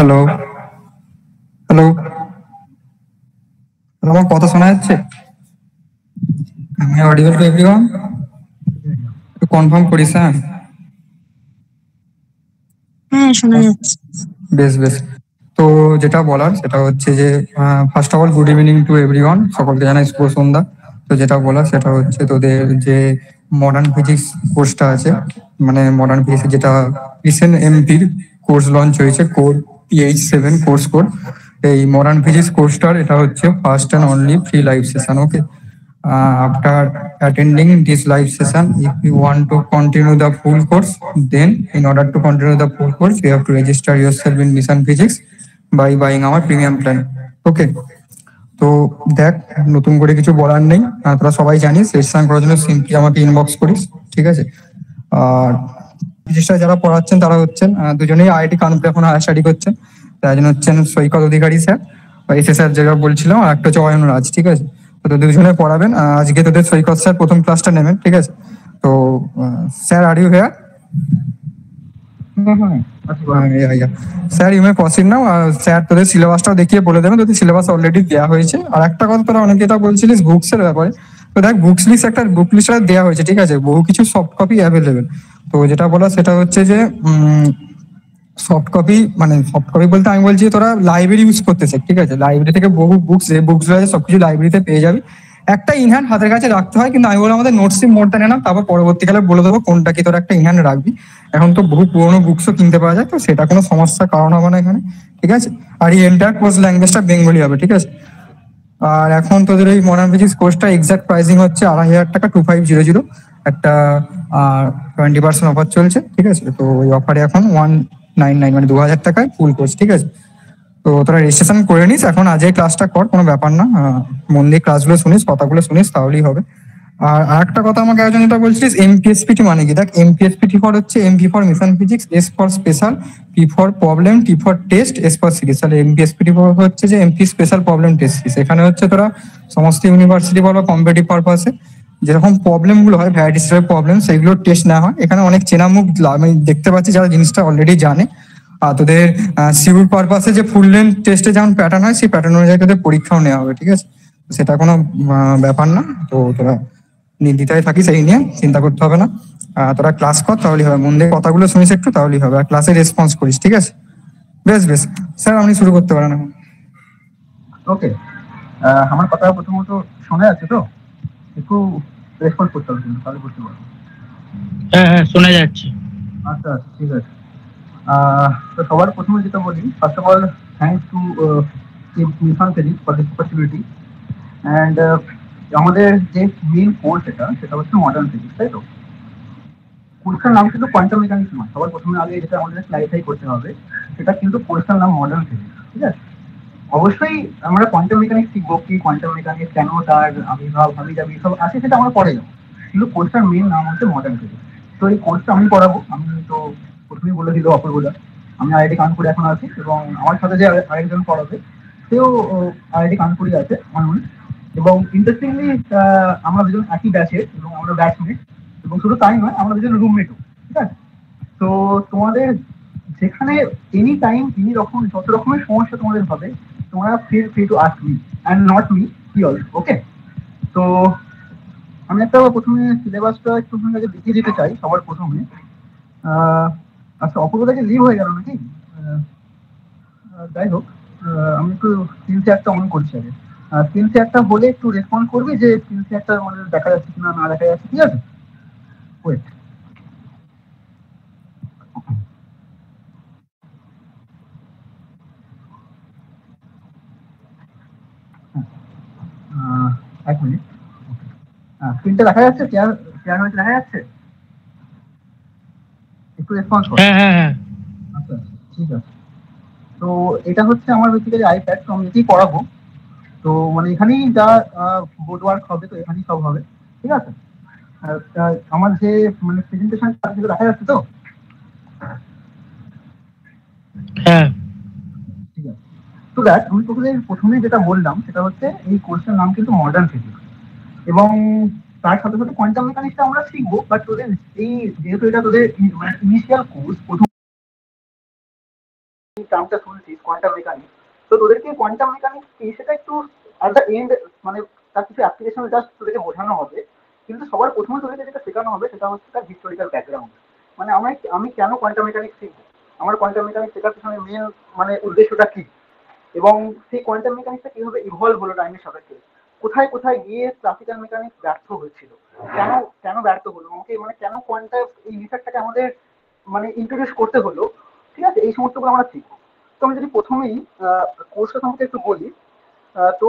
Hello, hello, আমার কথা শোনা যাচ্ছে? আমি অডিবল টু এভরিওয়ান? একটু কনফার্ম করিস, হ্যাঁ? হ্যাঁ, শোনা যাচ্ছে। বেশ বেশ। তো যেটা বলার সেটা হচ্ছে যে first of all good evening to everyone, সকলকে জানাই শুভ সন্ধ্যা। তো যেটা বলার সেটা হচ্ছে তোদের যে মডার্ন ফিজিক্স কোর্সটা আছে, মানে মডার্ন ফিজিক্স যেটা রিসেন্ট এমপির কোর্স লঞ্চ হয়েছে, কোড PH7 কোর্স কোড। এই মডার্ন ফিজিক্স কোর্সটার এটা হচ্ছে first and only free live session. Okay, after attending this live session, if you want to continue the full course, then in order to continue the full course, you have to register yourself in Mission Physics by buying our premium plan. Okay. তো দেখ, নতুন করে কিছু বলার নেই, তোরা সবাই জানিস রেজিস্ট্রেশন করার জন্য সিম্পলি আমাকে ইনবক্স করিস, ঠিক আছে? আর ফিজিক্সটা যারা পড়াচ্ছেন তারা হচ্ছেন দুজনেই IIT কানপুরে এখন হায়ার স্টাডি করছেন। তার জন্য হচ্ছেন সৈকত অধিকারী স্যার, এসে স্যার যেটা বলছিলাম, আর একটা হচ্ছে অয়ন রাজ, ঠিক আছে? তো তোদের দুজনে পড়াবেন। আজকে তোদের সৈকত স্যার প্রথম ক্লাসটা নেবেন, ঠিক আছে? তো sir, are you hair? Sir, you may proceed now. Sir তোদের সিলেবাসটাও দেখিয়ে বলে দেবেন, তোদের সিলেবাস অলরেডি দেওয়া হয়েছে। আর একটা কথা, তোরা অনেকে এটা বলছিলিস বুকসের ব্যাপারে, তো দেখ বুকস লিস্ট, একটা বুক লিস্ট দেওয়া হয়েছে, ঠিক আছে? বহু কিছু সফট কপি অ্যাভেলেবেল। তো যেটা বলা সেটা হচ্ছে যে সফট কপি, মানে সফট কপি বলতে আমি বলছি তোরা লাইব্রেরি ইউজ করতে শেখ, ঠিক আছে? লাইব্রেরি থেকে বহু বুকস, যে বুকসগুলো আছে সবকিছু লাইব্রেরিতে পেয়ে যাবি। একটা ইনহ্যান্ড হাতের কাছে রাখতে হয়, কিন্তু আমি বলবো আমাদের নোটসই মোড়টা নে না, তারপর পরবর্তীকালে বলে দেবো কোনটা কি তোরা একটা ইনহ্যান্ড রাখবি। এখন তো বহু পুরোনো বুকসও কিনতে পাওয়া যায়, তো সেটা কোনো সমস্যার কারণ হবে না এখানে, ঠিক আছে? আর এই এন্টায়ার কোর্স ল্যাঙ্গুয়েজটা বেঙ্গলি হবে, ঠিক আছে? আর এখন তোদের এই মডার্ন ফিজিক্স কোর্সটা এক্সাক্ট প্রাইসিং হচ্ছে 2,500 টাকা, 2500। একটা 20% অফার চলছে, ঠিক আছে? তো ওই অফারে এখন 199, মানে 2,000 টাকায় ফুল কোর্স, ঠিক আছে? তো তোরা রেজিস্ট্রেশন করে নিস এখন, আজই ক্লাসটা কর, কোনো ব্যাপার না। মন দিয়ে ক্লাসগুলো শুনিস, কথাগুলো শুনিস, তাহলেই হবে। আর আরেকটা কথা আমাকে একজন এটা বলছিস, MPSPT মানে কি? দেখ, MPSPT ফর হচ্ছে MP for mission physics, S for special, P for problem, T for test, S for series. তাহলে MPSPT হচ্ছে যে MP special problem test series. এখানে হচ্ছে তোরা সমস্ত ইউনিভার্সিটি বলো কম্পিটিটিভ পারপাসে যেরকম প্রবলেম গুলো হয়, ভ্যারাইটিস টাইপের প্রবলেম, সেগুলোর টেস্ট নেওয়া হয়। এখানে অনেক চেনা মুখ আমি দেখতে পাচ্ছি যারা জিনিসটা অলরেডি জানে। আর তোদের সিভিল পারপাসে যে ফুল লেন্থ টেস্টে যেমন প্যাটার্ন হয়, সেই প্যাটার্ন অনুযায়ী তোদের পরীক্ষাও নেওয়া হবে, ঠিক আছে? সেটা কোনো ব্যাপার না। তো তোরা নির্দ্বিধায় থাকিস, এই নিয়ে চিন্তা করতে হবে না। তোরা ক্লাস কর, তাহলেই হবে। মন দিয়ে কথাগুলো শুনিস একটু, তাহলেই হবে। আর ক্লাসে রেসপন্স করিস, ঠিক আছে? বেশ বেশ। স্যার, আপনি শুরু করতে পারেন এখন। ওকে, আমার কথা প্রথমত শোনা যাচ্ছে তো? একটু রেসপন্স করতে হবে কিন্তু, তাহলে বুঝতে পারবো। হ্যাঁ হ্যাঁ, শোনা যাচ্ছে। আচ্ছা আচ্ছা, ঠিক আছে। তো সবার প্রথমে যেটা বলি, first of all thanks to mission physics for this opportunity. And আমাদের যে মেইন কোর্স সেটা হচ্ছে মডার্ন ফিজিক্স, তাই তো? কোর্সটার নাম কিন্তু কোয়ান্টাম মেকানিক্স নয়। সবার প্রথমে আগে যেটা আমাদের ক্লারিফাই করতে হবে, সেটা কিন্তু কোর্সটার নাম মডার্ন ফিজিক্স, ঠিক আছে? অবশ্যই আমরা কোয়ান্টাম মেকানিক্স শিখবো, কি কোয়ান্টাম মেকানিক্স, কেন তার আবির্ভাব, হাবিজাবি সব আছে, সেটা আমরা পরে যাবো। কিন্তু কোর্সটার মেইন নাম হচ্ছে মডার্ন ফিজিক্স। তো এই কোর্সটা আমি পড়াবো। আমি তো প্রথমেই বলে দিল অপূর্বদা, আমি IIT কানপুরে এখন আছি, এবং আমার সাথে যে আরেকজন পড়াবে সেও IIT কানপুরে আছে, অনন। এবং ইন্টারেস্টিংলি আমরা দুজন একই ব্যাচের, এবং আমরা ব্যাচমেট, এবং শুধু তাই নয়, আমরা দুজন রুমমেটও, ঠিক আছে? তো তোমাদের যেখানে এনি টাইম এনি রকম যত রকমের সমস্যা তোমাদের হবে, তোমরা feel free to ask me and not me, কি অলসো। ওকে, তো আমি একটা প্রথমে সিলেবাসটা একটু আপনার কাছে দেখিয়ে দিতে চাই সবার প্রথমে। আচ্ছা, অপূর্বদাকে লিভ হয়ে গেল নাকি? যাই হোক, আমি একটু স্ক্রিন শেয়ারটা অন করছি আগে। স্ক্রিন শেয়ারটা হলে একটু রেসপন্ড করবি যে স্ক্রিন শেয়ারটা আমাদের দেখা যাচ্ছে কিনা, না দেখা যাচ্ছে, ঠিক আছে? ওয়েট, এক মিনিট। স্ক্রিনটা দেখা যাচ্ছে? শেয়ার শেয়ার হয়েছে, দেখা যাচ্ছে? একটু রেসপন্স করো। হ্যাঁ হ্যাঁ হ্যাঁ। আচ্ছা, ঠিক আছে। তো এটা হচ্ছে আমার বেসিক্যালি আইপ্যাড, তো আমি এটাই পড়াবো। তো মানে এখানেই যা বোর্ড ওয়ার্ক হবে, তো এখানেই সব হবে, ঠিক আছে? আর আমার যে মানে প্রেজেন্টেশন সেটা দেখা যাচ্ছে তো? হ্যাঁ, ঠিক আছে। তো দেখ, আমি তোদের প্রথমে যেটা বললাম সেটা হচ্ছে এই কোর্সের নাম কিন্তু মডার্ন ফিজিক্স, এবং তার সাথে সাথে কোয়ান্টাম মেকানিক্সটা আমরা শিখবো। বাট তোদের এই যেহেতু এটা তোদের মানে ইনিশিয়াল কোর্স, প্রথম টার্মটা শুনছিস কোয়ান্টাম মেকানিক্স, তো তোদেরকে কোয়ান্টাম মেকানিক্স কি সেটা একটু অ্যাট দ্য এন্ড মানে তার কিছু অ্যাপ্লিকেশন জাস্ট তোদেরকে বোঝানো হবে। কিন্তু সবার প্রথমে তোদেরকে যেটা শেখানো হবে সেটা হচ্ছে তার হিস্টোরিক্যাল ব্যাকগ্রাউন্ড। মানে আমি কেন কোয়ান্টাম মেকানিক্স শিখবো, আমার কোয়ান্টাম মেকানিক্স শেখার পিছনে মেন মানে উদ্দেশ্যটা কি, এবং সেই কোয়ান্টাম মেকানিক্সটা কিভাবে ইভলভ হলো টাইমের সাপেক্ষে, কোথায় কোথায় গিয়ে ক্লাসিক্যাল মেকানিক্স ব্যর্থ হয়েছিল, কেন কেন ব্যর্থ হলো, আমাকে মানে কেন কোয়ান্টাম এই রিসার্চটাকে আমাদের মানে ইন্ট্রোডিউস করতে হলো। ঠিক আছে, এই সমস্তগুলো আমরা শিখবো। তো আমি যদি প্রথমেই কোর্সটা সম্পর্কে একটু বলি, তো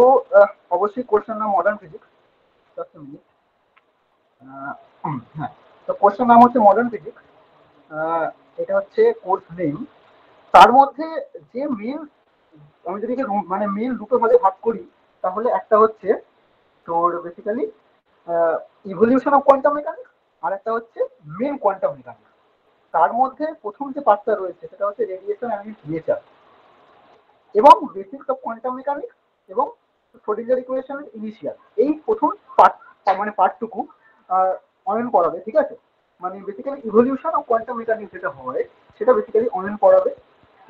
অবশ্যই কোর্সের নাম মডার্ন ফিজিক্স। হ্যাঁ, তো কোর্সের নাম হচ্ছে মডার্ন ফিজিক্স, এটা হচ্ছে কোর্স নেম। তার মধ্যে যে মেন, আমি যদি মানে মেন দুটো ভাগে ভাগ করি, তাহলে একটা হচ্ছে তোর basically evolution of quantum mechanics, আর একটা হচ্ছে মেন কোয়ান্টাম মেকানিক্স। তার মধ্যে প্রথম যে পার্টটা রয়েছে সেটা হচ্ছে রেডিয়েশন অ্যান্ড ইটস নেচার, এবং বেসিক্স অফ কোয়ান্টাম মেকানিক্স, এবং স্ক্রোডিঞ্জার ইকুয়েশনের ইনিশিয়াল। এই প্রথম পার্ট মানে পার্টটুকু অনলাইন পড়াবে। ঠিক আছে, মানে basically evolution of quantum mechanics যেটা হয় সেটা বেসিক্যালি অনলাইন পড়াবে।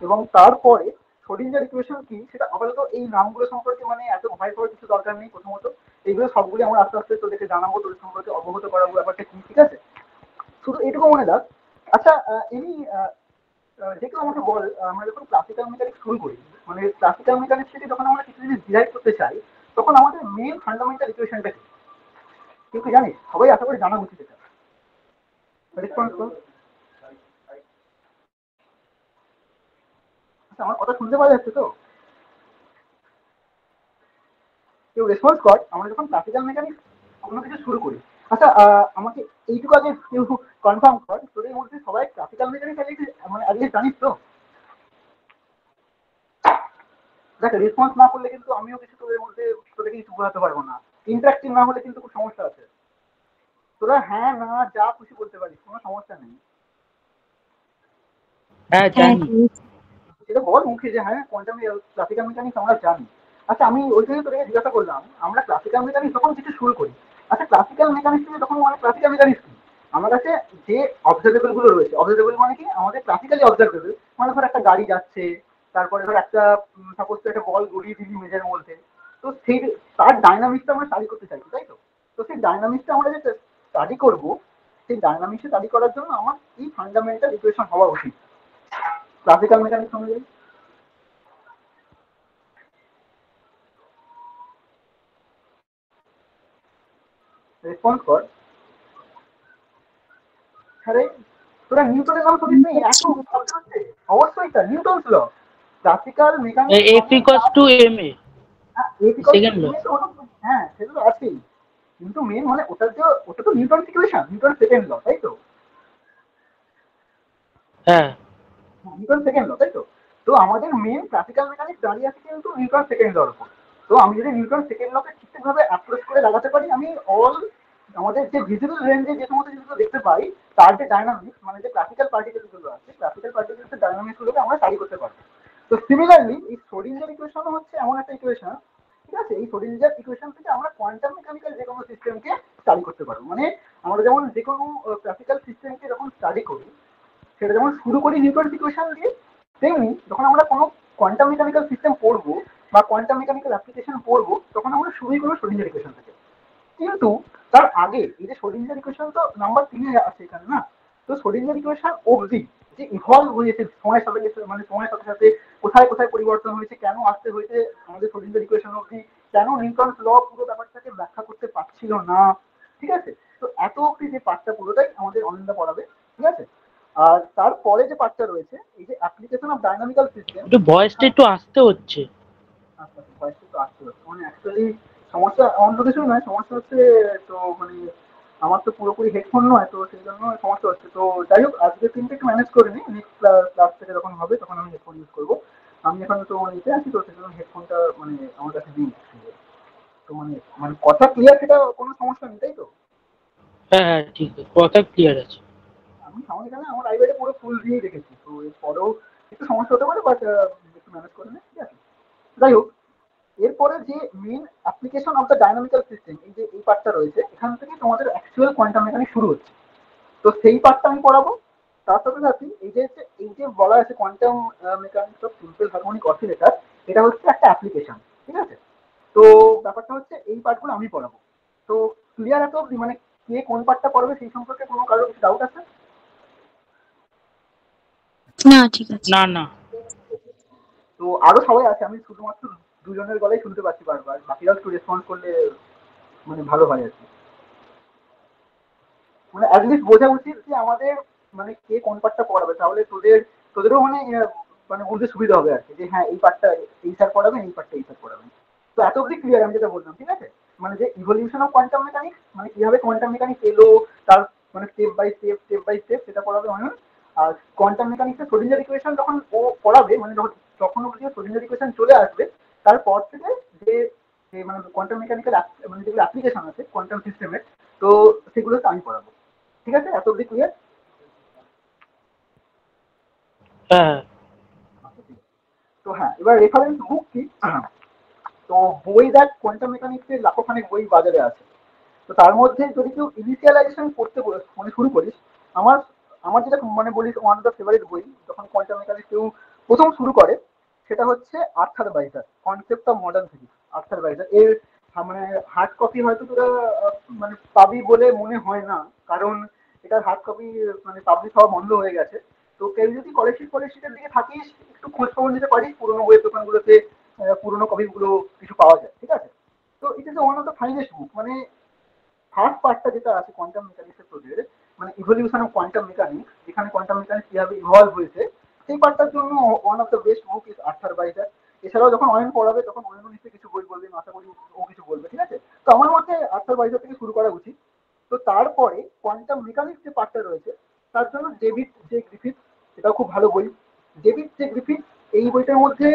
এবং তারপরে স্ক্রোডিঞ্জার ইকুয়েশন কি সেটা আপাতত এই নামগুলো সম্পর্কে মানে এত ভয় করার কিছু দরকার নেই। প্রথমত এইগুলো সবগুলি আমরা আস্তে আস্তে তোদেরকে জানাবো, তোদের সম্পর্কে অবগত করাবো ব্যাপারটা কি। ঠিক আছে, শুধু এটুকু মনে রাখ। আচ্ছা, এমনি যে কেউ আমাকে বল, আমরা যখন ক্লাসিক্যাল মেকানিক্স শুরু করি, মানে ক্লাসিক্যাল মেকানিক্স থেকে যখন আমরা কিছু জিনিস ডিরাইভ করতে চাই, তখন আমাদের মেন ফান্ডামেন্টাল ইকুয়েশনটা কি? কেউ কি জানিস? সবাই আশা করি জানা উচিত এটা। রেসপন্স কর। আচ্ছা, আমার কথা শুনতে পাওয়া যাচ্ছে তো? কেউ রেসপন্স কর। আমরা যখন ক্লাসিক্যাল মেকানিক্স কোনো কিছু শুরু করি, আচ্ছা আমাকে এইটুকু আগে কেউ কনফার্ম কর, তোদের মধ্যে সবাই ক্লাসিক্যাল মেকানিক্স আগে মানে আগে জানিস তো? দেখ, রেসপন্স না করলে কিন্তু আমিও কিছু তোদের মধ্যে তোদেরকে কিছু বোঝাতে পারবো না। ইন্টারাক্টিভ না হলে কিন্তু খুব সমস্যা আছে। তোরা হ্যাঁ না যা খুশি বলতে পারিস, কোনো সমস্যা নেই। হ্যাঁ জানি। সেটা বল মুখে যে হ্যাঁ কোয়ান্টাম ক্লাসিক্যাল মেকানিক্স আমরা জানি। আচ্ছা, আমি ওই জন্য তোকে জিজ্ঞাসা করলাম, আমরা ক্লাসিক্যাল মেকানিক্স যখন কিছু শুরু করি, আচ্ছা ক্লাসিক্যাল মেকানিক্স থেকে যখন মানে ক্লাসিক্যাল মেকানিক্স কি, আমার কাছে যে অবজারভেবল গুলো রয়েছে, অবজারভেবল মানে কি আমাদের ক্লাসিক্যালি অবজারভেবল, মানে ধর একটা গাড়ি যাচ্ছে, তারপরে ধর একটা সাপোজ একটা বল গড়িয়ে দিলি মেজের মধ্যে, তো সেই তার ডাইনামিক্সটা আমরা স্টাডি করতে চাইছি, তাই তো? তো সেই ডাইনামিক্সটা আমরা যে স্টাডি করবো, সেই ডাইনামিক্স স্টাডি করার জন্য আমার কি ফান্ডামেন্টাল ইকুয়েশন হওয়া উচিত ক্লাসিক্যাল মেকানিক্স অনুযায়ী? রেসপন্স কর। আরে তোরা নিউটনের নাম শুনিস নি? এত শব্দ হচ্ছে। অবশ্যই sir, Newton's law, classical mechanics F equals to M A second law. হ্যাঁ সেটা তো আছেই, কিন্তু মেন মানে ওটা তো Newton equation, Newton second law, তাই তো? হ্যাঁ নিউটন সেকেন্ড ল, তাই তো? তো আমাদের মেন ক্লাসিক্যাল মেকানিক্স দাঁড়িয়ে আছে কিন্তু নিউটন সেকেন্ড লর উপর। তো আমি যদি নিউটন সেকেন্ড লকে ঠিকঠাক ভাবে অ্যাপ্রোচ করে লাগাতে পারি, আমি অল আমাদের যে ভিজিবল রেঞ্জে যে সমস্ত জিনিসগুলো দেখতে পাই, তার যে ডাইনামিক্স মানে যে ক্লাসিক্যাল পার্টিকেল গুলো আছে, ক্লাসিক্যাল পার্টিকেলস ডাইনামিক্স গুলোকে আমরা স্টাডি করতে পারবো। তো সিমিলারলি এই স্ক্রোডিঞ্জার ইকুয়েশন হচ্ছে এমন একটা ইকুয়েশন, ঠিক আছে, এই স্ক্রোডিঞ্জার ইকুয়েশন থেকে আমরা কোয়ান্টাম মেকানিক্যাল যে কোনো সিস্টেমকে স্টাডি করতে পারবো। মানে আমরা যেমন যে কোনো ক্লাসিক্যাল সিস্টেমকে যখন স্টাডি করি, সেটা যেমন শুরু করি নিউটন ইকুয়েশন দিয়ে, তেমনি যখন আমরা কোনো কোয়ান্টাম মেকানিক্যাল সিস্টেম পড়বো বা কোয়ান্টাম মেকানিক্যাল অ্যাপ্লিকেশন পড়বো, তখন আমরা শুরুই করবো স্ক্রোডিঞ্জার ইকুয়েশন থেকে। কিন্তু তার আগে এই যে স্ক্রোডিঞ্জার ইকুয়েশন তো নাম্বার 3 আছে এখানে না, তো স্ক্রোডিঞ্জার ইকুয়েশন অবধি যে ইভলভ হয়েছে সময়ের সাথে, মানে সময়ের সাথে সাথে কোথায় কোথায় পরিবর্তন হয়েছে, কেন আসতে হয়েছে আমাদের স্ক্রোডিঞ্জার ইকুয়েশন অবধি, কেন নিউটনস ল পুরো ব্যাপারটাকে ব্যাখ্যা করতে পারছিল না। ঠিক আছে, তো এত অবধি যে পার্টটা পুরোটাই আমাদের অনলাইনটা পড়াবে। ঠিক আছে, আর তারপরে যে পার্টটা রয়েছে এই যে অ্যাপ্লিকেশন অফ ডাইনামিক্যাল সিস্টেম, একটু ভয়েসটা একটু আসতে হচ্ছে। আচ্ছা ভয়েসটা তো আসতে হচ্ছে, মানে অ্যাকচুয়ালি সমস্যা অন্য কিছু নয়, সমস্যা হচ্ছে তো মানে আমার তো পুরোপুরি হেডফোন নয়, তো সেই জন্য সমস্যা হচ্ছে। তো যাই হোক, আজকে তিনটে একটু ম্যানেজ করে নিই, নেক্সট ক্লাস থেকে যখন হবে তখন আমি হেডফোন ইউজ করবো। আমি এখন তো নিতে আছি, তো সেই জন্য হেডফোনটা মানে আমার কাছে নেই। তো মানে মানে কথা ক্লিয়ার, সেটা কোনো সমস্যা নেই, তাই তো? হ্যাঁ হ্যাঁ ঠিক আছে, কথা ক্লিয়ার আছে। আমি সাউন্ড এখানে আমার লাইব্রেরি পুরো ফুল দিয়েই রেখেছি, তো এরপরেও একটু সমস্যা হতে পারে, বাট একটু ম্যানেজ করে নেই। ঠিক আছে, যাই হোক, এরপরে যে main application of the dynamical system, এই যে এই পার্টটা রয়েছে, এখান থেকে তোমাদের অ্যাকচুয়াল কোয়ান্টাম মেকানিক্স শুরু হচ্ছে। তো সেই পার্টটা আমি পড়াবো। তার সাথে সাথে এই যে বলা আছে quantum mechanics of simple harmonic oscillator, এটা হচ্ছে একটা অ্যাপ্লিকেশন, ঠিক আছে? তো ব্যাপারটা হচ্ছে এই পার্টগুলো আমি পড়াবো। তো ক্লিয়ার এত অব্দি, মানে কে কোন পার্টটা পড়বে সেই সম্পর্কে কোনো কারোর কিছু ডাউট আছে? না ঠিক আছে। না না। তো আরো সবাই আছে, আমি শুধুমাত্র দুজনের গলায় শুনতে পাচ্ছি বারবার, বাকিরাও একটু রেসপন্স করলে মানে ভালো হয় আর কি। মানে অ্যাটলিস্ট বোঝা উচিত যে আমাদের মানে কে কোন পার্টটা পড়াবে, তাহলে তোদেরও মানে মানে বুঝতে সুবিধা হবে আর কি, যে হ্যাঁ এই পার্টটা এই স্যার পড়াবেন, এই পার্টটা এই স্যার পড়াবেন। তো এত অব্দি ক্লিয়ার আমি যেটা বললাম, ঠিক আছে? মানে যে ইভলিউশন অফ কোয়ান্টাম মেকানিক্স, মানে কিভাবে কোয়ান্টাম মেকানিক্স এলো, তার মানে স্টেপ বাই স্টেপ সেটা পড়াবে অয়ন। আর কোয়ান্টাম মেকানিক্সের শ্রোডিঞ্জার ইকুয়েশন যখন ও পড়াবে, মানে যখন অব্দি শ্রোডিঞ্জার ইকুয়েশন চলে আসবে, তারপর থেকে যে যে মানে কোয়ান্টাম মেকানিক্যাল মানে যেগুলো অ্যাপ্লিকেশন আছে কোয়ান্টাম সিস্টেমের, তো সেগুলোকে আমি পড়াবো। ঠিক আছে, এত অব্দি ক্লিয়ার? হ্যাঁ তো হ্যাঁ, এবার রেফারেন্স বুক কি? তো বই দেখ, কোয়ান্টাম মেকানিক্সের লাখোখানেক বই বাজারে আছে। তো তার মধ্যে যদি কেউ ইনিশিয়ালাইজেশন করতে মানে শুরু করিস, আমার আমার যেটা মানে বলিস ওয়ান অফ দ্য ফেভারিট বই যখন কোয়ান্টাম মেকানিক্স কেউ প্রথম শুরু করে, সেটা হচ্ছে Arthur Beiser, concept of modern physics. Arthur Beiser এর মানে হার্ড কপি হয়তো তোরা মানে পাবি বলে মনে হয় না, কারণ এটার হার্ড কপি মানে পাবলিশ হওয়া বন্ধ হয়ে গেছে। তো কেউ যদি কলেজ স্ট্রিটের দিকে থাকিস, একটু খোঁজ খবর নিতে পারিস পুরোনো বইয়ের দোকানগুলোতে, পুরোনো কপি গুলো কিছু পাওয়া যায়, ঠিক আছে? তো it is one of the finest book. মানে ফার্স্ট পার্টটা যেটা আছে কোয়ান্টাম মেকানিক্সের তোদের, মানে ইভলিউশন অফ কোয়ান্টাম মেকানিক্স, যেখানে কোয়ান্টাম মেকানিক্স কিভাবে ইভলভ হয়েছে, সেই পার্টটার জন্য one of the best book is Arthur Beiser. এছাড়াও যখন অয়ন পড়াবে তখন অয়ন নিশ্চয়ই কিছু বই বলবে, আশা করি ও কিছু বলবে, ঠিক আছে? তো আমার মতে আর্থার বাইজার থেকে শুরু করা উচিত। তো তারপরে কোয়ান্টাম মেকানিক্স যে পার্টটা রয়েছে, তার জন্য ডেভিড জে গ্রিফিথ, এটাও খুব ভালো বই। ডেভিড জে গ্রিফিথ এই বইটার মধ্যে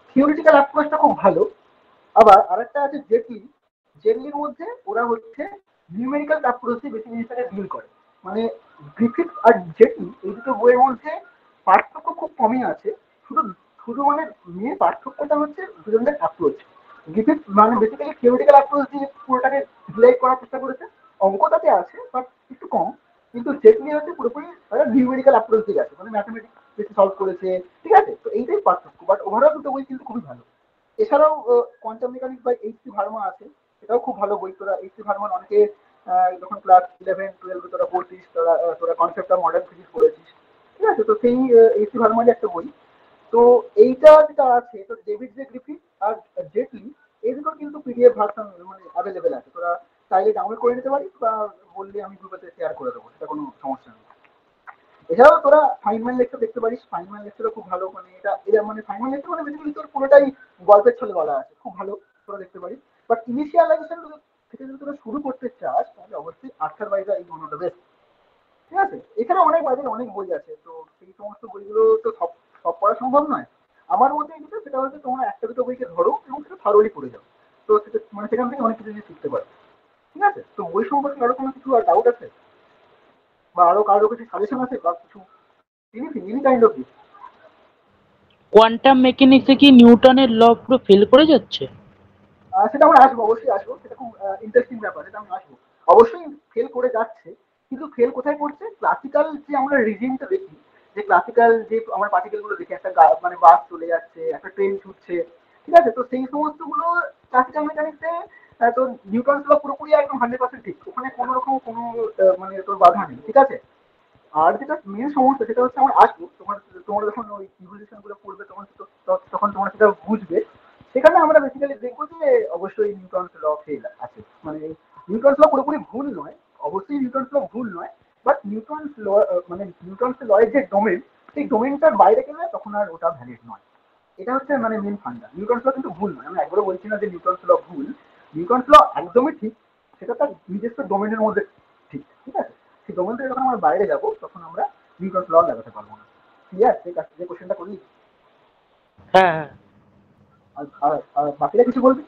থিওরিটিক্যাল অ্যাপ্রোচটা খুব ভালো। আবার আরেকটা আছে জেটলি। জেটলির মধ্যে ওরা হচ্ছে নিউমেরিক্যাল অ্যাপ্রোচ দিয়ে বেশি জিনিসটাকে ডিল করে। মানে গ্রিফিথ আর জেটলি এই দুটো বইয়ের মধ্যে পার্থক্য খুব কমই আছে। শুধু শুধু মানে মেন পার্থক্যটা হচ্ছে দুজনের অ্যাপ্রোচ। গ্রিফিথ মানে বেসিক্যালি থিওরিটিক্যাল অ্যাপ্রোচ দিয়ে পুরোটাকে ডিলাইভ করার চেষ্টা করেছে, অঙ্ক তাতে আছে বাট একটু কম। কিন্তু জেটলি হচ্ছে পুরোপুরি নিউমেরিক্যাল অ্যাপ্রোচ দিয়ে গেছে, মানে ম্যাথমেটিক্স বেশি সলভ করেছে, ঠিক আছে? তো এইটাই পার্থক্য, বাট ওভারঅল দুটো বই কিন্তু খুবই ভালো। এছাড়াও quantum mechanics by H C Verma আছে, এটাও খুব ভালো বই। তোরা এইচ সি ভার্মার অনেকে যখন ক্লাস 11-12 তোরা পড়ছিস, তোরা তোরা কনসেপ্ট অফ মডার্ন ফিজিক্স পড়েছিস, ঠিক আছে? তো সেই এইচ সি ভার্মারই একটা বই। তো এইটা যেটা আছে, তো ডেভিড জে গ্রিফিথ আর জেটলি, এই দুটোর কিন্তু পিডিএফ ভার্সন মানে অ্যাভেলেবেল আছে, তোরা চাইলে ডাউনলোড করে নিতে পারিস, বা বললে আমি গ্রুপেতে শেয়ার করে দেবো, সেটা কোনো সমস্যা নেই। এছাড়াও তোরা ফাইনম্যান লেকচার দেখতে পারিস, ফাইনম্যান লেকচারও খুব ভালো। মানে এটা মানে ফাইনম্যান লেকচার মানে বেসিক্যালি তোর পুরোটাই গল্পের ছলে বলা আছে, খুব ভালো, তোরা দেখতে পারিস। বাট ইনিশিয়ালাইজেশন থেকে যদি তোরা শুরু করতে চাস, তাহলে অবশ্যই Arthur বাইজার is one of the best, ঠিক আছে? এখানে অনেক বাজারে অনেক বই আছে, তো সেই সমস্ত বইগুলো তো সব সব পড়া সম্ভব নয়। আমার মতে যেটা, সেটা হচ্ছে তোমরা একটা দুটো বইকে ধরো এবং সেটা থারোলি পড়ে যাও। তো সেটা মানে সেখান থেকে অনেক কিছু জিনিস শিখতে পারো, ঠিক আছে? তো বই সম্পর্কে আরো কোনো কিছু ডাউট আছে, বা আরো কারো কিছু সাজেশন আছে, বা কিছু এনি কাইন্ড অফ? কোয়ান্টাম মেকানিক্সে কি নিউটনের ল পুরো ফেল করে যাচ্ছে? সেটা আমরা আসবো, অবশ্যই আসবো, সেটা খুব ইন্টারেস্টিং ব্যাপার, সেটা আমি আসবো। অবশ্যই ফেল করে যাচ্ছে, কিন্তু ফেল কোথায় করছে? ক্লাসিক্যাল যে আমরা রিজিমটা দেখি, যে ক্লাসিক্যাল যে আমরা পার্টিকেল গুলো দেখি, একটা মানে বাস চলে যাচ্ছে, একটা ট্রেন ছুটছে, ঠিক আছে? তো সেই সমস্ত গুলো ক্লাসিক্যাল মেকানিক্সে তো নিউটন ল পুরোপুরি একদম 100% ঠিক, ওখানে কোনো রকম কোনো মানে তোর বাধা নেই, ঠিক আছে? আর যেটা মেন সমস্যা, সেটা হচ্ছে আমার আসবো, তোমরা যখন ওই ইভলিউশন গুলো পড়বে, তখন তোমরা সেটা বুঝবে। সেখানে আমরা বেসিক্যালি দেখবো যে অবশ্যই নিউটন ল ফেল আছে। মানে নিউটন ল পুরোপুরি ভুল নয়, অবশ্যই নিউটন ল ভুল নয়, বাট নিউটন ল মানে নিউটন ল এর যে ডোমেন, সেই ডোমেনটার বাইরে গেলে তখন আর ওটা ভ্যালিড নয়। এটা হচ্ছে মানে মেন ফান্ডা। নিউটন ল কিন্তু ভুল নয়, আমি একবারও বলছি না যে নিউটন ল ভুল। নিউটন ল একদমই ঠিক, সেটা তার নিজস্ব ডোমেনের মধ্যে ঠিক, ঠিক আছে? সেই ডোমেন থেকে যখন আমরা বাইরে যাবো, তখন আমরা নিউটন ল লাগাতে পারবো না। ক্লিয়ার? যে কোশ্চেনটা করলি। হ্যাঁ হ্যাঁ। আর বাকিরা কিছু বলবি?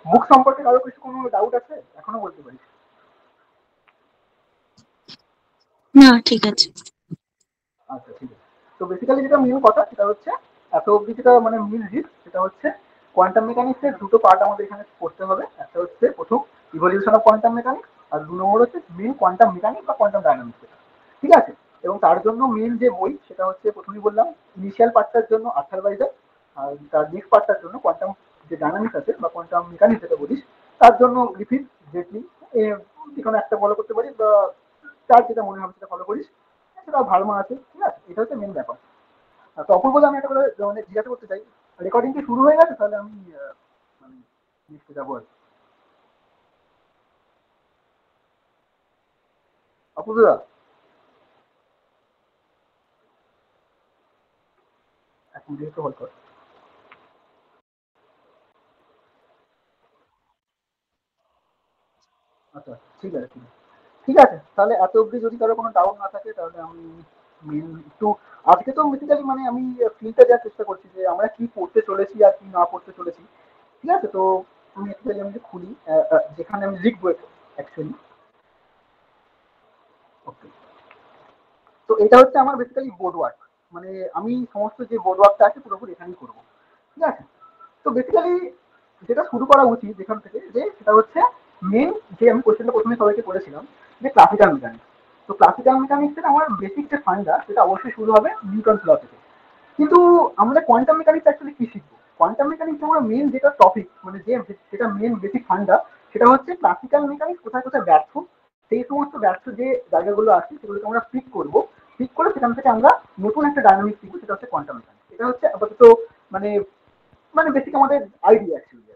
বুক সম্পর্কে আরো কিছু কোনো ডাউট আছে এখনো বলতে পারিস। না ঠিক আছে। আচ্ছা, ঠিক আছে। তো বেসিক্যালি যেটা মেন কথা, সেটা হচ্ছে এত অব্দি যেটা মানে মেন জিনিস, সেটা হচ্ছে কোয়ান্টাম মেকানিক্সের দুটো পার্ট আমাদের এখানে পড়তে হবে। একটা হচ্ছে প্রথম ইভলিউশন অফ কোয়ান্টাম মেকানিক্স, আর 2 নম্বর হচ্ছে মেন কোয়ান্টাম মেকানিক্স বা কোয়ান্টাম ডায়নামিক্স, ঠিক আছে। এবং তার জন্য মেন যে বই সেটা হচ্ছে প্রথমেই বললাম ইনিশিয়াল পার্টটার জন্য আর্থার ভাইজার, আর তার নেক্সট পার্টটার জন্য কোয়ান্টাম যে ডায়নামিক্স আছে বা কোয়ান্টাম মেকানিক্স যেটা বলিস তার জন্য গ্রিফিথ, জেটলি, যে কোনো একটা ফলো করতে পারিস বা তার যেটা মনে হবে সেটা ফলো করিস, সেটা ভার্মা আছে, ঠিক আছে। এটা হচ্ছে মেন ব্যাপার। তো অপূর্ব আমি একটা কথা মানে জিজ্ঞাসা করতে চাই, রেকর্ডিং কি শুরু হয়ে গেছে? তাহলে আমি মানে নেক্সটে যাবো আর কি। অপূর্বদা, এক মিনিট একটু হোল্ড কর। আচ্ছা, ঠিক আছে, ঠিক আছে, ঠিক আছে। তাহলে এত অবধি যদি কারো কোনো ডাউট না থাকে তাহলে আমি মেন একটু আজকে তো বেসিক্যালি মানে আমি ফিল্ডটা দেওয়ার চেষ্টা করছি যে আমরা কি পড়তে চলেছি আর কি না পড়তে চলেছি, ঠিক আছে। তো আমি অ্যাকচুয়ালি আমি যদি খুলি যেখানে আমি লিখবো অ্যাকচুয়ালি, ওকে। তো এটা হচ্ছে আমার বেসিক্যালি বোর্ড ওয়ার্ক, মানে আমি সমস্ত যে বোর্ড ওয়ার্কটা আছে পুরোপুরি এখানেই করবো, ঠিক আছে। তো বেসিক্যালি যেটা শুরু করা উচিত যেখান থেকে যে সেটা হচ্ছে মেন যে আমি কোশ্চেনটা প্রথমে সবাইকে করেছিলাম যে ক্লাসিক্যাল মেকানিক্স। তো ক্লাসিক্যাল মেকানিক্সের আমার বেসিক যে ফান্ডা সেটা অবশ্যই শুরু হবে নিউটন ল থেকে। কিন্তু আমরা কোয়ান্টাম মেকানিক্স অ্যাকচুয়ালি কি শিখবো? কোয়ান্টাম মেকানিক্স আমার মেন যেটা টপিক মানে যে যেটা মেন বেসিক ফান্ডা সেটা হচ্ছে ক্লাসিক্যাল মেকানিক্স কোথায় কোথায় ব্যর্থ, সেই সমস্ত ব্যর্থ যে জায়গাগুলো আছে সেগুলোকে আমরা পিক করবো, পিক করে সেখান থেকে আমরা নতুন একটা ডায়নামিক শিখবো, সেটা হচ্ছে কোয়ান্টাম মেকানিক্স। এটা হচ্ছে আপাতত মানে মানে বেসিক আমাদের আইডিয়া অ্যাকচুয়ালি।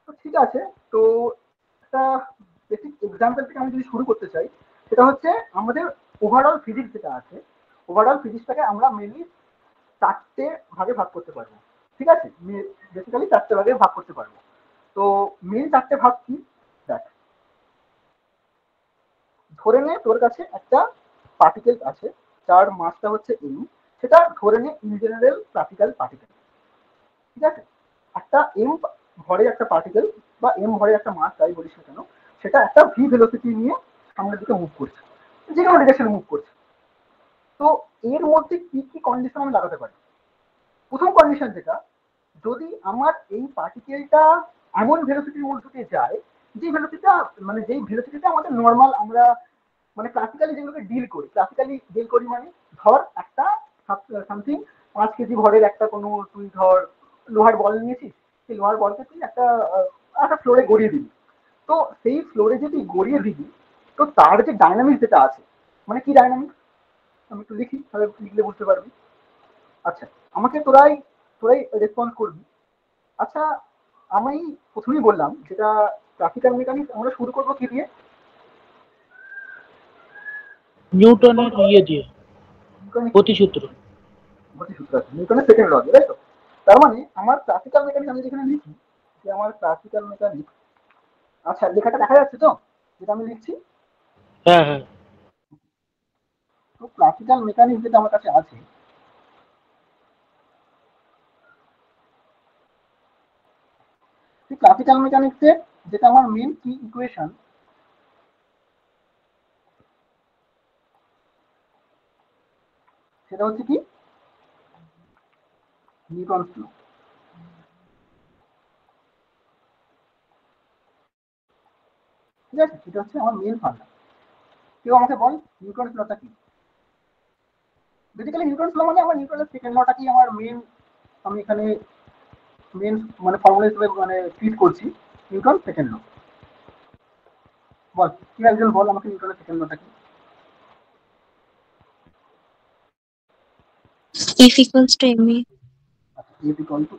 তো ঠিক আছে। তো একটা বেসিক এক্সাম্পল থেকে আমি যদি শুরু করতে চাই সেটা হচ্ছে আমাদের ওভারঅল ফিজিক্স যেটা আছে, ওভারঅল ফিজিক্সটাকে আমরা মেনলি 4টে ভাগে ভাগ করতে পারবো, ঠিক আছে। বেসিক্যালি 4টে ভাগে ভাগ করতে পারবো। তো মেন 4টে ভাগ কি? দেখ, ধরে নে তোর কাছে একটা পার্টিকেল আছে যার মাসটা হচ্ছে এম, সেটা ধরে নে ইন জেনারেল ক্লাসিক্যাল পার্টিকেল, ঠিক আছে। একটা এম ভরের একটা পার্টিকেল বা এম ভরের একটা মাস যাই বলিস না কেন, সেটা একটা ভি ভেলোসিটি নিয়ে সামনের দিকে মুভ করছে, যে কোনো ডিরেকশনে মুভ করছে। তো এর মধ্যে কি কি কন্ডিশন আমি লাগাতে পারি? প্রথম কন্ডিশন যেটা, যদি আমার এই পার্টিকেলটা এমন ভেলোসিটির মধ্যে দিয়ে যায় যে ভেলোসিটিটা মানে যেই ভেলোসিটিটা আমাদের নর্মাল আমরা মানে ক্লাসিক্যালি যেগুলোকে ডিল করি মানে ধর একটা সামথিং 5 কেজি ভরের একটা কোনো তুই ধর লোহার বল নিয়েছিস, সেই লোহার বলকে তুই একটা ফ্লোরে গড়িয়ে দিবি। তো সেই ফ্লোরে যদি গড়িয়ে দিবি, তো তার যে ডাইনামিক্স যেটা আছে, মানে কি ডাইনামিক্স আমি একটু লিখি তাহলে লিখলে বুঝতে পারবি। আচ্ছা, আমাকে তোরাই তোরাই রেসপন্স করবি। আচ্ছা, আমি প্রথমেই বললাম যেটা ক্লাসিক্যাল মেকানিক্স আমরা শুরু করবো কি দিয়ে? নিউটনের ইয়ে দিয়ে, গতিসূত্র। গতিসূত্র আছে, নিউটনের সেকেন্ড ল দিয়ে, তাই তো? তার মানে আমার ক্লাসিক্যাল মেকানিক্স আমি যেখানে লিখি যে আমার ক্লাসিক্যাল মেকানিক্স, আচ্ছা লেখাটা দেখা যাচ্ছে তো যেটা আমি লিখছি? হ্যাঁ হ্যাঁ। তো ক্লাসিক্যাল মেকানিক্স যেটা আমার কাছে আছে, সেই ক্লাসিক্যাল মেকানিক্সের যেটা আমার মেন কি ইকুয়েশন সেটা হচ্ছে কি নিউটনস ল, ঠিক আছে। সেটা হচ্ছে আমার মেন ফান্ডা। কেউ আমাকে বল নিউটনস লটা কি? বেসিক্যালি নিউটনস ল মানে আমার নিউটনের সেকেন্ড লটা কি আমার মেন, আমি এখানে মেন মানে ফর্মুলা হিসেবে মানে ট্রিট করছি নিউটন সেকেন্ড ল। বল কেউ একজন বল আমাকে নিউটনের সেকেন্ড লটা কি? F equals to ma. আচ্ছা, এফ ইকুয়াল টু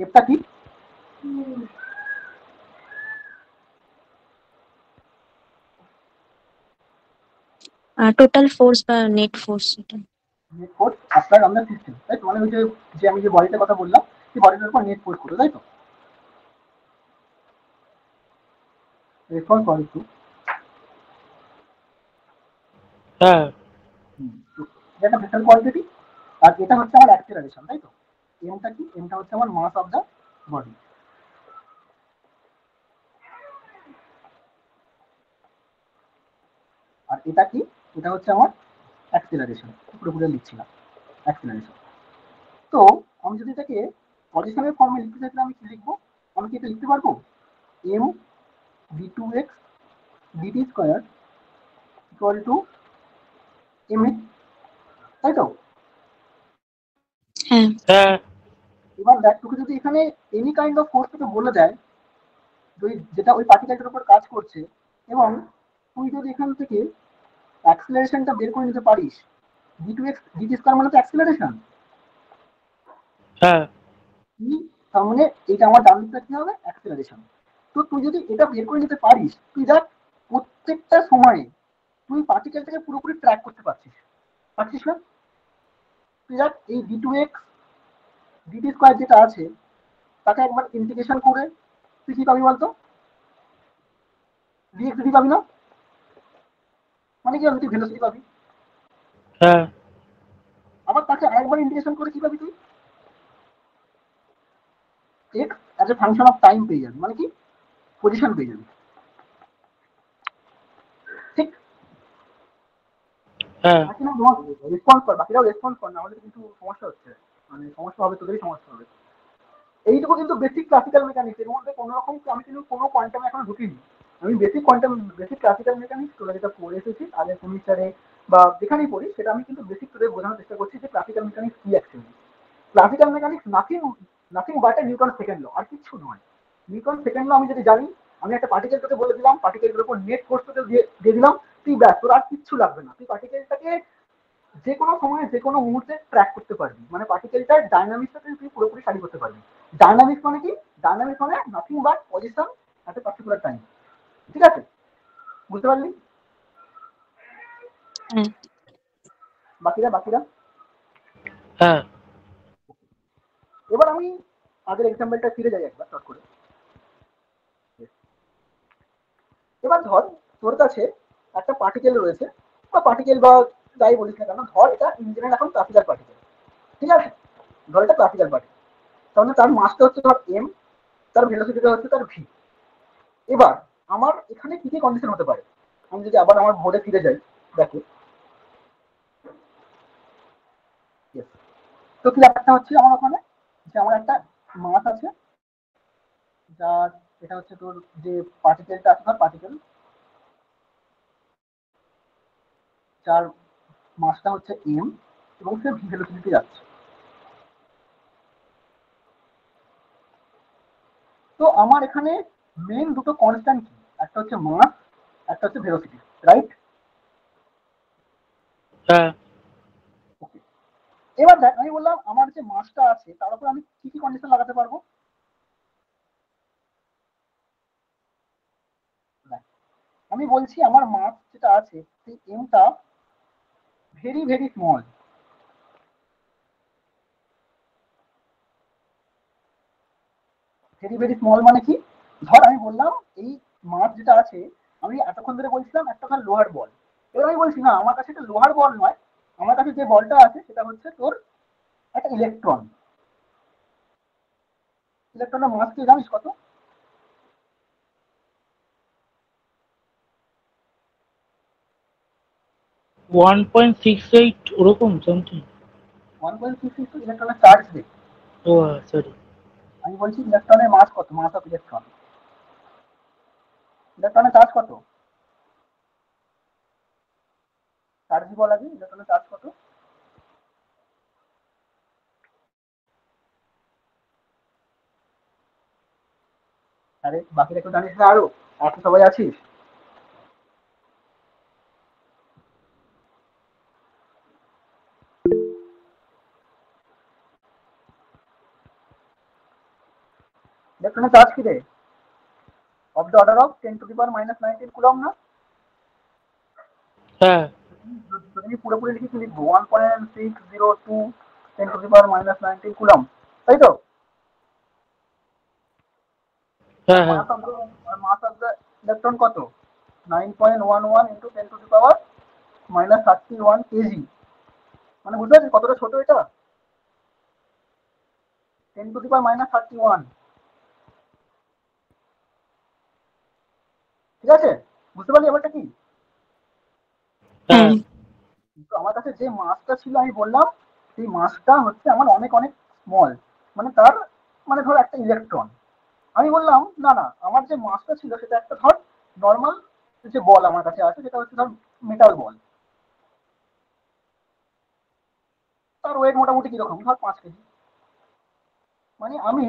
এফটা কি? Total force বা net force এটা। Net force applied on the system, তাই তো? মানে ওই যে যে আমি যে বডিটার কথা বললাম সেই বডিটার উপর নেট ফোর্স করবে, তাই তো? রেসপন্স করে একটু। হ্যাঁ এটা একটা ভেক্টর কোয়ান্টিটি আর এটা হচ্ছে আমার অ্যাক্সেলারেশন, তাই তো? এমটা কি? এমটা হচ্ছে আমার মাস অফ দ্য বডি। আর এটা কি? এটা হচ্ছে আমার অ্যাক্সেলারেশন, পুরোপুরি লিখছিলাম অ্যাক্সেলারেশন। তো আমি যদি এটাকে পজিশনের ফর্মে লিখতে চাই তাহলে আমি কি লিখবো? আমি কি এটা লিখতে পারবো? m d2x dt square equal to mx, তাই তো? হ্যাঁ হ্যাঁ এবার দেখ, তোকে যদি এখানে এনি কাইন্ড অফ ফোর্স তোকে বলে দেয় যেটা ওই পার্টিকেলটার উপর কাজ করছে, এবং তুই যদি এখান থেকে অ্যাক্সিলারেশনটা বের করে নিতে পারিস, d2x dt স্কয়ার মানে তো অ্যাক্সিলারেশন, হ্যাঁ তার মানে এটা আমার ডান দিকটা কি হবে, অ্যাক্সিলারেশন। তো তুই যদি এটা বের করে নিতে পারিস, তুই দেখ প্রত্যেকটা সময়ে তুই পার্টিকেলটাকে পুরোপুরি ট্র্যাক করতে পারছিস না? তুই দেখ এই d2x dt স্কয়ার যেটা আছে তাকে একবার ইন্টিগ্রেশন করে তুই কি পাবি বলতো, dx dt পাবি না? মানে কি হবে, তুই ভেলোসিটি পাবি। হ্যাঁ আবার তাকে আরেকবার ইন্টিগ্রেশন করে কি পাবি, তুই x as a function of time পেয়ে যাবি, মানে কি পজিশন পেয়ে যাবি, ঠিক? হ্যাঁ রেসপন্স কর, বাকিরাও রেসপন্স কর, না আমাদের কিন্তু সমস্যা হচ্ছে, মানে সমস্যা হবে, তোদেরই সমস্যা হবে। এইটুকু কিন্তু বেসিক ক্লাসিক্যাল মেকানিক্স, এর মধ্যে কোনো রকম আমি কিন্তু কোনো কোয়ান্টাম এখনো ঢুকিনি। আমি বেসিক ক্লাসিক্যাল মেকানিক্স তোরা যেটা পড়ে এসেছিস আগের সেমিস্টারে বা যেখানেই পড়ি, সেটা আমি কিন্তু বেসিক তোদের বোঝানোর চেষ্টা করছি যে ক্লাসিক্যাল মেকানিক্স কি actually. Classical mechanics nothing but a Newton second law, আর কিছু নয়। নিউটন সেকেন্ড ল আমি যদি জানি, আমি একটা পার্টিকেল তোকে বলে দিলাম, পার্টিকেলের উপর নেট ফোর্স তোকে দিয়ে দিলাম, তুই ব্যাস, তোর আর কিচ্ছু লাগবে না, তুই পার্টিকেলটাকে যে কোনো সময়ে যে কোনো মুহূর্তে ট্র্যাক করতে পারবি, মানে পার্টিকেলটার ডাইনামিক্সটা তুই পুরোপুরি স্টাডি করতে পারবি। ডাইনামিক্স মানে কি? ডাইনামিক্স মানে nothing but position at a particular time, ঠিক আছে? বুঝতে পারলি? হ্যাঁ বাকিরা হ্যাঁ এবার আমি আগের এক্সাম্পলটা ফিরে যাই একবার শর্ট করে। এবার ধর তোর কাছে একটা পার্টিকেল রয়েছে, বা পার্টিকেল বা যাই বলিস না কেন, ধর এটা ইঞ্জিনিয়ার এখন ক্লাসিক্যাল পার্টিকেল, ঠিক আছে? ধর এটা ক্লাসিক্যাল পার্টিকেল, তাহলে তার মাসটা হচ্ছে ধর এম, তার ভেলোসিটিটা হচ্ছে তার ভি। এবার আমার এখানে কি কি কন্ডিশন হতে পারে, আমি যদি আবার আমার বোর্ডে ফিরে যাই, দেখো। Yes. তো কি ব্যাপারটা হচ্ছে আমার ওখানে, যে আমার একটা মাস আছে, যার এটা হচ্ছে তোর যে পার্টিকেলটা আছে, ধর পার্টিকেল যার মাসটা হচ্ছে এম, এবং সে ভি ভেলোসিটিতে যাচ্ছে। তো আমার এখানে মেন দুটো কনস্ট্যান্ট কি, একটা হচ্ছে মাস, একটা হচ্ছে ভেলোসিটি, রাইট? হ্যাঁ ওকে। এবার দেখ, আমি বললাম আমার যে মাসটা আছে তার উপর আমি কি কি কন্ডিশন লাগাতে পারবো। দেখ, আমি বলছি আমার মাস যেটা আছে সেই এমটা very very small. Very very small মানে কি? ধর আমি বললাম এই মাস যেটা আছে, আমি এতক্ষণ ধরে বলছিলাম একটা ধর লোহার বল, এবার আমি বলছি না আমার কাছে একটা লোহার বল নয়, আমার কাছে যে বলটা আছে সেটা হচ্ছে তোর একটা ইলেকট্রন। ইলেকট্রনের মাস কি জানিস কত? 1.68 ওরকম সামথিং। 1.66 ইলেকট্রনের চার্জ দেখ। ও সরি। আমি বলছি ইলেকট্রনের মাস কত, মাস অফ ইলেকট্রন, ইলেকট্রনের চার্জ কত, চার্জ বল আগে, ইলেকট্রনের চার্জ কত? আরে বাকিটা একটু জানিস না আরো, আর তো সবাই আছিস। ইলেকট্রনের চার্জ কি রে? Of the order of 10⁻⁻⁹ coulomb না? হ্যাঁ যদি আমি পুরোপুরি লিখি কি লিখবো, 1.602 10⁻⁻⁹ কুলম, তাই তো? আর হ্যাঁ হ্যাঁ মাস অফ দ্য ইলেকট্রন কত, 9.11 ইন্টু 10⁻⁻31 কেজি। মানে বুঝতে পারছিস কতটা ছোট এটা, 10⁻⁻31, ঠিক আছে? বুঝতে পারলি ব্যাপারটা কি? হ্যাঁ হ্যাঁ তো আমার কাছে যে মাসটা ছিল আমি বললাম সেই মাসটা হচ্ছে আমার অনেক অনেক স্মল, মানে তার মানে ধর একটা ইলেকট্রন। আমি বললাম না না, আমার যে মাছটা ছিল সেটা একটা ধর নর্মাল যে বল আমার কাছে আছে সেটা হচ্ছে ধর মেটাল বল। তার ওয়েট মোটামুটি কিরকম ধর 5 কেজি। মানে আমি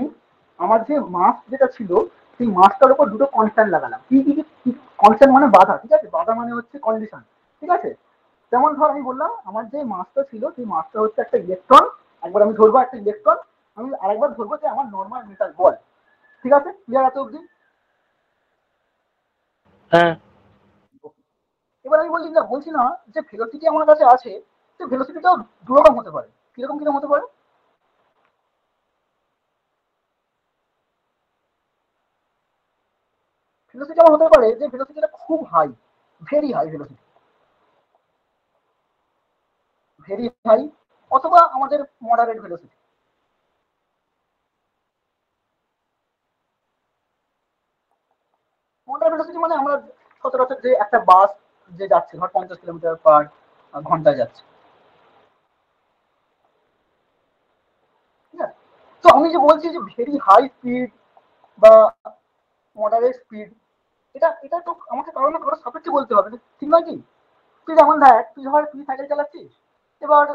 আমার যে মাছ যেটা ছিল সেই মাছটার উপর দুটো কনস্ট্যান্ট লাগালাম। কি কনস্ট্যান্ট মানে বাধা, ঠিক আছে, বাধা মানে হচ্ছে কন্ডিশন, ঠিক আছে। যেমন ধর আমি বললাম আমার যে মাছটা ছিল সেই মাছটা হচ্ছে একটা ইলেকট্রন, একবার আমি ধরবো একটা ইলেকট্রন, আমি আরেকবার ধরবো যে আমার নর্মাল মেটাল বল। ঠিক আছে, ক্লিয়ার আছে অব্দি? হ্যাঁ এবার আমি বলছি না যে ভেলোসিটি আমার কাছে আছে, তো ভেলোসিটিটাও দুরকম হতে পারে। কিরকম কিরকম হতে পারে? ভেলোসিটি আমার হতে পারে যে ভেলোসিটিটা খুব high, very high velocity, very high, অথবা আমাদের মডারেট ভেলোসিটি। মডারেট ভেলোসিটি মানে আমরা সচরাচর যে একটা বাস যে যাচ্ছে ধর 50 কিলোমিটার/ঘন্টায় যাচ্ছে, ঠিক আছে। তো আমি যে বলছি যে ভেরি হাই স্পিড বা মডারেট স্পিড, এটা এটা তো আমাকে কারো না কারো সাপেক্ষে বলতে হবে, ঠিক নয় কি? তুই যেমন দেখ, তুই সাইকেল চালাচ্ছিস, এবার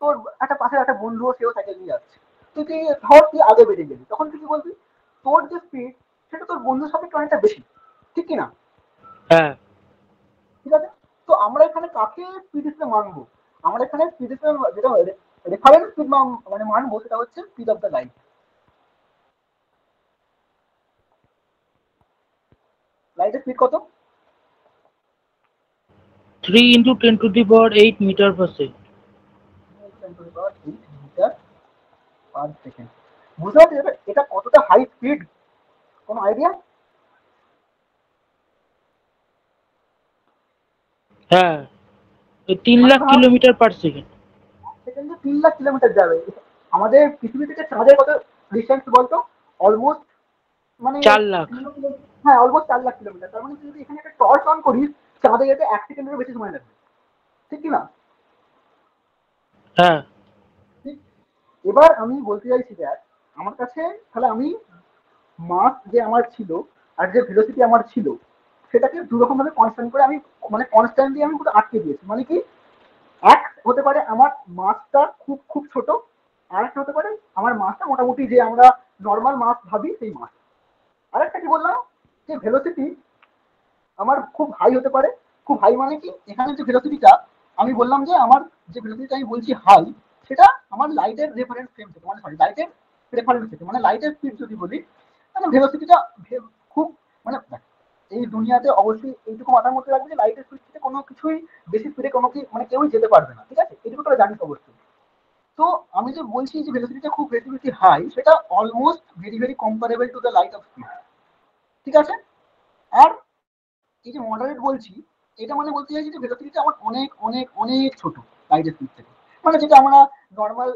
তোর একটা পাশের একটা বন্ধু সেও সাইকেল নিয়ে যাচ্ছে, তুই ধর তুই আগে বেরিয়ে গেলি, তখন তুই কি বলবি? তোর যে স্পিড সেটা তোর বন্ধুর সাপেক্ষে অনেকটা বেশি, ঠিক কিনা? হ্যাঁ ঠিক আছে। তো আমরা এখানে কাকে স্পিড হিসেবে মানবো? আমরা এখানে স্পিড হিসেবে যেটা রেফারেন্স স্পিড মানে মানবো সেটা হচ্ছে স্পিড অফ দ্য লাইট। লাইটের স্পিড কত? 3 × 10⁸ মিটার/সেকেন্ড। মিটার/সেকেন্ড। বুঝতে পারছি এটা কতটা হাই স্পিড? কোনো আইডিয়া? হ্যাঁ 3 লাখ মানে ধর কিলোমিটার/সেকেন্ড। সেকেন্ডে 3 লাখ কিলোমিটার যাবে। আমাদের পৃথিবী থেকে চাঁদের কত ডিস্টেন্স বলতো? অলমোস্ট মানে 4 লাখ। হ্যাঁ অলমোস্ট 4 লাখ কিলোমিটার। তার মানে তুই যদি এখানে একটা টর্চ অন করিস, চাঁদে যেতে 1 সেকেন্ডেরও বেশি সময় লাগবে, ঠিক কি না? হ্যাঁ ঠিক। এবার আমি বলতে চাইছি দেখ, আমার কাছে তাহলে আমি মাস যে আমার ছিল আর যে ভেলোসিটি আমার ছিল সেটাকে দু রকম ভাবে কনস্ট্যান্ট করে আমি মানে কনস্ট্যান্টলি আমি পুরো আটকে দিয়েছি। মানে কি, এক হতে পারে আমার মাছটা খুব খুব ছোট, আর একটা হতে পারে আমার মাছটা মোটামুটি যে আমরা নর্মাল মাছ ভাবি সেই মাছ। আরেকটা কি বললাম, যে ভেলোসিটি আমার খুব হাই হতে পারে। খুব হাই মানে কি, এখানে যে ভেলোসিটিটা আমি বললাম যে আমার যে ভেলোসিটিটা আমি বলছি হাই, সেটা আমার লাইটের রেফারেন্স ফ্রেম থেকে, মানে সরি লাইটের রেফারেন্স থেকে, মানে লাইটের স্পিড যদি বলি, মানে ভেলোসিটিটা খুব মানে দেখ, এই দুনিয়াতে অবশ্যই এইটুকু মাথার মধ্যে রাখবে যে লাইটের স্পিড থেকে কোনো কিছুই বেশি স্পিডে কোনো কি মানে কেউই যেতে পারবে না, ঠিক আছে, এটুকু তোরা জানিস অবশ্যই। তো আমি যে বলছি যে ভেলোসিটিটা খুব বেশি বেশি হাই, সেটা almost very very comparable to the light off speed, ঠিক আছে। আর এই যে মডারেট বলছি, এটা মানে বলতে চাইছি যে ভেলোসিটিটা আমার অনেক অনেক অনেক ছোট লাইটের স্পিড থেকে। মানে যেটা আমরা নর্মাল,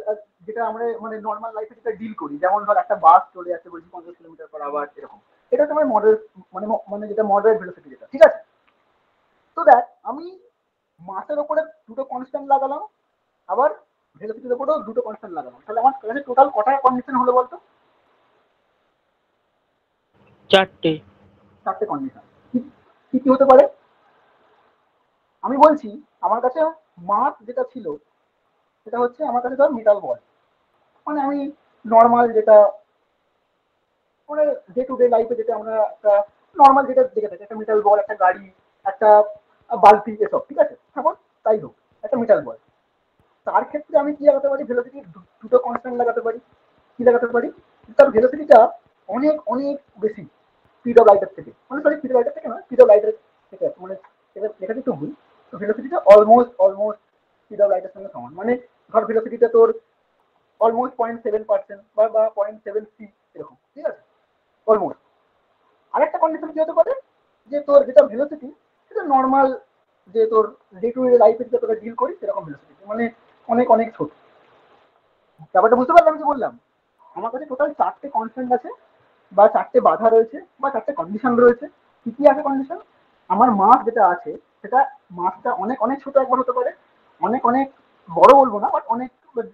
যেটা আমরা মানে নর্মাল লাইফে যেটা ডিল করি, যেমন ধর একটা বাস চলে যাচ্ছে বলছি 50 কিলোমিটার/আওয়ার এরকম, এটা তোমার মডারেট মানে মানে যেটা মডারেট ভেলোসিটি যেটা, ঠিক আছে। তো দেখ আমি মাসের ওপরে দুটো কনস্ট্যান্ট লাগালাম, আবার ভেলোসিটির ওপরেও দুটো কনস্ট্যান্ট লাগালাম, তাহলে আমার কাছে টোটাল কটা কন্ডিশন হলো বলতো? 4টে। 4টে কন্ডিশন। কি কি হতে পারে? আমি বলছি আমার কাছে মাস যেটা ছিল সেটা হচ্ছে আমার কাছে ধর মেটাল বল, মানে আমি নর্মাল যেটা মানে ডে টু ডে লাইফে যেটা আমরা একটা নর্মাল যেটা দেখে থাকি, একটা মেটাল বল, একটা গাড়ি, একটা বালতি, এসব, ঠিক আছে, এখন তাই হোক, একটা মেটাল বল। তার ক্ষেত্রে আমি কি লাগাতে পারি? ভেলোসিটি দুটো কনস্ট্যান্ট লাগাতে পারি। কি লাগাতে পারি? তার ভেলোসিটিটা অনেক অনেক বেশি স্পিড অফ লাইটের থেকে, মানে সরি স্পিড অফ লাইটের থেকে না, স্পিড অফ লাইটের থেকে, মানে এটা লেখাটি একটু ভুল। তো ভেলোসিটিটা অলমোস্ট অলমোস্ট স্পিড অফ লাইটের সঙ্গে সমান, মানে ধর ভেলোসিটিটা তোর অলমোস্ট 0.7% বা 0.7 c এরকম, ঠিক আছে, অলমোস্ট। আরেকটা কন্ডিশন কি হতে পারে, যে তোর যেটা ভেলোসিটি সেটা নর্মাল যে তোর ডে টু ডে লাইফে যেটা তোরা ডিল করিস সেরকম ভেলোসিটি, মানে অনেক অনেক ছোট। ব্যাপারটা বুঝতে পারলাম? যে বললাম আমার কাছে টোটাল 4টে কনস্ট্যান্ট আছে, বা 4টে বাধা রয়েছে, বা 4টে কন্ডিশন রয়েছে। কি কি আছে কন্ডিশন? আমার মাস যেটা আছে সেটা মাসটা অনেক অনেক ছোট একবার হতে পারে, অনেক অনেক বড় বলবো না, বাট অনেক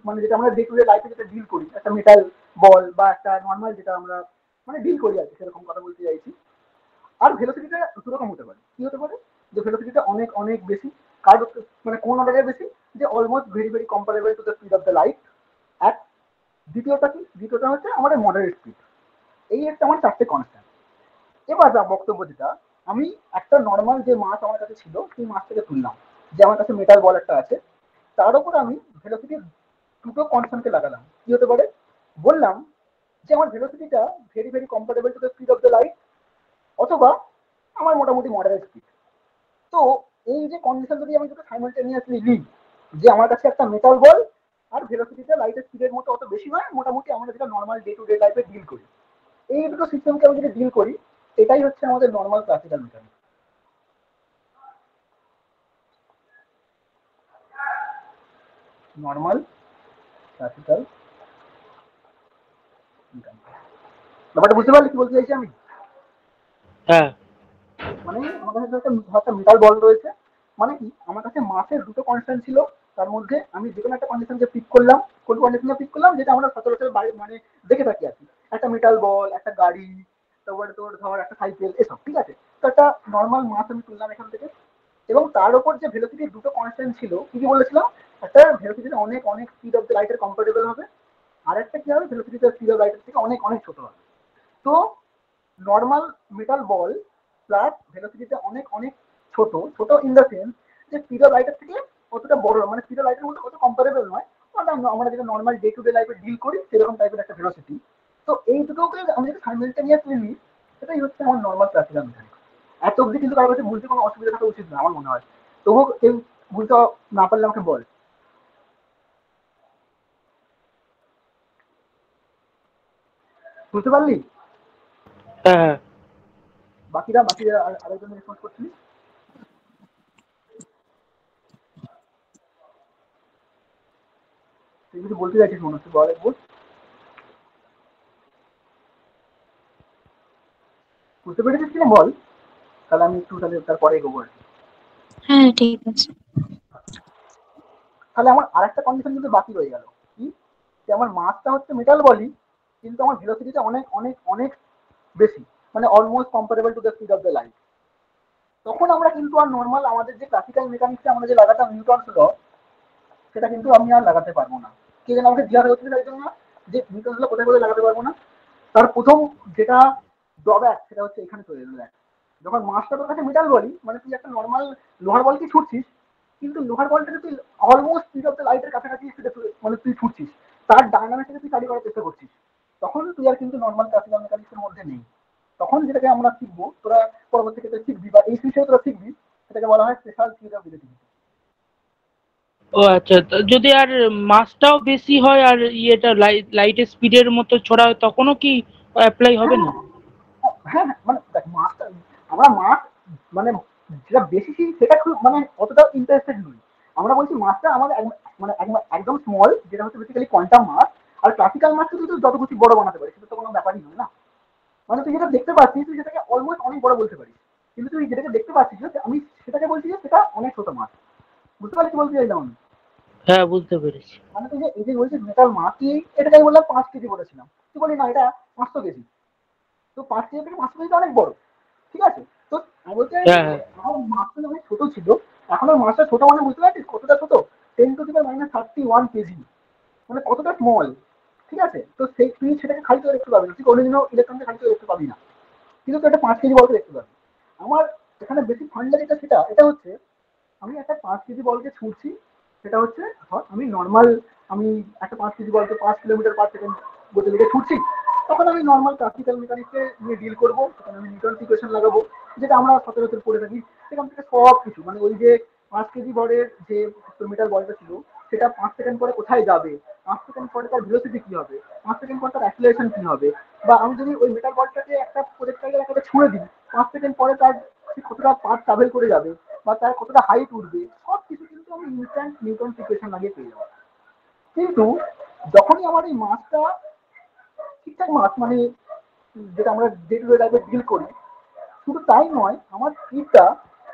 মানে যেটা আমরা ডে টু ডে লাইফে যেটা ডিল করি, একটা মেটাল বল বা একটা নর্মাল যেটা আমরা মানে ডিল করি আর কি, সেরকম কথা বলতে চাইছি। আর ভেলোসিটিটা দু রকম হতে পারে, কি হতে পারে, যে ভেলোসিটিটা অনেক অনেক বেশি, কার মানে কোন অর্ডারে বেশি, যে almost very very comparable to the speed of the light. এক, দ্বিতীয়টা কি, দ্বিতীয়টা হচ্ছে আমাদের মডারেট স্পিড। এই একটা আমার চারটে কনস্ট্যান্ট। এবার যা বক্তব্য যেটা, আমি একটা নর্মাল যে মাছ আমার কাছে ছিল সেই মাছটাকে তুললাম, যে আমার কাছে মেটাল বল একটা আছে, তার উপর আমি ভেলোসিটির দুটো কনস্ট্যান্টকে লাগালাম। কি হতে পারে, বললাম যে আমার ভেলোসিটিটা very very comparable to the speed of the light, অথবা আমার মোটামুটি মডারেট স্পিড। তো এই যে কন্ডিশন যদি আমি দুটো সাইমালটেনিয়াসলি নিই, যে আমার কাছে একটা মেটাল বল আর ভেলোসিটিটা লাইটের স্পিডের মতো অত বেশি নয়, মোটামুটি আমরা যেটা নর্মাল ডে টু ডে লাইফে ডিল করি, এই দুটো সিস্টেমকে আমি যদি ডিল করি, এটাই হচ্ছে আমাদের normal classical mechanics. Normal classical mechanics, ব্যাপারটা বুঝতে পারলে কি বলতে চাইছি আমি? হ্যাঁ মানে আমার কাছে একটা মেটাল বল রয়েছে, মানে কি আমার কাছে মাসের দুটো কনস্ট্যান্ট ছিল, তার মধ্যে আমি যে কোনো একটা কন্ডিশনকে পিক করলাম, কোন কন্ডিশনকে পিক করলাম, যেটা আমরা সচরাচর মানে দেখে থাকি আর কি, একটা মেটাল বল, একটা গাড়ি, তারপরে তোর ধর একটা সাইকেল, এসব ঠিক আছে। তো একটা নর্মাল মাস আমি তুললাম এখান থেকে, এবং তার উপর যে ভেলোসিটির দুটো কনস্ট্যান্ট ছিল, কি কি বলেছিলাম, একটা ভেলোসিটি অনেক অনেক স্পিড অফ দ্য লাইটের কম্পারেবল হবে, আর একটা কি হবে, ভেলোসিটি স্পিড অফ লাইটের থেকে অনেক অনেক ছোট হবে। তো নর্মাল মেটাল বল প্লাস ভেলোসিটিতে অনেক অনেক ছোট, ছোট ইন দ্য সেন্স যে স্পিড অফ লাইটের থেকে অতটা বড়, মানে স্পিড অফ লাইটের মধ্যে কত কম্পারেবল নয়, মানে আমরা যেটা নর্মাল ডে টু ডে লাইফে ডিল করি সেরকম টাইপের একটা ভেলোসিটি। তো এই দুটোকে আমি যদি সাইমালটেনিয়াসলি নিই, সেটাই হচ্ছে আমার নর্মাল ক্লাসিক্যাল মেকানিক্স। এত অব্দি কিন্তু কারোর কাছে বুঝতে কোনো অসুবিধা থাকা উচিত না আমার মনে হয়। তবুও কেউ বুঝতে না পারলে আমাকে বল। বুঝতে পারলি? হ্যাঁ হ্যাঁ বাকিরা বাকিরা আরেকজন রেসপন্স করছিস, তুই কিছু বলতে চাইছিস মনে হচ্ছে, বল একবার। বুঝতে পেরেছিস কিনা বল, তাহলে আমি একটু তাহলে তারপরে এগোবো আর কি। হ্যাঁ ঠিক আছে। তাহলে আমার আরেকটা কন্ডিশন কিন্তু বাকি রয়ে গেল, কি, যে আমার মাসটা হচ্ছে মেটাল বলি, কিন্তু আমার ভেলোসিটিটা অনেক অনেক অনেক বেশি, মানে almost comparable to the speed of the light. তখন আমরা কিন্তু আর নর্মাল আমাদের যে ক্লাসিক্যাল মেকানিক্সে আমরা যে লাগাতাম নিউটনস ল, সেটা কিন্তু আমি আর লাগাতে পারবো না। কে যেন আমাকে জিজ্ঞাসা করছিল তাই জন্য, যে নিউটনস ল কোথায় কোথায় লাগাতে পারবো না। তার প্রথম যেটা ড্রব্যাক, সেটা হচ্ছে এখানে চলে এলো। দেখ, যখন মাসটা তোর কাছে মেটাল বলি, মানে তুই একটা নর্মাল লোহার বলকে ছুটছিস, কিন্তু লোহার বলটাকে তুই অলমোস্ট স্পিড অফ দ্য লাইটের কাছাকাছি মানে তুই ছুটছিস, তার ডায়নামিক্সটাকে তুই স্টাডি করার চেষ্টা করছিস, তখন তুই আর কিন্তু নর্মাল ক্লাসিক্যাল মেকানিক্সের মধ্যে নেই। তখন যেটাকে আমরা শিখবো, তোরা পরবর্তী ক্ষেত্রে শিখবি বা এই বিষয়ে তোরা শিখবি, সেটাকে বলা হয় স্পেশাল থিওরি অফ রিলেটিভিটি। ও আচ্ছা, তো যদি আর মাসটাও বেশি হয় আর ইয়েটা লাইটের স্পিডের মতো ছড়া হয়, তখনও কি অ্যাপ্লাই হবে হ্যাঁ না? হ্যাঁ, মানে দেখ মাছটা, আমরা মাছ মানে যেটা বেশি সেটা খুব মানে অতটা ইন্টারেস্টেড নই। আমরা বলছি মাছটা আমাদের মানে একদম স্মল, যেটা হচ্ছে বেসিক্যালি কোয়ান্টাম মাছ। আর ক্লাসিক্যাল মাছটা তুই যত কিছু বড় বানাতে পারিস, সেটা তো কোনো ব্যাপারই নয় না। মানে তুই যেটা দেখতে পাচ্ছিস তুই সেটাকে অলমোস্ট অনেক বড় বলতে পারিস, কিন্তু তুই যেটাকে দেখতে পাচ্ছিস আমি সেটাকে বলছি যে সেটা অনেক ছোট মাছ। বুঝতে পারছি কি বলতে চাইলাম আমি? হ্যাঁ বুঝতে পেরেছি। মানে তুই যে এই যে বলছিস মেটাল মাছ, তুই এটাকে আমি বললাম 5 কেজি বলেছিলাম, তুই বলি না এটা 500 কেজি। তো 5 কেজি থেকে 500 কেজি অনেক বড়, ঠিক আছে। তো আমি বলতে চাইছি হ্যাঁ যে হ্যাঁ আমার মাছটা যখন ছোট ছিল, এখন ওর মাছটা ছোট মানে বুঝতে পারছিস কতটা ছোট, 10⁻31 কেজি, মানে কতটা স্মল, ঠিক আছে। তো সেই তুই সেটাকে খালি করে দেখতে পাবি না, তুই কোনোদিনও ইলেকট্রনকে খালি করে দেখতে পাবি না, কিন্তু তুই একটা 5 কেজি বলকে দেখতে পাবি। আমার এখানে বেসিক ফান্ডা যেটা সেটা এটা হচ্ছে, আমি একটা 5 কেজি বলকে ছুটছি, সেটা হচ্ছে আমি নর্মাল, আমি একটা 5 কেজি বলকে 5 কিলোমিটার/সেকেন্ড গতি বেগে ছুটছি, তখন আমি নর্মাল ক্লাসিক্যাল মেকানিক্সে নিয়ে ডিল করবো, তখন আমি নিউটন ইকুয়েশন লাগাবো, যেটা আমরা সচরাচর পড়ে থাকি। সেখান থেকে সব কিছু মানে ওই যে 5 কেজি বলের যে মিটার বলটা ছিল, সেটা 5 সেকেন্ড পরে কোথায় যাবে, 5 সেকেন্ড পরে তার ভেলোসিটি কি হবে, 5 সেকেন্ড পরে তার অ্যাক্সিলারেশন কি হবে, বা আমি যদি ওই মেটাল বলটাকে একটা প্রজেক্টাইলের একটা ছুঁড়ে দিই, 5 সেকেন্ড পরে তার কতটা পাথ ট্রাভেল করে যাবে, বা তার কতটা হাইট উঠবে, সব কিছু কিন্তু আমি নিউটন ইকুয়েশন লাগিয়ে পেয়ে যাবো। কিন্তু যখনই আমার এই মাছটা ঠিকঠাক মাছ, মানে যেটা আমরা ডে টু ডে লাইফে ডিল করি, শুধু তাই নয়, আমার স্পিডটা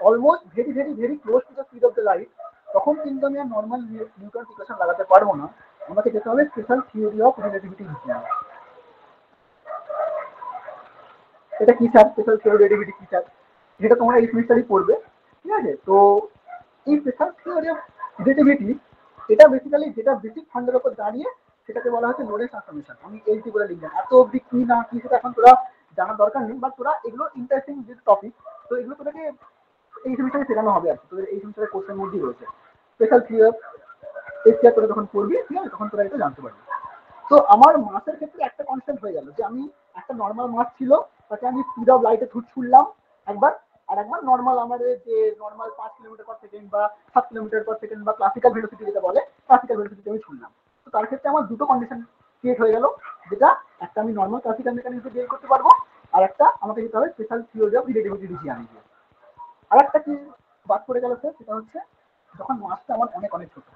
almost very very very close two the speed of the light, তখন কিন্তু আমি আর নর্মাল নিউটন ইকুয়েশন লাগাতে পারবো না, আমাকে যেতে হবে স্পেশাল থিওরি অফ রিলেটিভিটি হিসেবে। এটা কি স্যার স্পেশাল থিওরি রিলেটিভিটি কি স্যার, যেটা তোমরা এই সেমিস্টারই পড়বে, ঠিক আছে? তো এই স্পেশাল থিওরি অফ রিলেটিভিটি এটা বেসিক্যালি যেটা বেসিক ফান্ডের উপর দাঁড়িয়ে সেটাকে বলা হচ্ছে লোরেন্স ট্রান্সফরমেশন। আমি এইটি বলে লিখলাম, এত অব্দি কি না কি সেটা এখন তোরা জানার দরকার নেই, বা তোরা এগুলো ইন্টারেস্টিং যে টপিক, তো এগুলো তোদেরকে এই সেমিস্টারে শেখানো হবে আর কি, তোদের এই সেমিস্টারের কোর্সের মধ্যেই রয়েছে। স্পেশাল থিওরি অফ এসিআর তোরা যখন পড়বি, ঠিক আছে, তখন তোরা এটা জানতে পারবি। তো আমার মাসের ক্ষেত্রে একটা কনসেপ্ট হয়ে গেল যে আমি একটা নর্মাল মাস ছিল, তাকে আমি স্পিড অফ লাইটে ছুটলাম একবার, আর একবার নর্মাল আমাদের যে নর্মাল 5 কিলোমিটার পার সেকেন্ড বা 7 কিলোমিটার পার সেকেন্ড বা ক্লাসিক্যাল ভেলোসিটি যেটা বলে, ক্লাসিক্যাল ভেলোসিটি আমি ছুটলাম। তো তার ক্ষেত্রে আমার দুটো কন্ডিশন ক্রিয়েট হয়ে গেল, যেটা একটা আমি নর্মাল ক্লাসিক্যাল মেকানিক্সে ডিল করতে পারবো, আর একটা আমাকে যেতে হবে special theory of relativity decision দিয়ে। আর একটা কি বাদ পড়ে গেল স্যার, সেটা হচ্ছে যখন মাসটা আমার অনেক অনেক ছোট,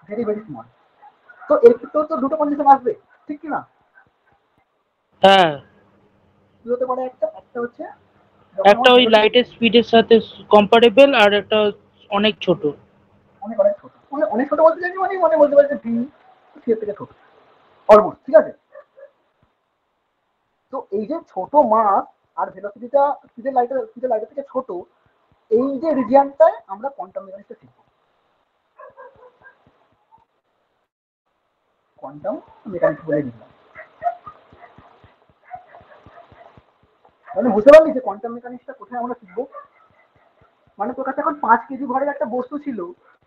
ভেরি ভেরি স্মল। তো এর ক্ষেত্রেও তো দুটো কন্ডিশন আসবে, ঠিক কি না? হ্যাঁ, কি হতে পারে, একটা একটা হচ্ছে একটা ওই লাইটের স্পিডের সাথে কম্পারেবল, আর একটা অনেক ছোট। অনেক অনেক ছোট, মানে অনেক ছোট বলতে চাইছি, মানে মনে বলতে পারি যে ভি সি এর থেকে ছোট অলমোস্ট, ঠিক আছে? তো এই যে ছোট মাস আর ভেলোসিটিটা স্পিডের লাইটের থেকে ছোট, এই যে রিজিয়নটায় আমরা কোয়ান্টাম মেকানিক্সটা শিখবো। কোয়ান্টাম মেকানিক্স বলে দিলাম, মানে বুঝতে পারলি যে কোয়ান্টাম মেকানিক্সটা কোথায় আমরা শিখবো। মানে তোর কাছে এখন 5 কেজি ভরের একটা বস্তু ছিল,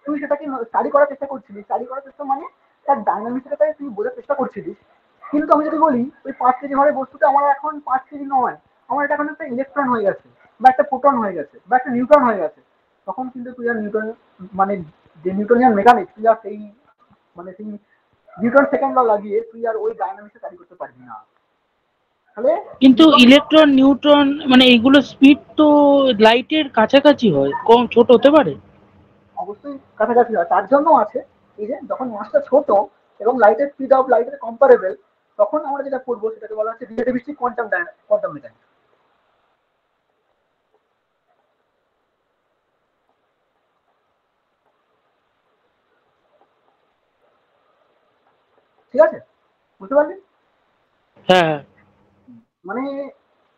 তুই সেটাকে স্টাডি করার চেষ্টা করছিলিস, স্টাডি করার চেষ্টা মানে তার ডাইনামিক্সটাকে তুই বোঝার চেষ্টা করছিলিস। কিন্তু আমি যদি বলি ওই 5 কেজি ভরের বস্তুটা আমার এখন 5 কেজি নয়, আমার এটা এখন একটা ইলেকট্রন হয়ে গেছে, বা একটা প্রোটন হয়ে গেছে, বা একটা নিউট্রন হয়ে গেছে, তখন কিন্তু তুই আর নিউটন, মানে যে নিউটনিয়ান মেকানিক্স, তুই আর সেই মানে সেই নিউটন সেকেন্ড ল লাগিয়ে তুই আর ওই ডাইনামিক্সে স্টাডি করতে পারবি না। তাহলে কিন্তু ইলেকট্রন নিউট্রন মানে এইগুলো স্পিড তো লাইটের কাছাকাছি হয়, কম ছোট হতে পারে। অবশ্যই কাছাকাছি হয়, তার জন্য আছে এই যে যখন মাসটা ছোট এবং লাইটের স্পিড অফ লাইটের কম্পারেবল, তখন আমরা যেটা করবো সেটাকে বলা হচ্ছে রিলেটিভিস্টিক কোয়ান্টাম মেকানিক্স। ঠিক আছে, বুঝতে পারলি? হ্যাঁ, মানে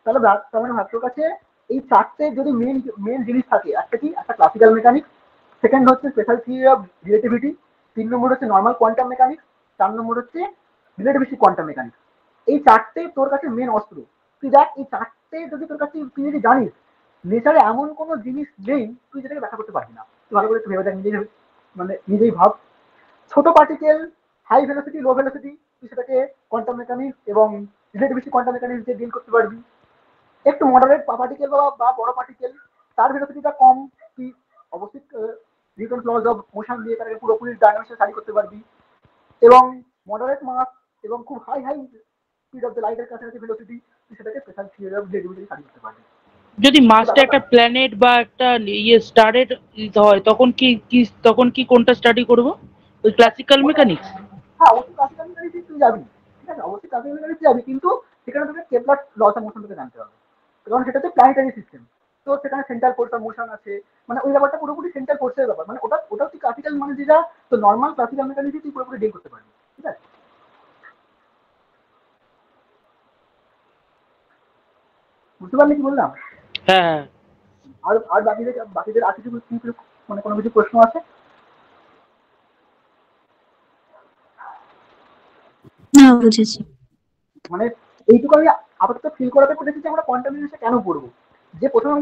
তাহলে তার মানে ভাবছোর কাছে এই চারটে যদি মেন মেন জিনিস থাকে, একটা কি, একটা ক্লাসিক্যাল মেকানিক্স, সেকেন্ড হচ্ছে স্পেশাল থিওরি অফ রিলেটিভিটি, 3 নম্বর হচ্ছে নর্মাল কোয়ান্টাম মেকানিক্স, 4 নম্বর হচ্ছে রিলেটিভিস্টিক কোয়ান্টাম মেকানিক্স। এই চারটে তোর কাছে মেন অস্ত্র। তুই দেখ এই চারটে যদি তোর কাছে তুই যদি জানিস, নেচারে এমন কোনো জিনিস নেই তুই যেটাকে ব্যাখ্যা করতে পারবি না। তুই ভালো করে একটু ভেবে দেখ, মানে নিজেই ভাব। ছোট পার্টিকেল, হাই ভেলোসিটি, লো ভেলোসিটি, তুই সেটাকে কোয়ান্টাম মেকানিক্স এবং রিলেটিভিস্টিক কোয়ান্টাম মেকানিক্স দিয়ে ডিল করতে পারবি। একটু মডারেট পার্টিকেল বা বড় পার্টিকেল, তার ভেলোসিটিটা কম, তুই অবশ্যই নিউটন লজ অফ মোশন দিয়ে তাকে পুরোপুরি ডাইনামিক্সে স্টাডি করতে পারবি। এবং মডারেট মাস এবং খুব high high speed of the লাইটের কাছাকাছি ভেলোসিটি, তুই সেটাকে special theory of relativity study করতে পারবি। যদি মাসটা একটা প্ল্যানেট বা একটা স্টারের হয়, তখন কি কোনটা স্টাডি করব? ওই ক্লাসিক্যাল মেকানিক্স? হ্যাঁ, অবশ্যই ক্লাসিক্যাল মেকানিক্স তুই যাবি, ঠিক আছে, অবশ্যই ক্লাসিক্যাল মেকানিক্স যাবি, কিন্তু সেখানে তোকে কেপলার লস অফ মোশন তোকে জানতে হবে, কারণ সেটাতে প্ল্যানেটারি সিস্টেম। তো সেখানে সেন্টার ফোর্স অফ মোশন আছে, মানে ওই ব্যাপারটা পুরোপুরি সেন্টার ফোর্সের ব্যাপার, মানে ওটা ওটা তুই ক্লাসিক্যাল মানে যেটা তো নর্মাল ক্লাসিক্যাল মেকানিক্স তুই পুরোপুরি ডিল করতে পারবি, ঠিক আছে? বুঝতে পারলি কি বললাম? হ্যাঁ, হ্যাঁ। আর আর বাকিদের আর কিছু মানে কোনো কিছু প্রশ্ন আছে? না, বুঝেছি। মানে এইটুকু আমি আপাতত ফিল করাতে পেরেছি যে আমরা কোয়ান্টাম মেকানিক্সে কেন পড়বো। যে প্রথমে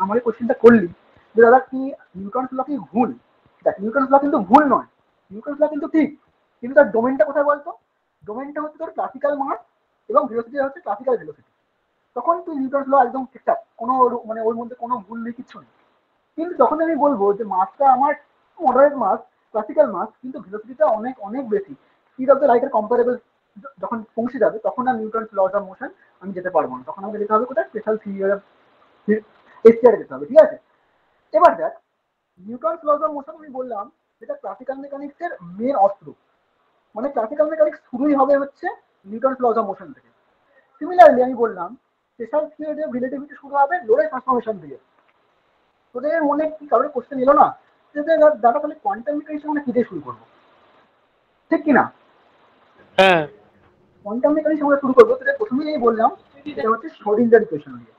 আমাকে কোশ্চেনটা করলি যে দাদা কি নিউটনস ল কি ভুল, দেখ নিউটনস ল কিন্তু ভুল নয়, নিউটনস ল কিন্তু ঠিক, কিন্তু তার ডোমেনটা কোথায় বলতো? ডোমেনটা হচ্ছে তোর ক্লাসিক্যাল মাস এবং ভেলোসিটি হচ্ছে ক্লাসিক্যাল ভেলোসিটি। তখন তুই নিউটনস ল একদম ঠিকঠাক, কোনো মানে ওর মধ্যে কোনো ভুল নেই, কিচ্ছু নেই। কিন্তু যখন আমি বলবো যে মাসটা আমার মডারেট মাস, ক্লাসিক্যাল মাস, কিন্তু ভেলোসিটিটা অনেক অনেক বেশি, স্পিড অফ দ্য লাইটের কম্পারেবল যখন পৌঁছে যাবে, তখন আর নিউটনস লজ অফ মোশন আমি যেতে পারবো না, তখন আমাকে যেতে হবে কোথায়, স্পেশাল থিওরি অফ এসিআর যেতে হবে, ঠিক আছে? এবার দেখ, নিউটনস লজ অফ মোশন আমি বললাম যেটা ক্লাসিক্যাল মেকানিক্স এর মেন অস্ত্র, মানে ক্লাসিক্যাল মেকানিক্স শুরুই হবে হচ্ছে নিউটনস লজ অফ মোশন থেকে। সিমিলারলি আমি বললাম স্পেশাল থিওরি অফ রিলেটিভিটি শুরু হবে লোরেন্স ট্রান্সফরমেশন দিয়ে। তোদের মনে কি কারোর কোশ্চেন এলো না যে দাদা তাহলে কোয়ান্টাম মেকানিক্স মানে কি দিয়ে শুরু করবো, ঠিক কিনা? হ্যাঁ, কোয়ান্টাম মেকানিক্স আমরা শুরু করবো, সেটা প্রথমেই বললাম এটা হচ্ছে শ্রোডিঞ্জার ইকুয়েশন দিয়ে।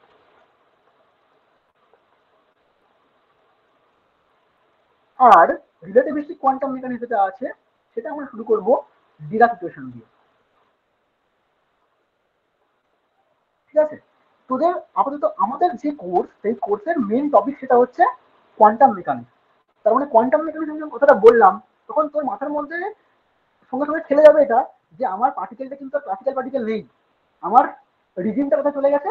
আর রিলেটিভিস্টিক কোয়ান্টাম মেকানিক্স যেটা আছে সেটা আমরা শুরু করবো ডিরাক ইকুয়েশন দিয়ে। ঠিক আছে, তোদের আপাতত আমাদের যে কোর্স, সেই কোর্সের মেইন টপিক সেটা হচ্ছে কোয়ান্টাম মেকানিক্স। তার মানে কোয়ান্টাম মেকানিক্স যখন কথাটা বললাম, তখন তোর মাথার মধ্যে সঙ্গে সঙ্গে ছেলে যাবে এটা যে আমার পার্টিকেলটা কিন্তু ক্লাসিক্যাল পার্টিকেল নেই, আমার রিজিমটা কোথায় চলে গেছে,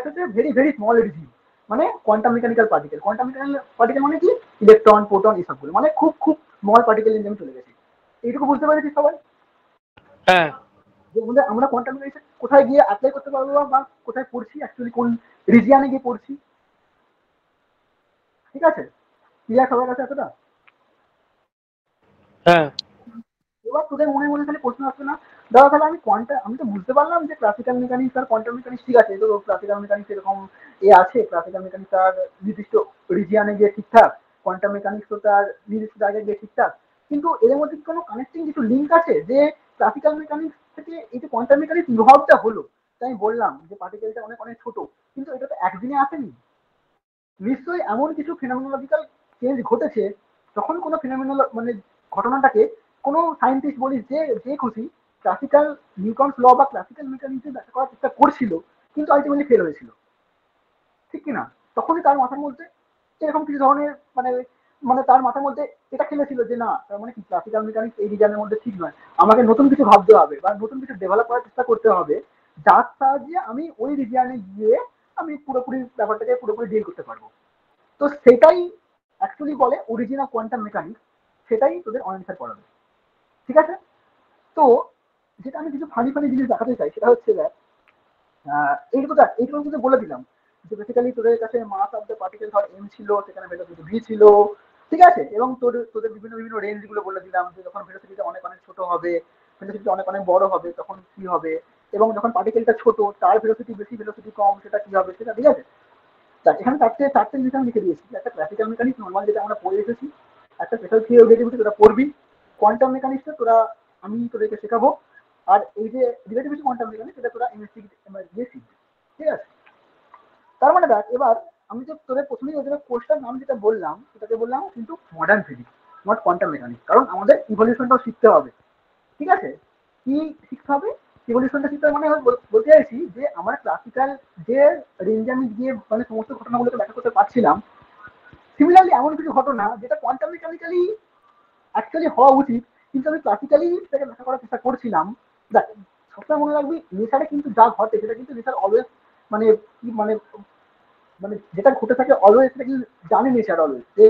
হচ্ছে ভেরি ভেরি স্মল রিজিম, মানে quantum mechanical particle. Quantum mechanical particle মানে কি, ইলেকট্রন, প্রোটন, এসবগুলো মানে খুব খুব স্মল পার্টিকেল নিয়ে চলে গেছে। এইটুকু বুঝতে পেরেছি সবাই? হ্যাঁ যে আমরা কোয়ান্টাম মেকানিক্স কোথায় গিয়ে অ্যাপ্লাই করতে পারবো বা কোথায় পড়ছি, অ্যাকচুয়ালি কোন রিজিয়ানে গিয়ে পড়ছি। ঠিক আছে, ক্লিয়ার সবার কাছে এতটা? হ্যাঁ এবার তোদের মনে মনে খালি প্রশ্ন আসছে না, দাদা তাহলে আমি তো বুঝতে পারলাম যে ক্লাসিক্যাল মেকানিক্স আর কোয়ান্টাম মেকানিক্স ঠিক আছে, তো ক্লাসিক্যাল মেকানিক্স এরকম আছে, ক্লাসিক্যাল মেকানিক্স তার নির্দিষ্ট রিজিয়ানে গিয়ে ঠিকঠাক, কোয়ান্টাম মেকানিক্স তো তার নির্দিষ্ট জায়গায় গিয়ে ঠিকঠাক, কিন্তু এর মধ্যে কোনো কানেক্টিং কিছু লিঙ্ক আছে যে ক্লাসিক্যাল মেকানিক্স থেকে এই যে কোয়ান্টাম মেকানিক্স ইনভলভটা হলো? তাই আমি বললাম যে পার্টিকেলটা অনেক অনেক ছোট, কিন্তু এটা তো একদিনে আসেনি। নিশ্চয়ই এমন কিছু ফিনোমেনোলজিক্যাল চেঞ্জ ঘটেছে, যখন কোনো ফিনোমেনল মানে ঘটনাটাকে কোনো সায়েন্টিস্ট বলিস যে যে খুশি ক্লাসিক্যাল নিউটনস ল বা ক্লাসিক্যাল মেকানিক্সে ব্যাখ্যা করার চেষ্টা করছিল, কিন্তু আলটিমেটলি ফেল হয়েছিল, ঠিক কিনা? তখনই তার মাথার মধ্যে এরকম কিছু ধরনের মানে মানে তার মাথার মধ্যে এটা খেলেছিল যে না, তার মানে কি ক্লাসিক্যাল মেকানিক্স এই রিজনের মধ্যে ঠিক নয়, আমাকে নতুন কিছু ভাবতে হবে বা নতুন কিছু ডেভেলপ করার চেষ্টা করতে হবে, যার সাহায্যে আমি ওই রিজিয়নে গিয়ে আমি পুরোপুরি ব্যাপারটাকে পুরোপুরি ডিল করতে পারবো। তো সেটাই অ্যাকচুয়ালি বলে অরিজিনাল কোয়ান্টাম মেকানিক্স, সেটাই তোদের অ্যান্সার করাবে। ঠিক আছে, তো যেটা আমি কিছু ফানি ফানি জিনিস দেখাতে চাই সেটা হচ্ছে দেখ, এইটুকু কিন্তু বলে দিলাম যে বেসিক্যালি তোদের কাছে মাস অফ দ্য পার্টিকেল ধর এম ছিল, সেখানে ভেলোসিটি ভি ছিল। ঠিক আছে, এবং তোদের বিভিন্ন বিভিন্ন রেঞ্জ গুলো বলে দিলাম যে যখন ভেলোসিটিটা অনেক অনেক ছোট হবে, ভেলোসিটি অনেক অনেক বড় হবে তখন কি হবে, এবং যখন পার্টিকেলটা ছোট তার ভেলোসিটি বেশি ভেলোসিটি কম সেটা কি হবে সেটা। ঠিক আছে, এখানে চারটে জিনিস আমি লিখে দিয়েছি, একটা ক্লাসিক্যাল মেকানিক্স নর্মাল যেটা আমরা পড়ে এসেছি, একটা স্পেশাল থিওরি অফ রিলেটিভিটি তোরা পড়বি, কোয়ান্টাম মেকানিক্সটা তোরা আমি তোদেরকে শেখাবো, আর এই যে রিলেটিভিটি কোয়ান্টাম মেকানিক্স সেটা তোরা ইনভেস্টিগেট দিয়ে শিখবি। ঠিক আছে, তার মানে দেখ এবার আমি যে তোদের প্রথমেই ওদের কোর্সটার নাম যেটা বললাম সেটাকে বললাম কিন্তু modern physics, not quantum mechanics, কারণ আমাদের ইভলিউশনটাও শিখতে হবে। ঠিক আছে, কি শিখতে হবে? ইভলিউশনটা শিখতে হবে মানে বলতে চাইছি যে আমার ক্লাসিক্যাল যে রেঞ্জে আমি গিয়ে মানে সমস্ত ঘটনাগুলোকে ব্যাখ্যা করতে পারছিলাম, সিমিলারলি এমন কিছু ঘটনা যেটা কোয়ান্টাম মেকানিক্যালি অ্যাকচুয়ালি হওয়া উচিত, কিন্তু আমি ক্লাসিক্যালি সেটাকে ব্যাখ্যা করার চেষ্টা করছিলাম। দেখ, সবসময় মনে রাখবি নেচারে কিন্তু যা ঘটে সেটা কিন্তু নেচার অলওয়েজ মানে কি মানে মানে যেটা ঘটে থাকে অলওয়েজ সেটা কিন্তু জানে নেচার অলওয়েজ যে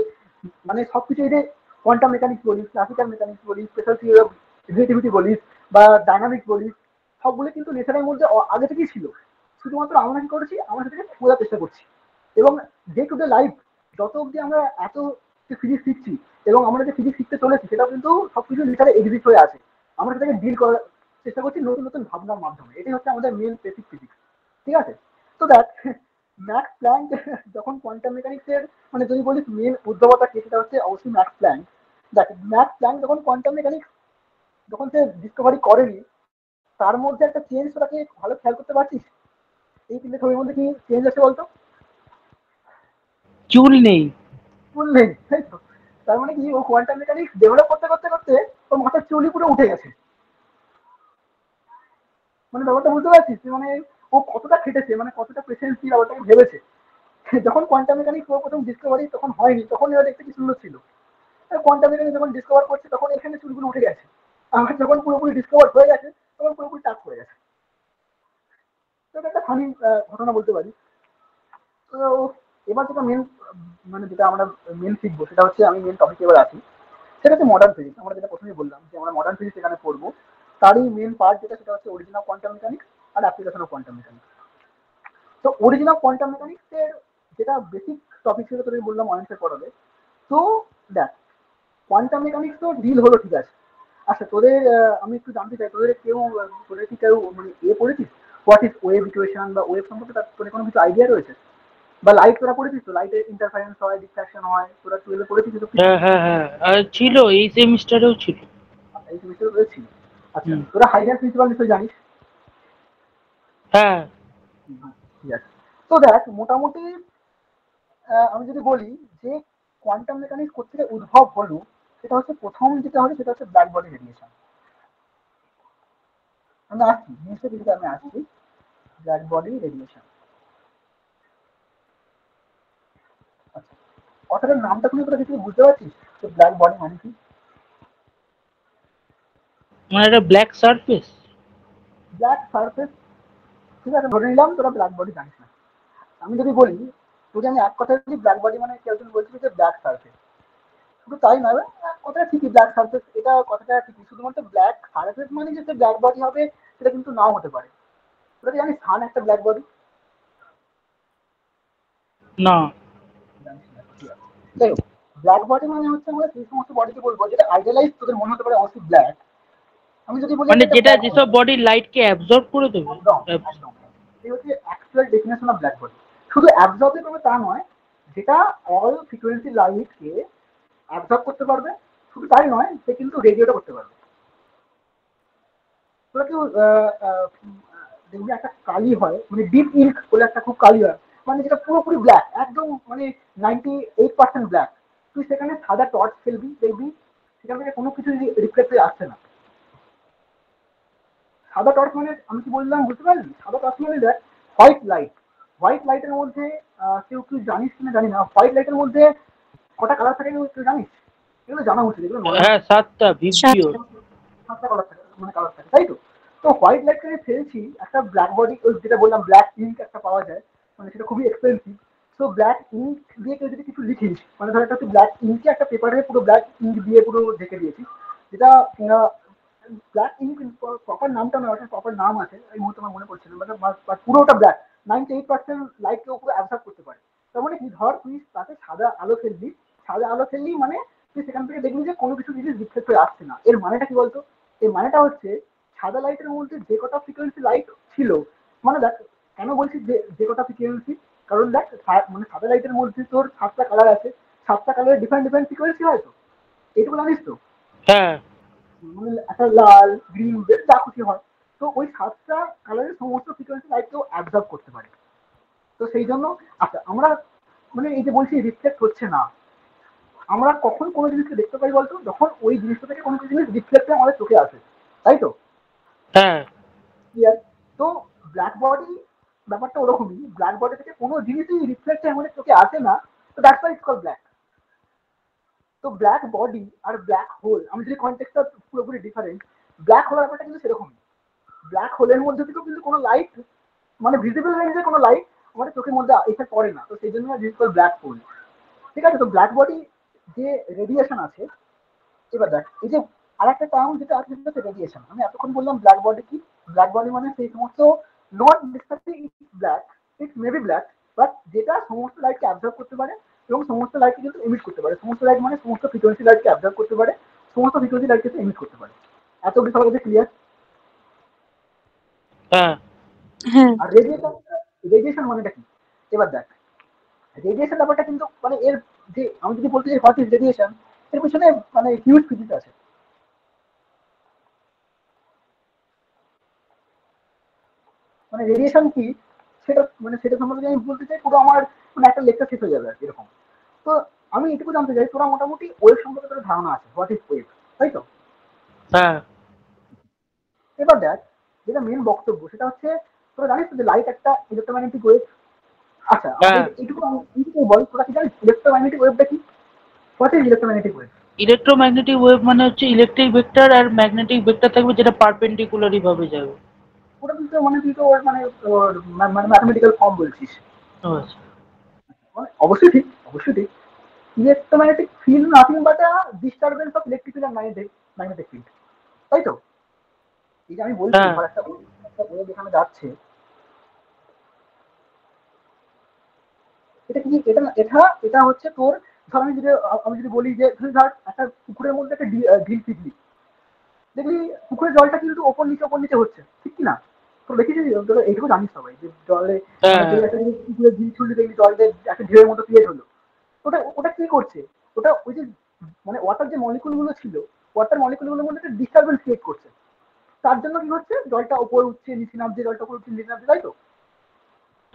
মানে সবকিছু এই যে কোয়ান্টাম মেকানিক্স বলিস, ক্লাসিক্যাল মেকানিক্স বলিস, স্পেশাল থিওরি অফ রিলেটিভিটি বলিস বা ডাইনামিক্স বলিস, সবগুলো কিন্তু নেচারের মধ্যে আগে থেকেই ছিল। শুধুমাত্র আমরা কি করেছি, আমরা সেটাকে বোঝার চেষ্টা করছি। এবং ডে টু ডে লাইফ যত অব্দি আমরা এত ফিজিক্স শিখছি এবং আমরা যে ফিজিক্স শিখতে চলেছি সেটাও কিন্তু সবকিছু নেচারে এক্সিস্ট হয়ে আছে, আমরা সেটাকে ডিল করার চেষ্টা করছি নতুন নতুন ভাবনার মাধ্যমে। এটাই হচ্ছে আমাদের মেন বেসিক ফিজিক্স। ঠিক আছে, তো দেখ ম্যাক্স প্ল্যাঙ্ক যখন কোয়ান্টাম মেকানিক্সের মানে যদি বলিস মেন উদ্ভবতা কে, সেটা হচ্ছে অবশ্যই ম্যাক্স প্ল্যাঙ্ক। দেখ ম্যাক্স প্ল্যাঙ্ক যখন কোয়ান্টাম মেকানিক্স যখন সে ডিসকভারি করেনি, তার মধ্যে একটা চেঞ্জ তোরাকে ভালো খেয়াল করতে পারছিস? এই তিনটে ছবির মধ্যে কি চেঞ্জ আছে বলতো? চুল নেই। চুল নেই, তাই তো? তার মানে কি ও কোয়ান্টাম মেকানিক্স ডেভেলপ করতে করতে করতে ওর মাথার চুলই পুরো উঠে গেছে। মানে ব্যাপারটা বুঝতে পারছিস যে মানে ও কতটা খেটেছে, মানে কতটা পেশেন্স দিয়ে ব্যাপারটাকে ভেবেছে। যখন কোয়ান্টাম মেকানিক্স ও প্রথম ডিসকভারি তখন হয়নি, তখন এরা দেখতে কি সুন্দর ছিল। কোয়ান্টাম মেকানিক্স যখন ডিসকভার করছে তখন এখানে চুলগুলো উঠে গেছে, আমার যখন পুরোপুরি ডিসকভার হয়ে গেছে তখন পুরোপুরি টাচ করে গেছে। তো এটা একটা ফানি ঘটনা বলতে পারি। তো এবার যেটা মেন মানে যেটা আমরা মেন শিখবো সেটা হচ্ছে, আমি মেন টপিক এবার আছি, সেটা হচ্ছে মডার্ন ফিজিক্স। আমরা যেটা প্রথমেই বললাম যে আমরা মডার্ন ফিজিক্স এখানে পড়বো, তারই মেন পার্ট যেটা সেটা হচ্ছে অরিজিনাল কোয়ান্টাম মেকানিক্স আর অ্যাপ্লিকেশন অফ কোয়ান্টাম মেকানিক্স। তো অরিজিনাল কোয়ান্টাম মেকানিক্স এর যেটা বেসিক টপিক ছিল তোদের বললাম অনেকটা পড়াবে। তো দেখ, কোয়ান্টাম মেকানিক্স তো ডিল হলো, ঠিক আছে। আচ্ছা তোদের আমি একটু জানতে চাই, তোদের কি কেউ মানে পড়েছিস হোয়াট ইজ ওয়েভ ইকুয়েশন বা ওয়েভ সম্পর্কে তোদের কোনো কিছু আইডিয়া রয়েছে? বা লাইট তোরা পড়েছিস তো, লাইটের ইন্টারফারেন্স হয়, ডিফ্রাকশন হয়, তোরা টুয়েলভে পড়েছিস তো? হ্যাঁ হ্যাঁ হ্যাঁ, আর ছিল এই সেমিস্টারেও ছিল। এই সেমিস্টারে ছিল। আচ্ছা, হুম। তোরা হাইডেন্স প্রিন্সিপাল নিশ্চয়ই জানিস। হ্যাঁ। ঠিক আছে, তো দেখ মোটামুটি আমি যদি বলি যে কোয়ান্টাম মেকানিক্স কোথেকে উদ্ভব হলো, সেটা হচ্ছে প্রথম যেটা হলো সেটা হচ্ছে ব্ল্যাক বডি রেডিয়েশন। আমি আসছি জিনিসটা দিকে, আমি আসছি। ব্ল্যাক বডি রেডিয়েশন, আচ্ছা, কথাটার নামটা তুমি তোরা কিছু বুঝতে পারছিস যে ব্ল্যাক বডি মানে কি? মানে একটা ব্ল্যাক সারফেস। ব্ল্যাক সারফেস, ঠিক আছে, ধরে নিলাম তোরা ব্ল্যাক বডি জানিস না। আমি যদি বলি, যদি আমি এক কথায় বলি ব্ল্যাক বডি মানে কেউ যদি বলছিল যে ব্ল্যাক সারফেস, শুধু তাই নয়, কথাটা ঠিকই, ব্ল্যাক সারফেস এটা কথাটা ঠিকই, শুধুমাত্র ব্ল্যাক সারফেস মানে যে ব্ল্যাক বডি হবে সেটা কিন্তু নাও হতে পারে। তোরা কি জানিস সান একটা ব্ল্যাক বডি? না। জানিস না, ঠিক আছে। যাই হোক, ব্ল্যাক বডি মানে হচ্ছে আমরা সেই সমস্ত বডিকে বলবো যেটা আইডিয়ালাইজ তোদের মনে হতে পারে অবশ্যই ব্ল্যাক। আমি যদি বলি মানে এটা যেটা ব্ল্যাক বডি, যেসব বডি লাইটকে অ্যাবজর্ব করে দেবে। একদম একদম, এই হচ্ছে actual definition of black body. শুধু অ্যাবজর্বে করবে তা নয়, যেটা অল ফ্রিকোয়েন্সি লাইটকে অ্যাবজর্ব করতে পারবে, শুধু তাই নয় সে কিন্তু রেডিওটা করতে পারবে। তোরা কেউ দেখবি একটা কালি হয়, মানে ডিপ ইঙ্ক বলে একটা খুব কালি হয়, মানে যেটা পুরোপুরি ব্ল্যাক, একদম মানে 98% ব্ল্যাক। তুই সেখানে সাদা টর্চ ফেলবি, দেখবি সেখান থেকে কোনো কিছু রিফ্লেক্ট হয়ে আসছে না। সাদা টর্চ মানে আমি কি বললাম বুঝতে পারলি? সাদা টর্চ মানে দেখ হোয়াইট লাইট। হোয়াইট লাইটের মধ্যে কেউ কেউ জানিস কিনা জানি না, হোয়াইট লাইটের মধ্যে কটা কালার থাকে কেউ জানিস? এগুলো জানা উচিত, এগুলো নলেজ। হ্যাঁ, 7টা ভিভিও। সাতটা। 7টা কালার থাকে, মানে কালার থাকে, তাই তো? তো হোয়াইট লাইটকে আমি ফেলছি, একটা ব্ল্যাক বডি, যেটা বললাম ব্ল্যাক ইঙ্ক একটা পাওয়া যায়, মানে সেটা খুবই এক্সপেন্সিভ। তো ব্ল্যাক ইঙ্ক দিয়ে কেউ যদি কিছু লিখিস, মানে ধর একটা ব্ল্যাক ইঙ্কে একটা পেপারে পুরো ব্ল্যাক ইঙ্ক দিয়ে পুরো ঢেকে দিয়েছিস, যেটা ব্ল্যাক ইঙ্ক প্রপার নামটা নয়, ওটার প্রপার নাম আছে, এই মুহূর্তে আমার মনে পড়ছে না, বাট পুরো ওটা ব্ল্যাক, 98% লাইটকে পুরো অ্যাবজর্ব করতে পারে। তার মানে কি, ধর তুই তাতে সাদা আলো ফেললি, সাদা আলো ফেললি মানে তুই সেখান থেকে দেখবি যে কোনো কিছু জিনিস রিফ্লেক্ট হয়ে আসছে না। এর মানেটা কি বলতো? এর মানেটা হচ্ছে সাদা লাইটের মধ্যে যে কটা ফ্রিকোয়েন্সি লাইট ছিল, মানে দেখ কেন বলছি যে কটা ফ্রিকোয়েন্সি, কারণ দেখ মানে সাদা লাইটের মধ্যে তোর 7টা কালার আছে, 7টা কালারের ডিফারেন্ট ডিফারেন্ট ফ্রিকোয়েন্সি হয়, তো এইটুকু জানিস তো? হ্যাঁ। মানে একটা লাল গ্রিন যা খুশি হয়, তো ওই 7টা কালারের সমস্ত ফ্রিকোয়েন্সি লাইট কেউ অ্যাবজর্ব করতে পারে। তো সেই জন্য, আচ্ছা আমরা মানে এই যে বলছি রিফ্লেক্ট হচ্ছে না, আমরা কখন কোনো জিনিসকে দেখতে পাই বলতো? যখন ওই জিনিসটা থেকে কোনো জিনিস রিফ্লেক্ট আমাদের চোখে আসে, তাই তো? হ্যাঁ। ক্লিয়ার? তো ব্ল্যাক বডি ব্যাপারটা ওরকমই, ব্ল্যাক বডি থেকে কোনো জিনিসই রিফ্লেক্ট আমাদের চোখে আসে না, তো that's why it's called black. তো ব্ল্যাক বডি আর ব্ল্যাক হোল, আমি যদি কনটেক্সটটা পুরোপুরি ডিফারেন্ট, ব্ল্যাক হোলের ব্যাপারটা কিন্তু সেরকমই। ব্ল্যাক হোলের মধ্যে থেকেও কিন্তু কোনো লাইট, মানে ভিজিবল রেঞ্জে কোনো লাইট আমাদের চোখের মধ্যে এসে পড়ে না, তো সেই জন্য জিনিস কল ব্ল্যাক হোল। ঠিক আছে, তো ব্ল্যাক বডি যে রেডিয়েশন আছে, এবার দেখ এই যে আর একটা টার্ম যেটা আছে সেটা হচ্ছে রেডিয়েশন। আমি এতক্ষণ বললাম ব্ল্যাক বডি কি, ব্ল্যাক বডি মানে সেই সমস্ত, not necessary black, it may be black, but যেটা সমস্ত লাইটকে অ্যাবজর্ব করতে পারে এবং সমস্ত লাইটকে কিন্তু এমিট করতে পারে। সমস্ত লাইট মানে সমস্ত ফ্রিকোয়েন্সি লাইটকে অ্যাবজর্ব করতে পারে, সমস্ত ফ্রিকোয়েন্সি লাইটকে এমিট করতে পারে। এত অব্দি সবার কাছে ক্লিয়ার? হ্যাঁ। হ্যাঁ। আর রেডিয়েশন, রেডিয়েশন মানেটা কি? এবার দেখ, রেডিয়েশন ব্যাপারটা কিন্তু মানে এর যে আমি যদি বলতে চাই হোয়াট ইজ রেডিয়েশন, এর পিছনে মানে হিউজ ফিজিক্স আছে। মানে রেডিয়েশন কি সেটা, মানে সেটা সম্বন্ধে যদি আমি বলতে চাই পুরো আমার মানে একটা লেকচার শেষ হয়ে যাবে আর কি, এরকম। তো আমি এটুকু জানতে চাই তোরা মোটামুটি ওয়েভ সম্পর্কে তোর ধারণা আছে, হোয়াট ইজ ওয়েভ, তাই তো? হ্যাঁ। এবার দেখ, যেটা মেন বক্তব্য সেটা হচ্ছে, তোরা জানিস তো যে লাইট একটা ইলেকট্রোম্যাগনেটিক ওয়েভ। আচ্ছা আমাকে হ্যাঁ। এইটুকু বল, তোরা কি জানিস ইলেকট্রোম্যাগনেটিক ওয়েভটা কি? What is electromagnetic wave? Electromagnetic wave মানে হচ্ছে ইলেকট্রিক ভেক্টর আর ম্যাগনেটিক ভেক্টর থাকবে, যেটা পারপেন্ডিকুলারি ভাবে যাবে। ওটা কিন্তু মানে তুই তো ওর মানে ম্যাথমেটিক্যাল ফর্ম বলছিস। ও আচ্ছা। মানে অবশ্যই ঠিক, অবশ্যই ঠিক। Electromagnetic field nothing but a disturbance of electric field and magnetic field, তাই তো? এই যে আমি বলছি হ্যাঁ। ধর একটা ওয়েভ এখানে যাচ্ছে, এটা কি, এটা এটা এটা হচ্ছে তোর, ধর আমি যদি বলি যে তুই ধর একটা পুকুরের মধ্যে একটা ঢিল ফিটলি, দেখবি পুকুরের জলটা কিন্তু ওপর নিচে হচ্ছে, ঠিক কি না? তো দেখেছিস, তোরা এইটুকু জানিস সবাই যে জলে মানে হ্যাঁ। তুই একটা যদি পুকুরে ঢিল ছুড়লি, দেখবি জলটা একটা ঢেউয়ের মতো ক্রিয়েট হলো। ওটা ওটা কি করছে? ওটা ওই যে মানে ওয়াটার যে মলিকুল গুলো ছিল, ওয়াটার মলিকুল গুলোর মধ্যে একটা ডিস্টারবেন্স ক্রিয়েট করছে। তার জন্য কি হচ্ছে, জলটা উপর উঠছে নিচে নামছে, জলটা উপর উঠছে নিচে নামছে, তাই তো?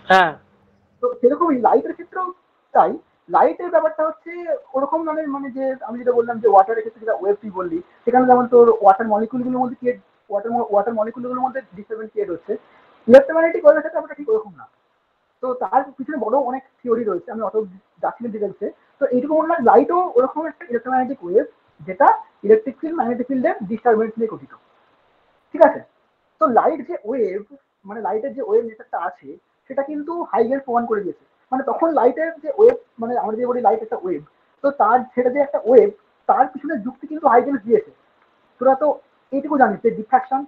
হ্যাঁ তো সেরকমই লাইটের ক্ষেত্রেও তাই। লাইটের ব্যাপারটা হচ্ছে ওরকম মানে মানে যে আমি যেটা বললাম যে ওয়াটারের ক্ষেত্রে যেটা ওয়েভ তুই বললি, সেখানে যেমন তোর ওয়াটার মলিকুলগুলোর মধ্যে ক্রিয়েট ওয়াটার মলিকুলগুলোর মধ্যে ডিস্টারবেন্স ক্রিয়েট হচ্ছে, ইলেকট্রোম্যাগনেটিক ওয়েভের ক্ষেত্রে ব্যাপারটা ঠিক ওরকম না। তো তার পিছনে বড় অনেক থিওরি রয়েছে, আমি অত যাচ্ছি না ডিটেলসে। তো এইটুকু বললাম, লাইটও ওরকম একটা ইলেকট্রোম্যাগনেটিক ওয়েভ, যেটা ইলেকট্রিক ফিল্ড ম্যাগনেটিক ফিল্ডের ডিস্টারবেন্স নিয়ে গঠিত। ঠিক আছে? তো লাইট যে ওয়েভ, মানে লাইটের যে ওয়েভ নেচারটা আছে, সেটা কিন্তু হাইগেন্স প্রমাণ করে দিয়েছে। মানে তখন লাইটের যে ওয়েভ, মানে আমরা যে বলি লাইট একটা ওয়েভ, তো তার সেটা যে একটা ওয়েভ, তার পিছনে যুক্তি কিন্তু হাইগেন্স দিয়েছে। তোরা তো এইটুকু জানিস যে ডিফ্রাকশন,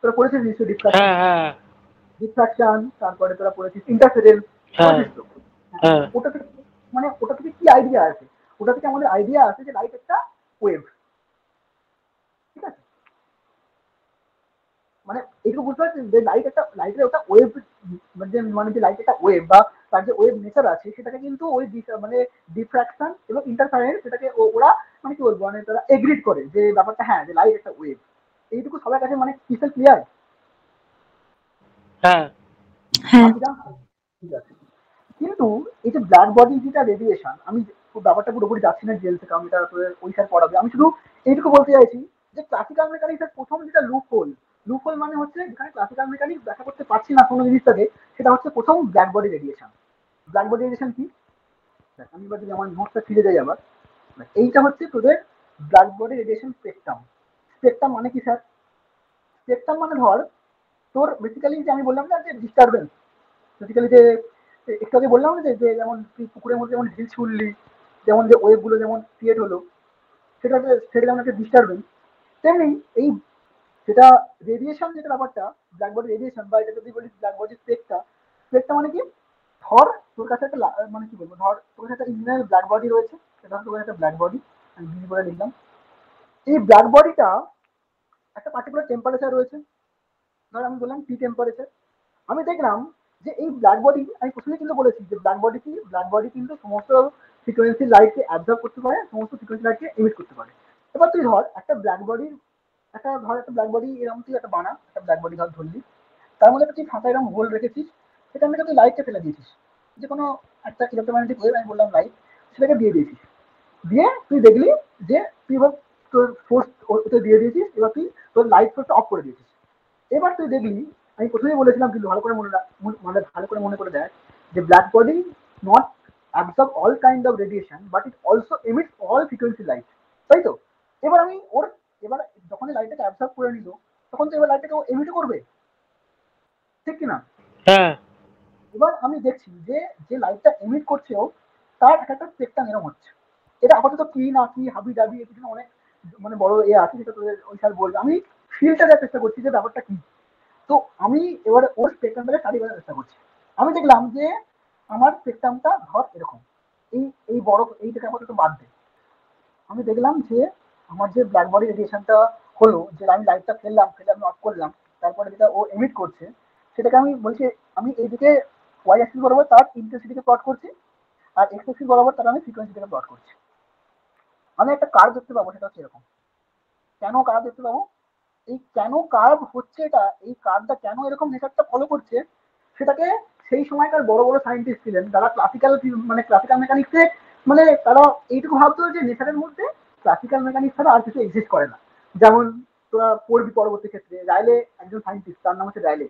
তোরা পড়েছিস নিশ্চয়ই ডিফ্রাকশন। হ্যাঁ হ্যাঁ ডিফ্রাকশন, তারপরে তোরা পড়েছিস ইন্টারফেরেন্স, হ্যাঁ পড়েছিস তো? হ্যাঁ ওটা থেকে মানে ওটা থেকে কি আইডিয়া আছে? ওটা থেকে আমাদের আইডিয়া আছে যে লাইট একটা ওয়েভ। ঠিক আছে? মানে এইটুকু বুঝতে পারছেন যে লাইটের ওটা ওয়েভ, মানে যে লাইট একটা ওয়েভ বা তার যে ওয়েভ নেচার আছে, সেটাকে কিন্তু ওই মানে ডিফ্রাকশন এবং ইন্টারফারেন্স, সেটাকে ওরা মানে কি বলবো, মানে তারা এগ্রিড করে যে ব্যাপারটা, হ্যাঁ যে লাইট একটা ওয়েভ। এইটুকু সবার কাছে মানে ক্রিস্টাল ক্লিয়ার। হ্যাঁ হ্যাঁ। বাকি জানতো? ঠিক আছে। কিন্তু এই যে ব্ল্যাক বডি যেটা রেডিয়েশন, আমি ব্যাপারটা পুরোপুরি যাচ্ছি না ডিটেলস, কারণ এটা তোদের ওই স্যার পড়াবে। আমি শুধু এইটুকু বলতে চাইছি যে ক্লাসিক্যাল মেকানিক্সের প্রথম যেটা লুপ হোল মানে হচ্ছে যেখানে ক্লাসিক্যাল মেকানিক্স ব্যাখ্যা করতে পারছি না কোনো জিনিসটাকে, সেটা হচ্ছে প্রথম black body radiation. Black body radiation কি? দেখ, আমি এবার যদি আমার নোটটা ফিরে যাই আবার, এইটা হচ্ছে তোদের black body radiation spectrum. Spectrum মানে কি স্যার? স্পেকট্রাম মানে ধর তোর বেসিক্যালি যে আমি বললাম না যে ডিস্টারবেন্স, বেসিক্যালি যে একটু আগে বললাম না যে যে যেমন তুই পুকুরের মধ্যে যেমন ঢিল ছুড়লি, যেমন যে ওয়েভ গুলো যেমন ক্রিয়েট হলো, সেটা যেমন একটা ডিস্টারবেন্স, তেমনি এই যেটা রেডিয়েশন, যেটা ব্যাপারটা ব্ল্যাক বডি রেডিয়েশন, বা এটা যদি বলি ব্ল্যাক বডি স্পেকটা, স্পেকটা মানে কি, ধর তোর কাছে একটা মানে কি বলবো, ধর তোর কাছে একটা ইঞ্জিনিয়ার ব্ল্যাক বডি রয়েছে, সেটা তোর কাছে একটা ব্ল্যাক বডি, আমি বিজি করে লিখলাম। এই ব্ল্যাক বডিটা একটা পার্টিকুলার টেম্পারেচার রয়েছে, ধর আমি বললাম টি টেম্পারেচার। আমি দেখলাম যে এই ব্ল্যাক বডি, আমি প্রথমে কিন্তু বলেছি যে ব্ল্যাক বডি কি, ব্ল্যাক বডি কিন্তু সমস্ত ফ্রিকোয়েন্সি লাইটকে অ্যাবজর্ব করতে পারে, সমস্ত ফ্রিকোয়েন্সি লাইটকে এমিট করতে পারে। এবার তুই ধর একটা ব্ল্যাক বডির একটা ব্ল্যাক বডি এরকম তুই একটা একটা ব্ল্যাক বডি ধর ধরলি, তার মধ্যে একটা তুই ফাঁকা এরকম হোল রেখেছিস, সেটার মধ্যে তুই লাইটকে ফেলে দিয়েছিস, যে কোনো একটা ইলেকট্রোম্যাগনেটিক ওয়েভ আমি বললাম লাইট, সেটাকে দিয়ে দিয়েছিস। দিয়ে তুই দেখলি যে তুই এবার তোর ফোর্স ওতে দিয়ে দিয়েছিস, এবার তুই তোর লাইট ফোর্সটা অফ করে দিয়েছিস। এবার তুই দেখলি, আমি প্রথমেই বলেছিলাম কিন্তু ভালো করে মানে ভালো করে মনে করে দেখ, যে black body not absorb all kind of radiation, but it also emits all frequency light, তাই তো? এবার আমি ওর এবার যখন লাইটটাকে অ্যাবজর্ব করে নিল, তখন তো এবার লাইটটাকে ও এমিটও করবে, ঠিক কিনা? হ্যাঁ এবার আমি দেখছি যে যে লাইটটা এমিট করছে ও, তার একটা স্পেকট্রাম এরকম হচ্ছে। এটা আপাতত কি না কি হাবি ডাবি এর পিছনে অনেক মানে বড় আছে, যেটা তোদের ওই স্যার বলবে। আমি ফিলটা দেওয়ার চেষ্টা করছি যে ব্যাপারটা কি। তো আমি এবারে ওর স্পেকট্রামটাকে স্টাডি করার চেষ্টা করছি। আমি দেখলাম যে আমার স্পেকট্রামটা ধর এরকম, এই এই বড় এইটাকে আপাতত বাদ দে। আমি দেখলাম যে আমার যে ব্ল্যাক বডি রেডিয়েশনটা হলো, যে আমি লাইটটা ফেলে আমি অফ করলাম, তারপরে যেটা ও এমিট করছে, সেটাকে আমি বলছি, আমি এইদিকে ওয়াই অ্যাক্সিস বরাবর তার ইন্টেন্সিটিকে প্লট করছি, আর এক্স অ্যাক্সিস বরাবর তার আমি ফ্রিকোয়েন্সিটাকে প্লট করছি। আমি একটা কার্ভ দেখতে পাবো, সেটা হচ্ছে এরকম। কেন কার্ভ দেখতে পাবো? এই কেন কার্ভ হচ্ছে, এটা এই কার্ভটা কেন এরকম নেচারটা ফলো করছে, সেটাকে সেই সময়কার বড় বড় সায়েন্টিস্ট ছিলেন, যারা ক্লাসিক্যাল মেকানিক্সে মানে তারা এইটুকু ভাবতো যে নেচারের মধ্যে ক্লাসিক্যাল মেকানিক্স ছাড়া আর কিছু এক্সিস্ট করে না। যেমন তোরা পড়বি পরবর্তী ক্ষেত্রে, রাইলে একজন সায়েন্টিস্ট, তার নাম হচ্ছে রাইলে,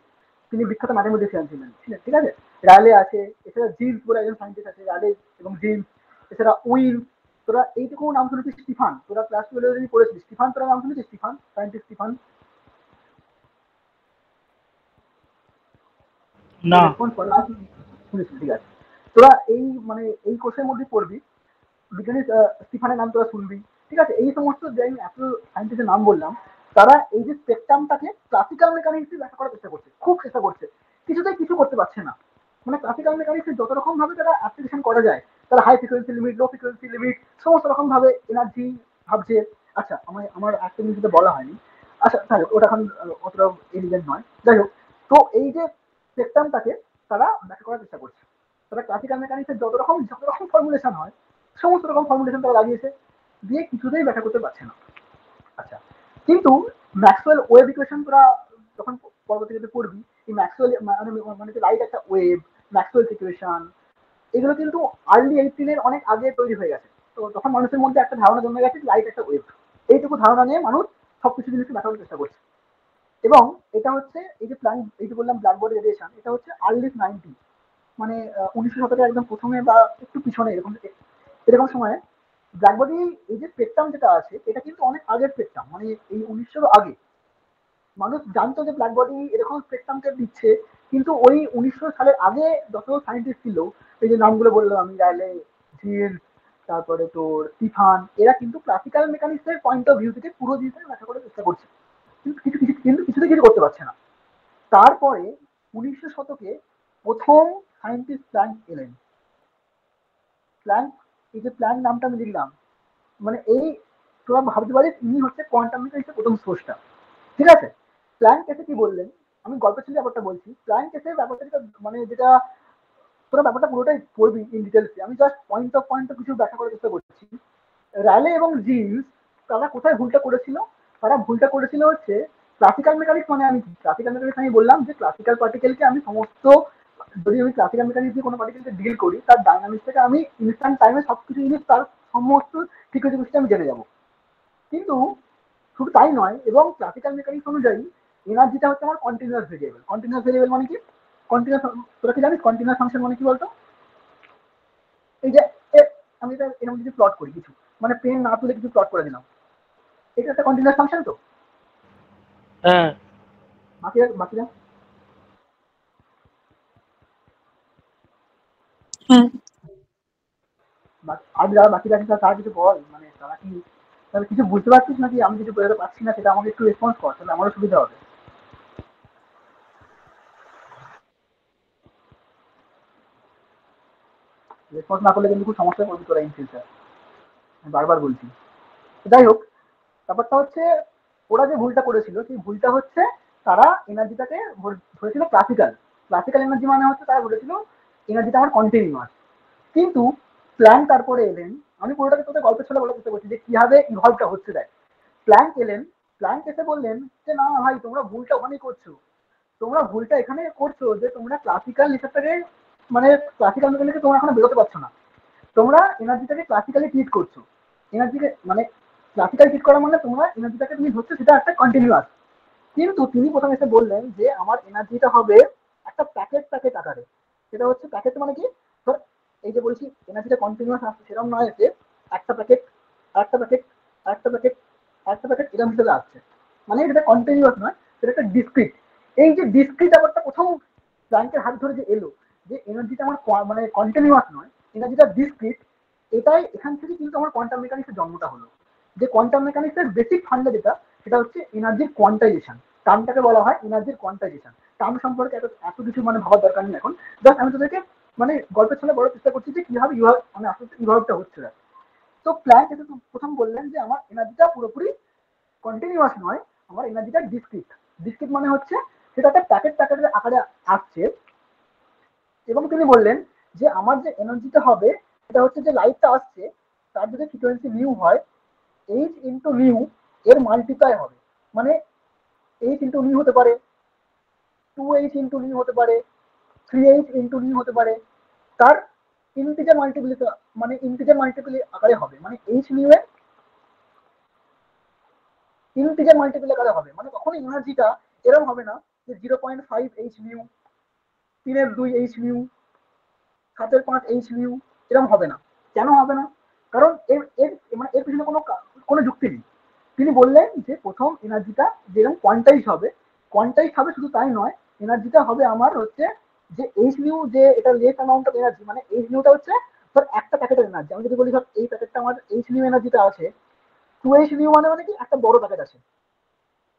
তিনি বিখ্যাত ম্যাথমেটিশিয়ান ছিলেন, ঠিক আছে? রাইলে আছে, এছাড়া জিন্স বলে একজন সায়েন্টিস্ট আছে, রাইলে এবং জিন্স, এছাড়া উইল, তোরা এইটুকু নাম শুনেছিস। স্টিফান, তোরা ক্লাস 12 যদি পড়েছিস, স্টিফান তোরা নাম শুনেছিস? Stefan, scientist Stefan. না রেসপন্স করে না, শুনেছি, ঠিক আছে। তোরা এই মানে এই কোর্সের মধ্যে পড়বি, বিজ্ঞানী স্টিফানের নাম তোরা শুনবি, ঠিক আছে? এই সমস্ত যে আমি এত সায়েন্টিস্টের নাম বললাম, তারা এই যে স্পেকট্রামটাকে ক্লাসিক্যাল মেকানিক্সে ব্যাখ্যা করার চেষ্টা করছে, খুব চেষ্টা করছে, কিছুতেই কিছু করতে পারছে না। মানে ক্লাসিক্যাল মেকানিক্সে যত রকম ভাবে তারা অ্যাপ্লিকেশন করা যায়, তারা high frequency limit, low frequency limit, সমস্ত রকম ভাবে এনার্জি ভাবছে। আচ্ছা, আমার একটা জিনিস যেটা বলা হয়নি, আচ্ছা যাই হোক, ওটা এখন অতটা এলিগেন্ট নয়, যাই হোক। তো এই যে স্পেকট্রামটাকে তারা ব্যাখ্যা করার চেষ্টা করছে, তারা ক্লাসিক্যাল মেকানিক্সের যত রকম ফর্মুলেশন হয়, সমস্ত রকম ফর্মুলেশন তারা লাগিয়েছে, দিয়ে কিছুতেই ব্যাখ্যা করতে পারছে না। আচ্ছা, কিন্তু ম্যাক্সওয়েল ওয়েভ ইকুয়েশন তোরা যখন পরবর্তীতে পড়বি, এই ম্যাক্সওয়েল মানে লাইট একটা ওয়েভ, ম্যাক্সওয়েল ইকুয়েশন, এগুলো কিন্তু আর্লি 18 অনেক আগে তৈরি হয়ে গেছে। তো তখন মানুষের মধ্যে একটা ধারণা জন্মে গেছে লাইট একটা ওয়েভ। এইটুকু ধারণা নিয়ে মানুষ সবকিছু জিনিসকে দেখানোর চেষ্টা করছে। এবং এটা হচ্ছে এই যে প্ল্যান, এই যে বললাম ব্ল্যাকবোর্ড রেডিয়েশন, এটা হচ্ছে আর্লি 90, মানে 1900 শতকের একদম প্রথমে বা একটু পিছনে এরকম এরকম সময়ে ব্ল্যাকবোর্ডে এই যে স্পেকট্রাম যেটা আছে এটা কিন্তু অনেক আগের স্পেকট্রাম, মানে এই 1900 আগে মানুষ জানতো যে ব্ল্যাক বডি এরকম স্পেকট্রামকে দিচ্ছে। কিন্তু ওই 1900 সালের আগে যত সায়েন্টিস্ট ছিল, এই যে নামগুলো বললাম আমি, রায়লে, জিল, তারপরে তোর স্টিফান, এরা কিন্তু ক্লাসিক্যাল মেকানিক্স এর পয়েন্ট অফ ভিউ থেকে পুরো জিনিসটা ব্যাখ্যা করার চেষ্টা করছে, কিন্তু কিছুতে কিছু করতে পারছে না। তারপরে 1900 শতকে প্রথম সায়েন্টিস্ট প্ল্যাঙ্ক এলেন। প্ল্যাঙ্ক, এই যে প্ল্যাঙ্ক নামটা আমি লিখলাম, মানে এই তোরা ভাবতে পারিস ইনি হচ্ছে কোয়ান্টাম মেকানিক্সের প্রথম স্রষ্টা। ঠিক আছে, প্ল্যাঙ্ক এসে কি বললেন, আমি গল্পের ছিল ব্যাপারটা বলছি। প্ল্যাঙ্ক এসে ব্যাপারটা যেটা মানে যেটা তোরা ব্যাপারটা পুরোটাই পড়বি ইন ডিটেলসে, আমি জাস্ট পয়েন্ট অফ কিছু ব্যাখ্যা করার চেষ্টা করছি। র্যালে এবং জিন্স তারা কোথায় ভুলটা করেছিল? তারা ভুলটা করেছিল হচ্ছে ক্লাসিক্যাল মেকানিক্স, মানে আমি ক্লাসিক্যাল মেকানিক্স আমি বললাম যে ক্লাসিক্যাল পার্টিকেলকে আমি সমস্ত, যদি আমি ক্লাসিক্যাল মেকানিক্স দিয়ে কোনো পার্টিকেলকে ডিল করি তার ডাইনামিক্সটাকে আমি ইনস্ট্যান্ট টাইমে সবকিছু জিনিস তার সমস্ত ফ্রিকোয়েন্সি আমি জেনে যাবো। কিন্তু শুধু তাই নয়, এবং ক্লাসিক্যাল মেকানিক্স অনুযায়ী এনার্জিটা হচ্ছে আমার কন্টিনিউয়াস ভেরিয়েবল। কন্টিনিউয়াস ভেরিয়েবল মানে কি? কন্টিনিউয়াস, তোরা কি জানিস কন্টিনিউয়াস ফাংশন মানে কি বলতো? এই যে আমি এটা এরকম কিছু প্লট করি, কিছু মানে পেন না তুলে কিছু প্লট করে দিলাম, এটা একটা কন্টিনিউয়াস ফাংশন। তো হ্যাঁ, বাকিরা বাকিরা হ্যাঁ, আর যারা বাকি আছে তারা কিছু বল, মানে তারা কি তাহলে কিছু বুঝতে পারছিস নাকি আমি কিছু বোঝাতে পারছি না, সেটা আমাকে একটু রেসপন্স কর, তাহলে আমারও সুবিধা হবে। রেসপন্স না করলে কিন্তু খুব সমস্যায় পড়বি তোরা ইন ফিউচার, বারবার বলছি। যাই হোক, ব্যাপারটা হচ্ছে ওরা যে ভুলটা করেছিল সেই ভুলটা হচ্ছে তারা এনার্জিটাকে ধরেছিল ক্লাসিক্যাল। ক্লাসিক্যাল এনার্জি মানে হচ্ছে তারা বলেছিল এনার্জিটা আমার কন্টিনিউয়াস। কিন্তু প্ল্যাঙ্ক তারপরে এলেন, আমি পুরোটাকে তোদের গল্পের ছলে বলার চেষ্টা করছি যে কিভাবে ইভলভটা হচ্ছে। দেখ, প্ল্যাঙ্ক এলেন, প্ল্যাঙ্ক এসে বললেন যে না ভাই তোমরা ভুলটা ওখানেই করছো, তোমরা ভুলটা এখানে করছো যে তোমরা ক্লাসিক্যাল নেচারটাকে, মানে ক্লাসিক্যাল মেকানিক্সে তোমরা এখনো বেরোতে পারছো না, তোমরা এনার্জিটাকে ক্লাসিক্যালি ট্রিট করছো। এনার্জিকে মানে ক্লাসিক্যাল ট্রিট করা মানে তোমরা এনার্জিটাকে তুমি ধরছো সেটা একটা কন্টিনিউয়াস। কিন্তু তিনি প্রথমে এসে বললেন যে আমার এনার্জিটা হবে একটা প্যাকেট প্যাকেট আকারে। সেটা হচ্ছে প্যাকেট মানে কি, ধর এই যে বলছি এনার্জিটা কন্টিনিউয়াস আসছে সেরকম নয়, এসে একটা প্যাকেট, একটা প্যাকেট, একটা প্যাকেট, একটা প্যাকেট এরকম হিসেবে আসছে, মানে এটা কন্টিনিউয়াস নয়, সেটা একটা ডিসক্রিট। এই যে ডিসক্রিট ব্যাপারটা প্রথম প্ল্যাঙ্কের হাত ধরে যে এলো, যে এনার্জিটা আমার মানে কন্টিনিউয়াস নয়, এনার্জিটা ডিসক্রিট, এটাই এখান থেকে কিন্তু আমার কোয়ান্টাম মেকানিক্সের জন্মটা হলো। যে কোয়ান্টাম মেকানিক্সের বেসিক ফান্ডা যেটা, সেটা হচ্ছে এনার্জির কোয়ান্টাইজেশন। টার্মটাকে বলা হয় এনার্জির কোয়ান্টাইজেশন। টার্ম সম্পর্কে এত এত কিছু মানে ভাবার দরকার নেই এখন, জাস্ট আমি তোদেরকে মানে গল্পের ছলে বলার চেষ্টা করছি যে কিভাবে মানে আস্তে আস্তে ইভলভটা হচ্ছে। তো প্ল্যাঙ্ক এসে প্রথম বললেন যে আমার এনার্জিটা পুরোপুরি কন্টিনিউয়াস নয়, আমার এনার্জিটা ডিসক্রিট। ডিসক্রিট মানে হচ্ছে সেটা একটা প্যাকেট প্যাকেটের আকারে আসছে। এবং তিনি বললেন যে আমার যে এনার্জিটা হবে সেটা হচ্ছে যে লাইটটা আসছে তার যদি ফ্রিকোয়েন্সি নিউ হয়, এইচ ইন্টু নিউ এর মাল্টিপ্লাই হবে। মানে এইচ ইন্টু নিউ হতে পারে, 2h ইন্টু নিউ হতে পারে, 3h ইন্টু নিউ হতে পারে, তার ইন্টিজার মাল্টিপ্লিকেশন, মানে ইন্টিজার মাল্টিপ্ল আকারে হবে, মানে এইচ নিউ এর ইন্টিজার মাল্টিপ্ল আকারে হবে। মানে কখনো এনার্জিটা এরকম হবে না যে 0.5h new, 3/2h new, 7/5h new, এরকম হবে না। কেন হবে না? কারণ এর এর মানে এর পিছনে কোনো কোনো যুক্তি নেই। তিনি বললেন যে প্রথম এনার্জিটা যেরকম কোয়ান্টাইজ হবে, কোয়ান্টাইজ হবে শুধু তাই নয়, এনার্জিটা হবে আমার হচ্ছে যে এইচ নিউ, যে এটা লেস অ্যামাউন্ট অফ এনার্জি, মানে এইচ নিউটা হচ্ছে ধর একটা প্যাকেটের এনার্জি। আমি যদি বলি ধর এই প্যাকেটটা আমার এইচ নিউ এনার্জিটা আছে, 2h নিউ মানে মানে কি একটা বড় প্যাকেট আছে।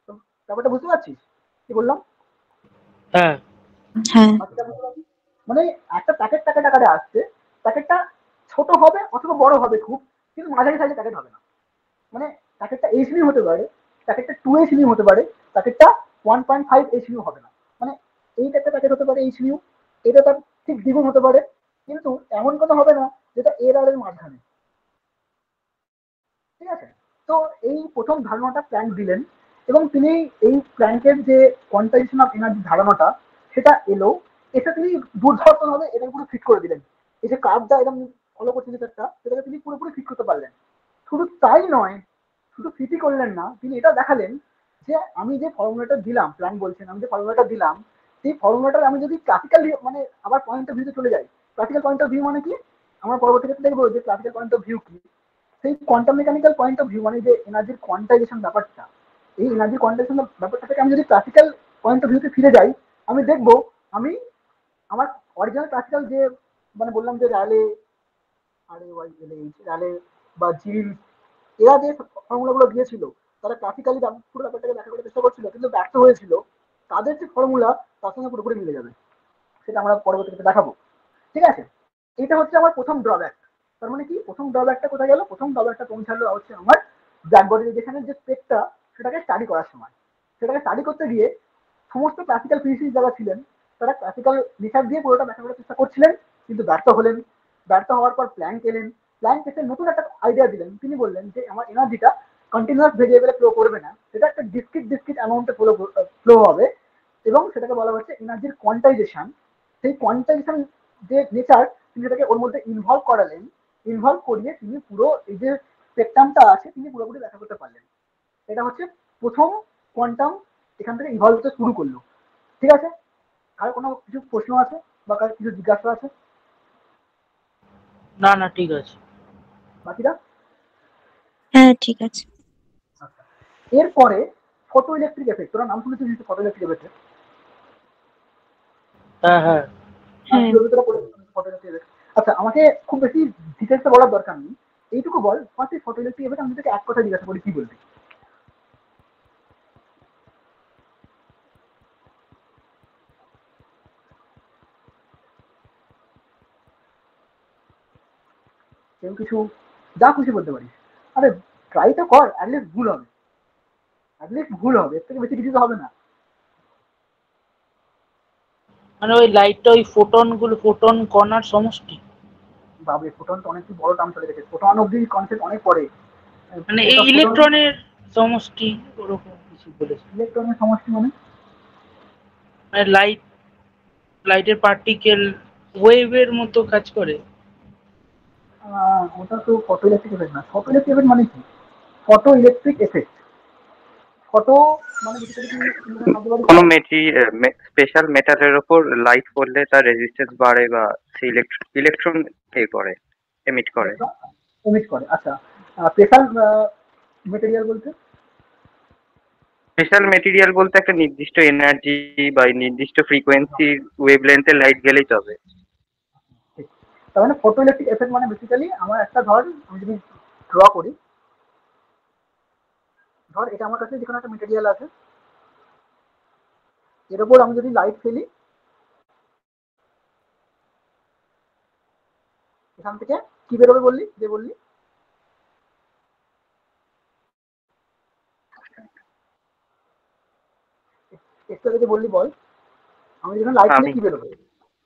তো ব্যাপারটা বুঝতে পারছিস কি বললাম? হ্যাঁ, হ্যাঁ, বাকিটা বুঝতে পারছিস? মানে একটা প্যাকেট প্যাকেট আকারে আসছে, প্যাকেটটা ছোট হবে অথবা বড় হবে খুব, কিন্তু মাঝারি সাইজের প্যাকেট হবে না। মানে প্যাকেটটা এইচ নিউ হতে পারে, প্যাকেটটা 2h নিউ হতে পারে, প্যাকেটটা 1.5h নিউ হবে না। মানে এইটা একটা প্যাকেট হতে পারে এইচ নিউ, এটা তার ঠিক দ্বিগুণ হতে পারে, কিন্তু এমন কোনো হবে না যেটা এর আর এর মাঝখানে। ঠিক আছে, তো এই প্রথম ধারণাটা প্ল্যাঙ্ক দিলেন। এবং তিনি এই প্ল্যাঙ্কের যে কোয়ান্টাইজেশন অফ এনার্জি ধারণাটা সেটা এলো, এটা তিনি দুর্ধর্ষণভাবে এটার পুরো ফিট করে দিলেন। এই যে কার্ভটা এরকম ফলো করছে যেটা, সেটাকে তিনি পুরোপুরি ফিট করতে পারলেন। শুধু তাই নয়, শুধু ফিটই করলেন না, তিনি এটা দেখালেন যে আমি যে ফর্মুলাটা দিলাম, প্ল্যাঙ্ক বলছেন আমি যে ফর্মুলাটা দিলাম, সেই ফর্মুলাটার আমি যদি ক্লাসিক্যাল মানে আবার পয়েন্ট অফ ভিউতে চলে যাই, ক্লাসিক্যাল পয়েন্ট অফ ভিউ মানে কি, আমরা পরবর্তী ক্ষেত্রে দেখবো যে ক্লাসিক্যাল পয়েন্ট অফ ভিউ কি। সেই quantum mechanical point of view মানে যে এনার্জির কোয়ান্টাইজেশন ব্যাপারটা, এই এনার্জি কোয়ান্টাইজেশন ব্যাপারটা থেকে আমি যদি ক্লাসিক্যাল পয়েন্ট অফ ভিউতে ফিরে যাই, আমি দেখবো আমি আমার অরিজিনাল ক্লাসিক্যাল যে মানে বললাম যে র্যালে, র্যালে বা জিল, এরা যে ফর্মুলাগুলো দিয়েছিল, তারা ক্লাসিক্যালি পুরো ব্যাপারটাকে ব্যাখ্যা করার চেষ্টা করছিল কিন্তু ব্যর্থ হয়েছিল। তাদের যে ফর্মুলা তার সঙ্গে পুরোপুরি মিলে যাবে, সেটা আমরা পরবর্তীতে দেখাবো। ঠিক আছে, এটা হচ্ছে আমার প্রথম ড্রব্যাক। তার মানে কি, প্রথম ড্রব্যাকটা কোথায় গেল, প্রথম ড্রব্যাকটা পৌঁছালো হচ্ছে আমার ব্ল্যাক বডি রেডিয়েশনের যে স্পেকটা, সেটাকে স্টাডি করার সময়। সেটাকে স্টাডি করতে গিয়ে সমস্ত ক্লাসিক্যাল ফিজিক্স যারা ছিলেন, তারা ক্লাসিক্যাল রিসার্চ দিয়ে পুরোটা ব্যাখ্যা করার চেষ্টা করছিলেন কিন্তু ব্যর্থ হলেন। ব্যর্থ হওয়ার পর প্ল্যাঙ্ক এলেন। প্ল্যাঙ্ক এসে নতুন একটা আইডিয়া দিলেন। তিনি বললেন যে আমার এনার্জিটা কন্টিনিউয়াস ভেরিয়েবলে ফ্লো করবে না, সেটা একটা ডিসক্রিট অ্যামাউন্টে ফ্লো হবে, এবং সেটাকে বলা হচ্ছে এনার্জির কোয়ান্টাইজেশন। সেই কোয়ান্টাইজেশন যে নেচার, তিনি সেটাকে ওর মধ্যে ইনভলভ করালেন। ইনভলভ করিয়ে তিনি পুরো এই যে স্পেকট্রামটা আছে তিনি পুরোপুরি ব্যাখ্যা করতে পারলেন। এটা হচ্ছে প্রথম কোয়ান্টাম এখান থেকে ইভলভ হতে শুরু করলো। ঠিক আছে, আর কোনো কিছু প্রশ্ন আছে বা কার কিছু জিজ্ঞাসা আছে? না না, ঠিক আছে। বাকিরা? হ্যাঁ ঠিক আছে। আচ্ছা, এরপরে ফটো ইলেকট্রিক এফেক্ট, তোরা নাম শুনেছিস ফটো ইলেকট্রিক এফেক্ট? হ্যাঁ হ্যাঁ। হ্যাঁ, ফটো ইলেকট্রিক এফেক্ট। আচ্ছা, আমাকে খুব বেশি ডিটেলসে বলার দরকার নেই, এইটুকু বল ফার্স্ট ফটো ইলেকট্রিক এফেক্ট আমি তোকে এক কথা জিজ্ঞাসা করি, কি বলবি? কেউ কিছু যা খুশি বলতে পারিস। আরে ট্রাই তো কর, অ্যাটলিস্ট ভুল হবে, অ্যাটলিস্ট ভুল হবে, এর থেকে বেশি কিছু তো হবে না। মানে ওই লাইটটা ওই ফোটন কণার সমষ্টি। বাবরে, ফোটন তো অনেক বড় টার্ম চলে গেছে, ফোটন অব্দি কনসেপ্ট অনেক পরে। মানে এই ওটা ফোটন, ইলেকট্রনের সমষ্টি ওরকম কিছু বলেছে। ইলেকট্রনের সমষ্টি মানে? মানে লাইটের পার্টিকেল ওয়েভের মতো কাজ করে। ওটা তো ফটো ইলেকট্রিক এফেক্ট না। ফটো ইলেকট্রিক এফেক্ট মানে কি? ফটো ইলেকট্রিক এফেক্ট, ফটো মানে বেসিক্যালি কি ভাবতে পারিস? কোনো স্পেশাল মেটালের ওপর লাইট পড়লে তার রেজিস্ট্যান্স বাড়ে বা সেই ইলেকট্রন করে, এমিট করে। এমিট করে, আচ্ছা। স্পেশাল মেটেরিয়াল বলতে? স্পেশাল মেটেরিয়াল বলতে একটা নির্দিষ্ট এনার্জি বা নির্দিষ্ট ফ্রিকোয়েন্সি ওয়েভলেন্থে লাইট গেলেই তবে। ঠিক। তার মানে ফটো ইলেকট্রিক এফেক্ট মানে বেসিক্যালি আমার একটা, ধর আমি যদি ড্র করি, ধর এটা আমার কাছে যেখানে একটা মেটেরিয়াল আছে, এর উপর আমি যদি লাইট ফেলি, এখান থেকে কি বেরোবে বললি, যে বললি একটু আগে যে বললি, বল আমি যখন লাইট ফেলি কি বেরোবে?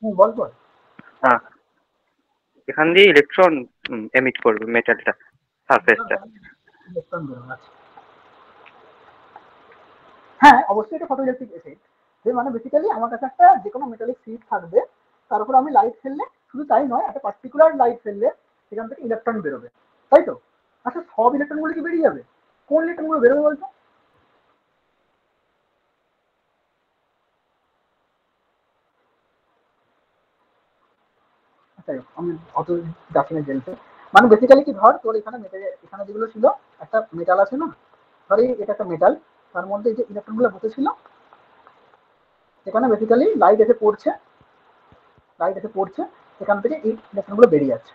বল বল। হ্যাঁ, এখান দিয়ে ইলেকট্রন এমিট করবে মেটালটা, সারফেসটা। ইলেকট্রন বেরোবে, আচ্ছা। হ্যাঁ অবশ্যই এটা ফটো ইলেকট্রিক এফেক্ট, যে মানে বেসিক্যালি আমার কাছে একটা যে কোনো মেটালিক শীট থাকবে, তার উপর আমি লাইট ফেললে, শুধু তাই নয় একটা পার্টিকুলার লাইট ফেললে সেখান থেকে ইলেকট্রন বেরোবে, তাই তো? আচ্ছা, সব ইলেকট্রনগুলো কি বেরিয়ে যাবে? কোন ইলেকট্রনগুলো বেরোবে বলতো? আচ্ছা, আমি অত যাচ্ছি না জেলতে। মানে বেসিক্যালি কি, ধর তোর এখানে এখানে যেগুলো ছিল, একটা মেটাল আছে না, ধর এটা একটা মেটাল, তার মধ্যে যে ইলেকট্রনগুলো বসেছিল, এখানে বেসিক্যালি লাইট এসে পড়ছে, লাইট এসে পড়ছে, এখান থেকে এই ইলেকট্রনগুলো বেরিয়ে যাচ্ছে,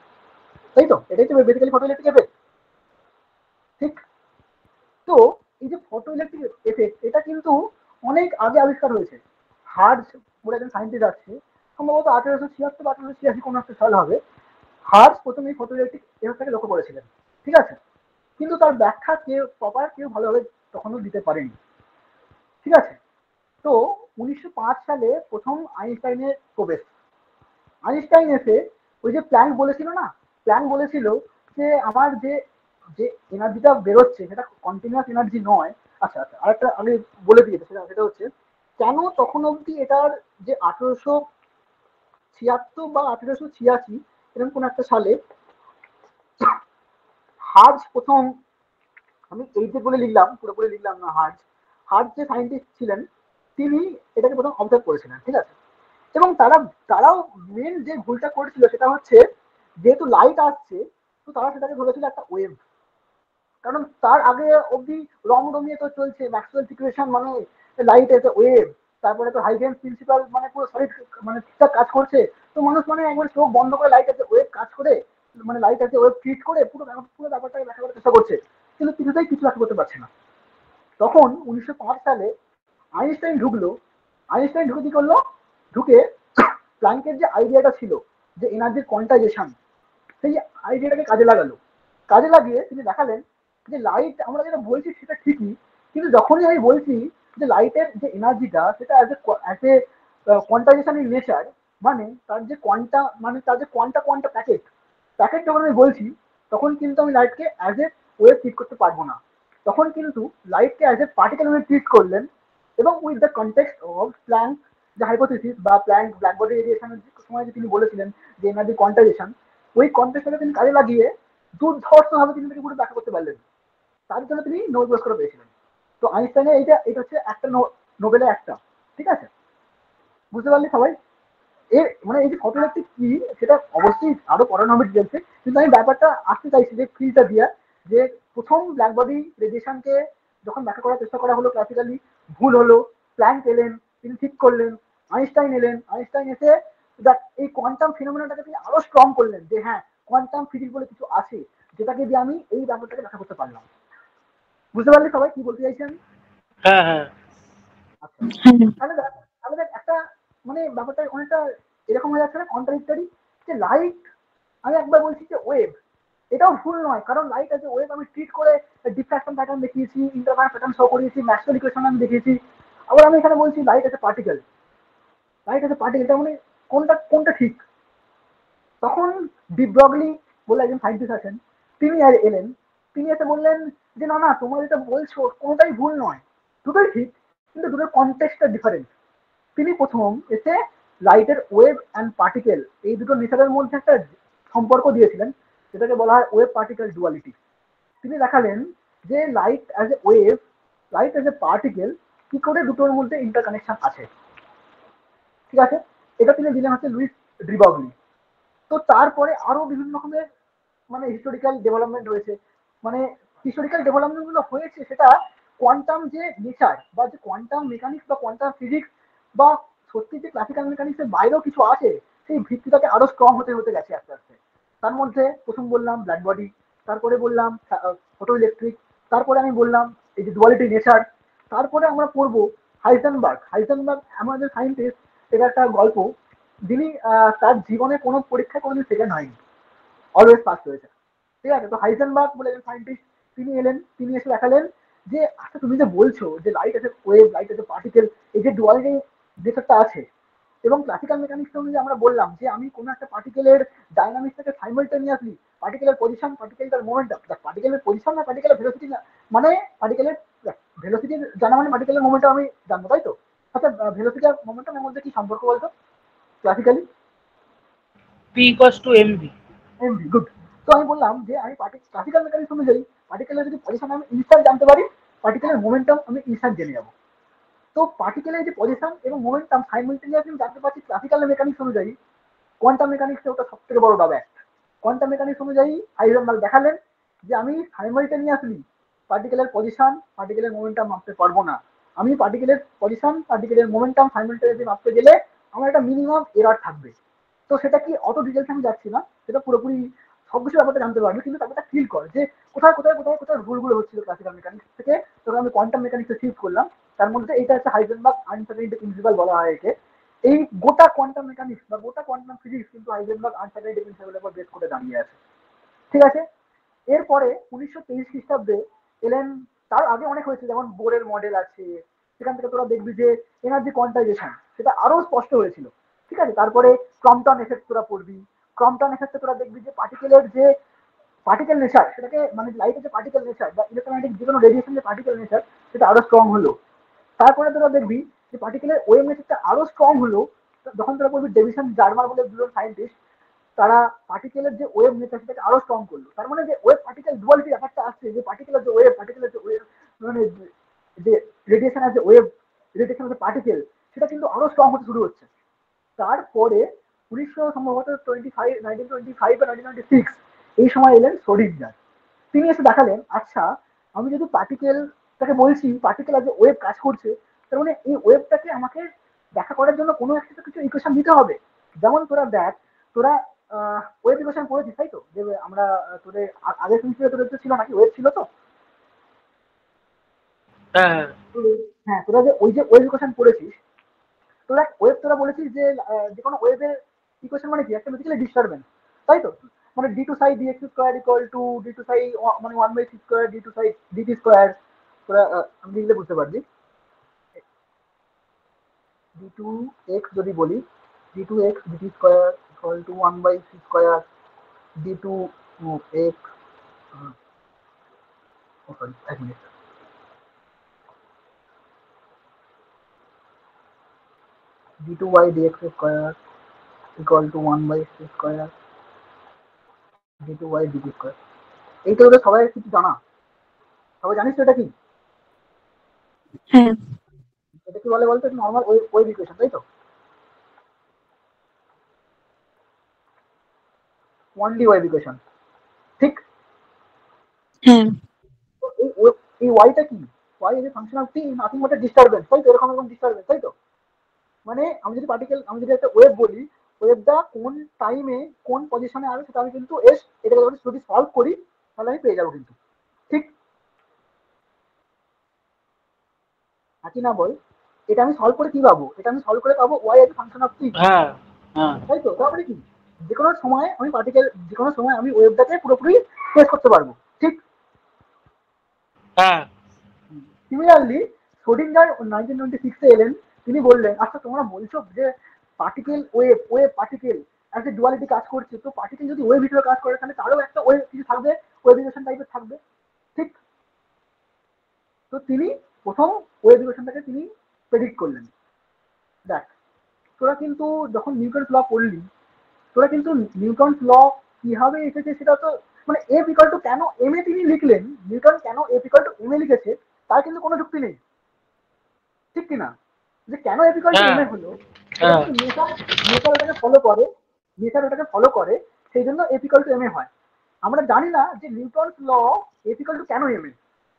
তাই তো? এটাই তো বেসিক্যালি ফটো ইলেকট্রিক এফেক্ট, ঠিক? তো এই যে ফটো ইলেকট্রিক এফেক্ট, এটা কিন্তু অনেক আগে আবিষ্কার হয়েছে। হার্টজ বলে একজন সায়েন্টিস্ট আছে, সম্ভবত 1876 বা 1886 কোনো একটা সাল হবে। হার্টজ প্রথমে ফটো ইলেকট্রিক এফেক্টটাকে লক্ষ্য করেছিলেন, ঠিক আছে? কিন্তু তার ব্যাখ্যা কেউ ভালোভাবে তখনও দিতে পারেনি, ঠিক আছে? তো 1905 সালে প্রথম আইনস্টাইনের প্রবেশ। আইনস্টাইন এসে ওই যে প্ল্যাঙ্ক বলেছিল না, প্ল্যাঙ্ক বলেছিল যে আমার যে যে এনার্জিটা বেরোচ্ছে সেটা কন্টিনিউয়াস এনার্জি নয়, আচ্ছা আচ্ছা, আরেকটা আমি বলে দিই, সেটা হচ্ছে কেন তখন অবধি এটার যে 1876 বা 1886 এরকম কোন একটা সালে হার্জ প্রথম, আমি এই যে বলে লিখলাম, পুরোপুরি লিখলাম না, হার্জ হার্জ যে সায়েন্টিস্ট ছিলেন তিনি এটাকে প্রথম অবজার্ভ করেছিলেন, ঠিক আছে। এবং তারাও মেন যে ভুলটা করেছিল সেটা হচ্ছে যেহেতু লাইট আসছে, তো তারা সেটাকে ধরেছিল একটা ওয়েভ। কারণ তার আগে অবধি রমরমিয়ে তো চলছে ম্যাক্সওয়েল ইকুয়েশন, মানে লাইট এজ এ ওয়েভ, তারপরে তো হাইগেন্স প্রিন্সিপাল, মানে পুরো সলিড, মানে ঠিকঠাক কাজ করছে। তো মানুষ মানে একবার চোখ বন্ধ করে লাইট এজ এ ওয়েভ কাজ করে, মানে light as a wave treat করে পুরো ব্যাপারটাকে ব্যাখ্যা করার চেষ্টা করছে, কিন্তু কিছুতেই কিছু ব্যাখ্যা করতে পারছে না। তখন 1905 সালে আইনস্টাইন ঢুকলো। আইনস্টাইন ঢুকে কি করলো, ঢুকে প্ল্যাঙ্কের যে আইডিয়াটা ছিল যে এনার্জির কোয়ান্টাইজেশন, সেই আইডিয়াটাকে কাজে লাগালো। কাজে লাগিয়ে তিনি দেখালেন যে লাইট আমরা যেটা বলছি সেটা ঠিকই, কিন্তু যখনই আমি বলছি যে লাইটের যে এনার্জিটা সেটা as a quantisation in nature, মানে তার যে কোয়ান্টা, মানে তার যে কোয়ান্টা কোয়ান্টা প্যাকেট প্যাকেট যখন আমি বলছি, তখন কিন্তু আমি লাইটকে অ্যাজ এ ওয়েভ ট্রিট করতে পারবো না। তখন কিন্তু লাইটকে as a particle wave treat করলেন, এবং with the context of Planck যে হাইপোথিসিস বা প্ল্যাঙ্ক ব্ল্যাক বডি রেডিয়েশনের সময় যে তিনি বলেছিলেন যে এনার্জি কোয়ান্টাইজেশন, ওই কনটেক্সটটাকে তিনি কাজে লাগিয়ে দুর্ধর্ষভাবে তিনি তাকে পুরো ব্যাখ্যা করতে পারলেন। তার জন্য তিনি নোবেল পুরস্কার পেয়েছিলেন। তো আইনস্টাইনের এটা হচ্ছে একটা নোবেলের একটা, ঠিক আছে, বুঝতে পারলি সবাই? এর মানে এই যে ফটোইলেকট্রিক কি সেটা অবশ্যই আরো পড়ানো হবে ডিটেলসে, কিন্তু আমি ব্যাপারটা আসতে চাইছি যে ফিলটা দিয়া, যে প্রথম ব্ল্যাক বডি রেডিয়েশনকে যখন ব্যাখ্যা করার চেষ্টা করা হলো ক্লাসিক্যালি, ভুল হলো। প্ল্যাঙ্ক এলেন, তিনি ঠিক করলেন। আইনস্টাইন এলেন, আইনস্টাইন এসে এই কোয়ান্টাম ফিনোমেনাটাকে তিনি আরো স্ট্রং করলেন যে হ্যাঁ, কোয়ান্টাম ফিজিক্স বলে কিছু আছে, যেটাকে দিয়ে আমি এই ব্যাপারটাকে ব্যাখ্যা করতে পারলাম। বুঝতে পারলি সবাই কি বলতে চাইছি আমি? হ্যাঁ হ্যাঁ। আচ্ছা, হ্যাঁ তাহলে দেখ একটা মানে ব্যাপারটা অনেকটা এরকম হয়ে যাচ্ছে না, কন্ট্রাডিক্টরি, যে লাইট আমি একবার বলছি যে ওয়েভ, এটাও ভুল নয়, কারণ লাইট আছে ওয়েভ আমি ট্রিট করে ডিফ্রাকশন প্যাটার্ন দেখিয়েছি, ইন্টারফারেন্স প্যাটার্ন শো করিয়েছি, ম্যাক্সওয়েল ইকুয়েশন আমি দেখিয়েছি। আবার আমি এখানে বলছি লাইট আছে পার্টিকেল, লাইট আছে পার্টিকেল, এটা মানে কোনটা কোনটা ঠিক? তখন ডিব্রগলি বলে একজন সায়েন্টিস্ট আছেন, তিনি আর এলেন, তিনি এসে বললেন যে না না, তোমরা যেটা বলছো কোনোটাই ভুল নয়, দুটোই ঠিক, কিন্তু দুটোর কনটেক্সটটা ডিফারেন্ট। তিনি প্রথম এসে লাইটের ওয়েভ অ্যান্ড পার্টিকেল এই দুটো নেচারের মধ্যে একটা সম্পর্ক দিয়েছিলেন, যেটাকে বলা হয় ওয়েভ পার্টিকেল ডুয়ালিটি। তিনি দেখালেন যে light as a wave, light as a particle, কি করে দুটোর মধ্যে ইন্টারকানেকশন আছে, ঠিক আছে। এটা তিনি দিলেন হচ্ছে লুইস ড্রিবগলি। তো তারপরে আরো বিভিন্ন রকমের মানে হিস্টোরিক্যাল ডেভেলপমেন্ট হয়েছে। মানে হিস্টোরিক্যাল ডেভেলপমেন্ট গুলো হয়েছে সেটা কোয়ান্টাম যে নেচার বা যে কোয়ান্টাম মেকানিক্স বা কোয়ান্টাম ফিজিক্স বা সত্যি যে ক্লাসিক্যাল মেকানিক্সের বাইরেও কিছু আছে, সেই ভিত্তিটাকে আরো স্ট্রং হতে হতে গেছে আস্তে আস্তে। তার মধ্যে প্রথম বললাম ব্ল্যাক বডি, তারপরে বললাম ফটো ইলেকট্রিক, তারপরে আমি বললাম এই যে ডুয়ালিটি নেচার, তারপরে আমরা পড়বো হাইজেনবার্গ। হাইজেনবার্গ আমাদের সায়েন্টিস্ট, এটা একটা গল্প। যিনি তার জীবনে কোনো পরীক্ষায় কোনোদিন সেকেন্ড হয়নি, অলওয়েজ ফার্স্ট হয়েছে, ঠিক আছে। তো হাইজেনবার্গ বলে একজন সায়েন্টিস্ট, তিনি এলেন, তিনি এসে দেখালেন যে আচ্ছা তুমি যে বলছো যে লাইট আছে ওয়েভ, লাইট আছে পার্টিকেল, এই যে ডুয়ালিটি নেচারটা আছে, এবং ক্লাসিক্যাল মেকানিক্স অনুযায়ী আমরা বললাম যে আমি কোনো একটা পার্টিকেলের ডাইনামিক্সটাকে সাইমালটেনিয়াসলি পার্টিকেলের পজিশন, পার্টিকেলের মোমেন্টাম, পার্টিকেলের পজিশন না পার্টিকেলের ভেলোসিটি না, মানে পার্টিকেলের ভেলোসিটি জানা মানে পার্টিকেলের মোমেন্টাম আমি জানবো, তাই তো? আচ্ছা, ভেলোসিটি আর মোমেন্টামের মধ্যে কি সম্পর্ক বলতো ক্লাসিক্যালি? P=mv। MV, good. তো আমি বললাম যে আমি ক্লাসিক্যাল মেকানিক্স অনুযায়ী পার্টিকেলের যদি পজিশন আমি ইনস্ট্যান্ট জানতে পারি, পার্টিকেলের মোমেন্টাম আমি ইনস্ট্যান্ট জেনে যাবো। তো পার্টিকেলের যে পজিশন এবং মোমেন্টাম সাইমালটেনিয়াসলি জানতে পারছি ক্লাসিক্যাল মেকানিক্স অনুযায়ী, কোয়ান্টাম মেকানিক্সে ওটা সব থেকে বড় ড্রব্যাক। কোয়ান্টাম মেকানিক্স অনুযায়ী হাইজেনবার্গ দেখালেন যে আমি সাইমালটেনিয়াসলি পার্টিকেলের পজিশন, পার্টিকেলের মোমেন্টাম মাপতে পারবো না। আমি পার্টিকেলের পজিশন, পার্টিকেলের মোমেন্টাম সাইমালটেনিয়াসলি মাপতে গেলে আমার একটা মিনিমাম এরর থাকবে। তো সেটা কি অত ডিটেলস আমি যাচ্ছি না, সেটা পুরোপুরি সবকিছু ব্যাপারটা জানতে পারবে, কিন্তু ব্যাপারটা ফিল কর যে কোথায় কোথায় কোথায় কোথায় ভুলগুলো হচ্ছিল ক্লাসিক্যাল মেকানিক্স থেকে, তখন আমি কোয়ান্টাম মেকানিক্সে শিফট করলাম। তার মধ্যে এটা হচ্ছে হাইজেনবার্গ আনসার্টেনিটি প্রিন্সিপাল বলা হয় একে। এই গোটা কোয়ান্টাম মেকানিক্স বা গোটা কোয়ান্টাম ফিজিক্স কিন্তু হাইজেনবার্গ আনসার্টেনিটি প্রিন্সিপালের উপর বেস করে দাঁড়িয়ে আছে, ঠিক আছে। এরপরে 1923 খ্রিস্টাব্দে এলেন। তার আগে অনেক হয়েছে, যেমন বোরের মডেল আছে, সেখান থেকে তোরা দেখবি যে এনার্জি কোয়ান্টাইজেশন সেটা আরো স্পষ্ট হয়েছিল, ঠিক আছে। তারপরে ক্রম্পটন এফেক্ট তোরা পড়বি। ক্রম্পটন এফেক্টে তোরা দেখবি যে পার্টিকেলের যে পার্টিকেল নেচার, সেটাকে মানে লাইটের যে পার্টিকেল নেচার বা ইলেকট্রোম্যাগনেটিক যে কোনো রেডিয়েশন যে পার্টিকেল নেচার, সেটা আরো স্ট্রং হলো। তারপরে তোরা দেখবি যে পার্টিকেলের ওয়েভ নেচারটা আরো স্ট্রং হলো যখন তোরা বলবি ডেভিসন জার্মার বলে দুজন সায়েন্টিস্ট, তারা পার্টিকেলের যে ওয়েভ নেচার সেটাকে আরো স্ট্রং করলো। তার মানে যে ওয়েভ পার্টিকেল ডুয়ালিটি ব্যাপারটা আসছে, যে পার্টিকেলের যে ওয়েভ মানে যে রেডিয়েশন আছে, ওয়েভ রেডিয়েশন আছে পার্টিকেল, সেটা কিন্তু আরো স্ট্রং হতে শুরু হচ্ছে। তারপরে 1925 বা 1996 এই সময় এলেন সোডিঞ্জার। তিনি এসে দেখালেন, আচ্ছা আমি যদি পার্টিকেলটাকে বলছি পার্টিকেল আজ ওয়েভ কাজ করছে, তার মানে এই ওয়েভটাকে আমাকে দেখা করার জন্য কোনো একটা কিছু ইকুয়েশন দিতে হবে। যেমন তোরা দেখ, তোরা ওয়েভ ইকুয়েশন পড়েছিস তাই তো, যে আমরা তোদের আগের সেমিস্টারে তোদের তো ছিল নাকি, ওয়েভ ছিল তো? হ্যাঁ হ্যাঁ, তোরা যে ওই যে ওয়েভ ইকুয়েশন পড়েছিস, তোরা ওয়েভ তোরা বলেছিস যে যে কোনো ওয়েভের ইকুয়েশন মানে কি, একটা বেসিক্যালি ডিস্টারবেন্স, তাই তো? মানে D two psi D X square equal to D two psi মানে 1/c square D two psi DT square. তোরা আমি লিখলে বুঝতে পারবি। ডি টু এক্স যদি বলি, d two x dt square equal to 1/c square D two x, sorry এক মিনিট, d two y dx square equal to 1/c square D two y dt square. এইটা ওদের সবাই কিছু জানা, সবাই জানিস তো এটা কি? হ্যাঁ। এটা কি বলে বলতো? নর্মাল ওয়েভ ইকুয়েশন, তাই তো? 1D ওয়েভ ইকুয়েশন, ঠিক? হ্যাঁ। তো এই ওয়াইটা কি? Y is a function of T, nothing but a disturbance, তাই তো? এরকম এরকম ডিস্টারবেন্স, তাই তো? মানে আমি যদি একটা ওয়েভ বলি, ওয়েভটা কোন টাইমে কোন পজিশনে আছে সেটা আমি কিন্তু এটাকে যদি সলভ করি তাহলে আমি পেয়ে যাবো কিন্তু, ঠিক? একই না বল? এটা আমি সলভ করে কি পাবো? এটা আমি সলভ করে পাবো ওয়াই এজ ফাংশন অফ টি, হ্যাঁ হ্যাঁ তাই তো? তারপরে কি, যে কোনো সময় আমি ওয়েভটাকে পুরোপুরি টেস্ট করতে পারবো, ঠিক? হ্যাঁ সিমিলারলি শ্রোডিঙ্গার 1926 এলেন। তিনি বললেন, আচ্ছা তোমরা বলছো যে পার্টিকেল ওয়েভ, পার্টিকেল একটা ডুয়ালিটি কাজ করছে, তো পার্টিকেল যদি ওয়েভ হিসেবে কাজ করে তাহলে তারও একটা ওয়েভ কিছু থাকবে, ওয়েভ ইকুয়েশন টাইপের থাকবে, ঠিক? তো তিনি প্রথম ওয়েভ ইকুয়েশনটাকে তিনি প্রেডিক্ট করলেন। দেখ, তোরা কিন্তু যখন নিউটনস ল পড়লি, তোরা কিন্তু নিউটনস ল কিভাবে এসেছে সেটা তো, মানে এফ ইকুয়াল টু কেন এম এ তিনি লিখলেন, নিউটন কেন এফ ইকুয়াল টু এম এ লিখেছে তার কিন্তু কোনো যুক্তি নেই, ঠিক কিনা? যে কেন এফ ইকুয়াল টু এম এ হলো, এটা হ্যাঁ কিন্তু নেচার ওটাকে ফলো করে, সেই জন্য F equal to M A হয়। আমরা জানি না যে Newton's law F equal to কেন এম এ,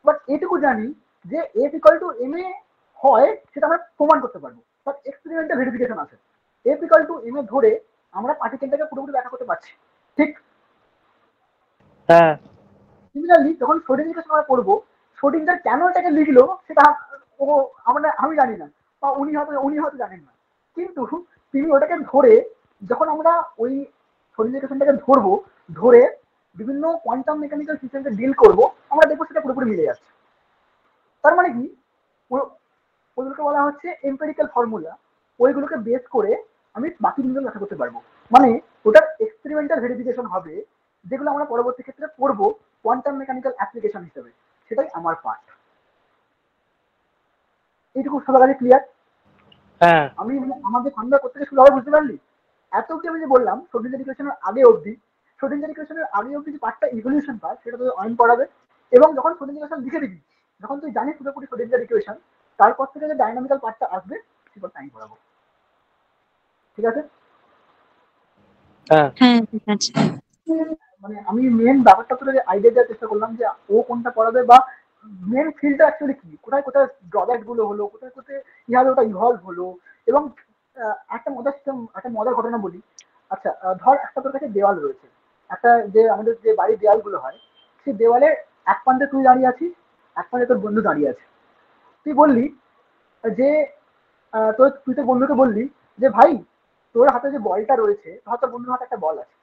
বাট এটুকু জানি যে F equal to M A হয় সেটা আমরা প্রমাণ করতে পারবো, তার এক্সপেরিমেন্টাল ভেরিফিকেশন আছে। F equal to M A ধরে আমরা পার্টিকেলটাকে পুরোপুরি ব্যাখ্যা করতে পারছি, ঠিক? হ্যাঁ সিমিলারলি যখন শ্রোডিঙ্গার আমরা পড়বো, শ্রোডিঙ্গার কেন এটাকে লিখলো সেটা ও আমি জানি না, বা উনি হয়তো জানেন না, কিন্তু তিনি ওটাকে ধরে যখন আমরা ওই শ্রোডিঙ্গারটাকে ধরবো, ধরে বিভিন্ন কোয়ান্টাম মেকানিক্যাল সিস্টেমকে ডিল করবো, আমরা দেখবো সেটা পুরোপুরি মিলে যাচ্ছে। তার মানে কি, ওইগুলোকে বলা হচ্ছে এম্পেরিক্যাল ফর্মুলা, ওইগুলোকে বেস করে আমি বাকি জিনিসগুলো ব্যাখ্যা করতে পারবো। মানে ওটার এক্সপেরিমেন্টাল ভেরিফিকেশন হবে, যেগুলো আমরা পরবর্তী ক্ষেত্রে পড়বো কোয়ান্টাম মেকানিক্যাল অ্যাপ্লিকেশন হিসেবে। সেটাই আমার পার্ট। এইটুকু সবার কাছে ক্লিয়ার? হ্যাঁ আমি আমাদের ফান্ডা করতে শুরু হবে, বুঝতে পারলি? এত অব্দি আমি যে বললাম শ্রোডিঙ্গার ইকুয়েশনের আগে অব্দি, যে পার্টটা ইভলিউশন পার্ট, সেটা তুই অয়েন পড়াবে। এবং যখন শ্রোডিঙ্গার ইকুয়েশন লিখে দিবি, যখন তুই জানিস পুরোপুরি শ্রোডিঙ্গার ইকুয়েশন, তারপর থেকে যে ডাইনামিক্যাল পার্টটা আসবে সেটা টাইম পড়াবো, ঠিক আছে? হ্যাঁ হ্যাঁ, ঠিক আছে। মানে আমি মেন ব্যাপারটা তোকে আইডিয়া দেওয়ার চেষ্টা করলাম যে ও কোনটা পড়াবে, বা মেন ফিল্ডটা অ্যাকচুয়ালি কি, কোথায় কোথায় ড্রব্যাক গুলো হলো, কোথায় কোথায় কিভাবে ওটা ইভলভ হলো। এবং একটা মজার ঘটনা বলি। আচ্ছা, ধর একটা তোর কাছে দেওয়াল রয়েছে, একটা যে আমাদের যে বাড়ির দেওয়াল গুলো হয়, সেই দেওয়ালে এক প্রান্তে তুই দাঁড়িয়ে আছিস, এক প্রান্তে তোর বন্ধু দাঁড়িয়ে আছে। তুই বললি যে তুই তোর বন্ধুকে বললি যে ভাই, তোর হাতে যে বলটা রয়েছে, ধর তোর বন্ধুর হাতে একটা বল আছে,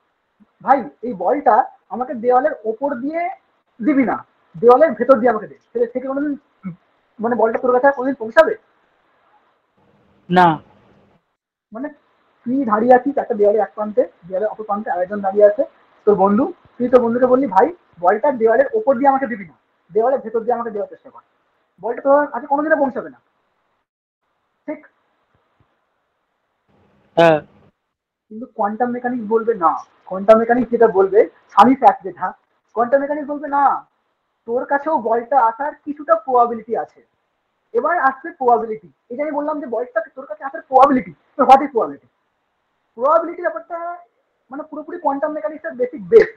ভাই এই বলটা আমাকে দেওয়ালের ওপর দিয়ে দিবি না, দেওয়ালের ভেতর দিয়ে আমাকে দে, সেটা থেকে কোনোদিন মানে বলটা তোর কাছে কোনোদিন পৌঁছাবে? না মানে তুই দাঁড়িয়ে আছিস একটা দেওয়ালের এক প্রান্তে, দেওয়ালের অপর প্রান্তে আরেকজন দাঁড়িয়ে আছে তোর বন্ধু, তুই তোর বন্ধুকে বললি ভাই বলটা দেওয়ালের ওপর দিয়ে আমাকে দিবি না, দেওয়ালের ভেতর দিয়ে আমাকে দেওয়ার চেষ্টা কর। বলটা তোমার কাছে কোনোদিনও পৌঁছাবে না, ঠিক? হ্যাঁ কিন্তু কোয়ান্টাম মেকানিক্স বলবে না। কোয়ান্টাম মেকানিক্স যেটা বলবে, সানি ফ্যাক্ট যেটা, কোয়ান্টাম মেকানিক্স বলবে না, তোর কাছেও বলটা আসার কিছুটা প্রবাবিলিটি আছে। এবার আসছে প্রবাবিলিটি। এটা আমি বললাম যে বলটা তোর কাছে আসার প্রবাবিলিটি, তো হোয়াট ইজ প্রবাবিলিটি? প্রবাবিলিটি ব্যাপারটা মানে পুরোপুরি কোয়ান্টাম মেকানিক্সের বেসিক বেস।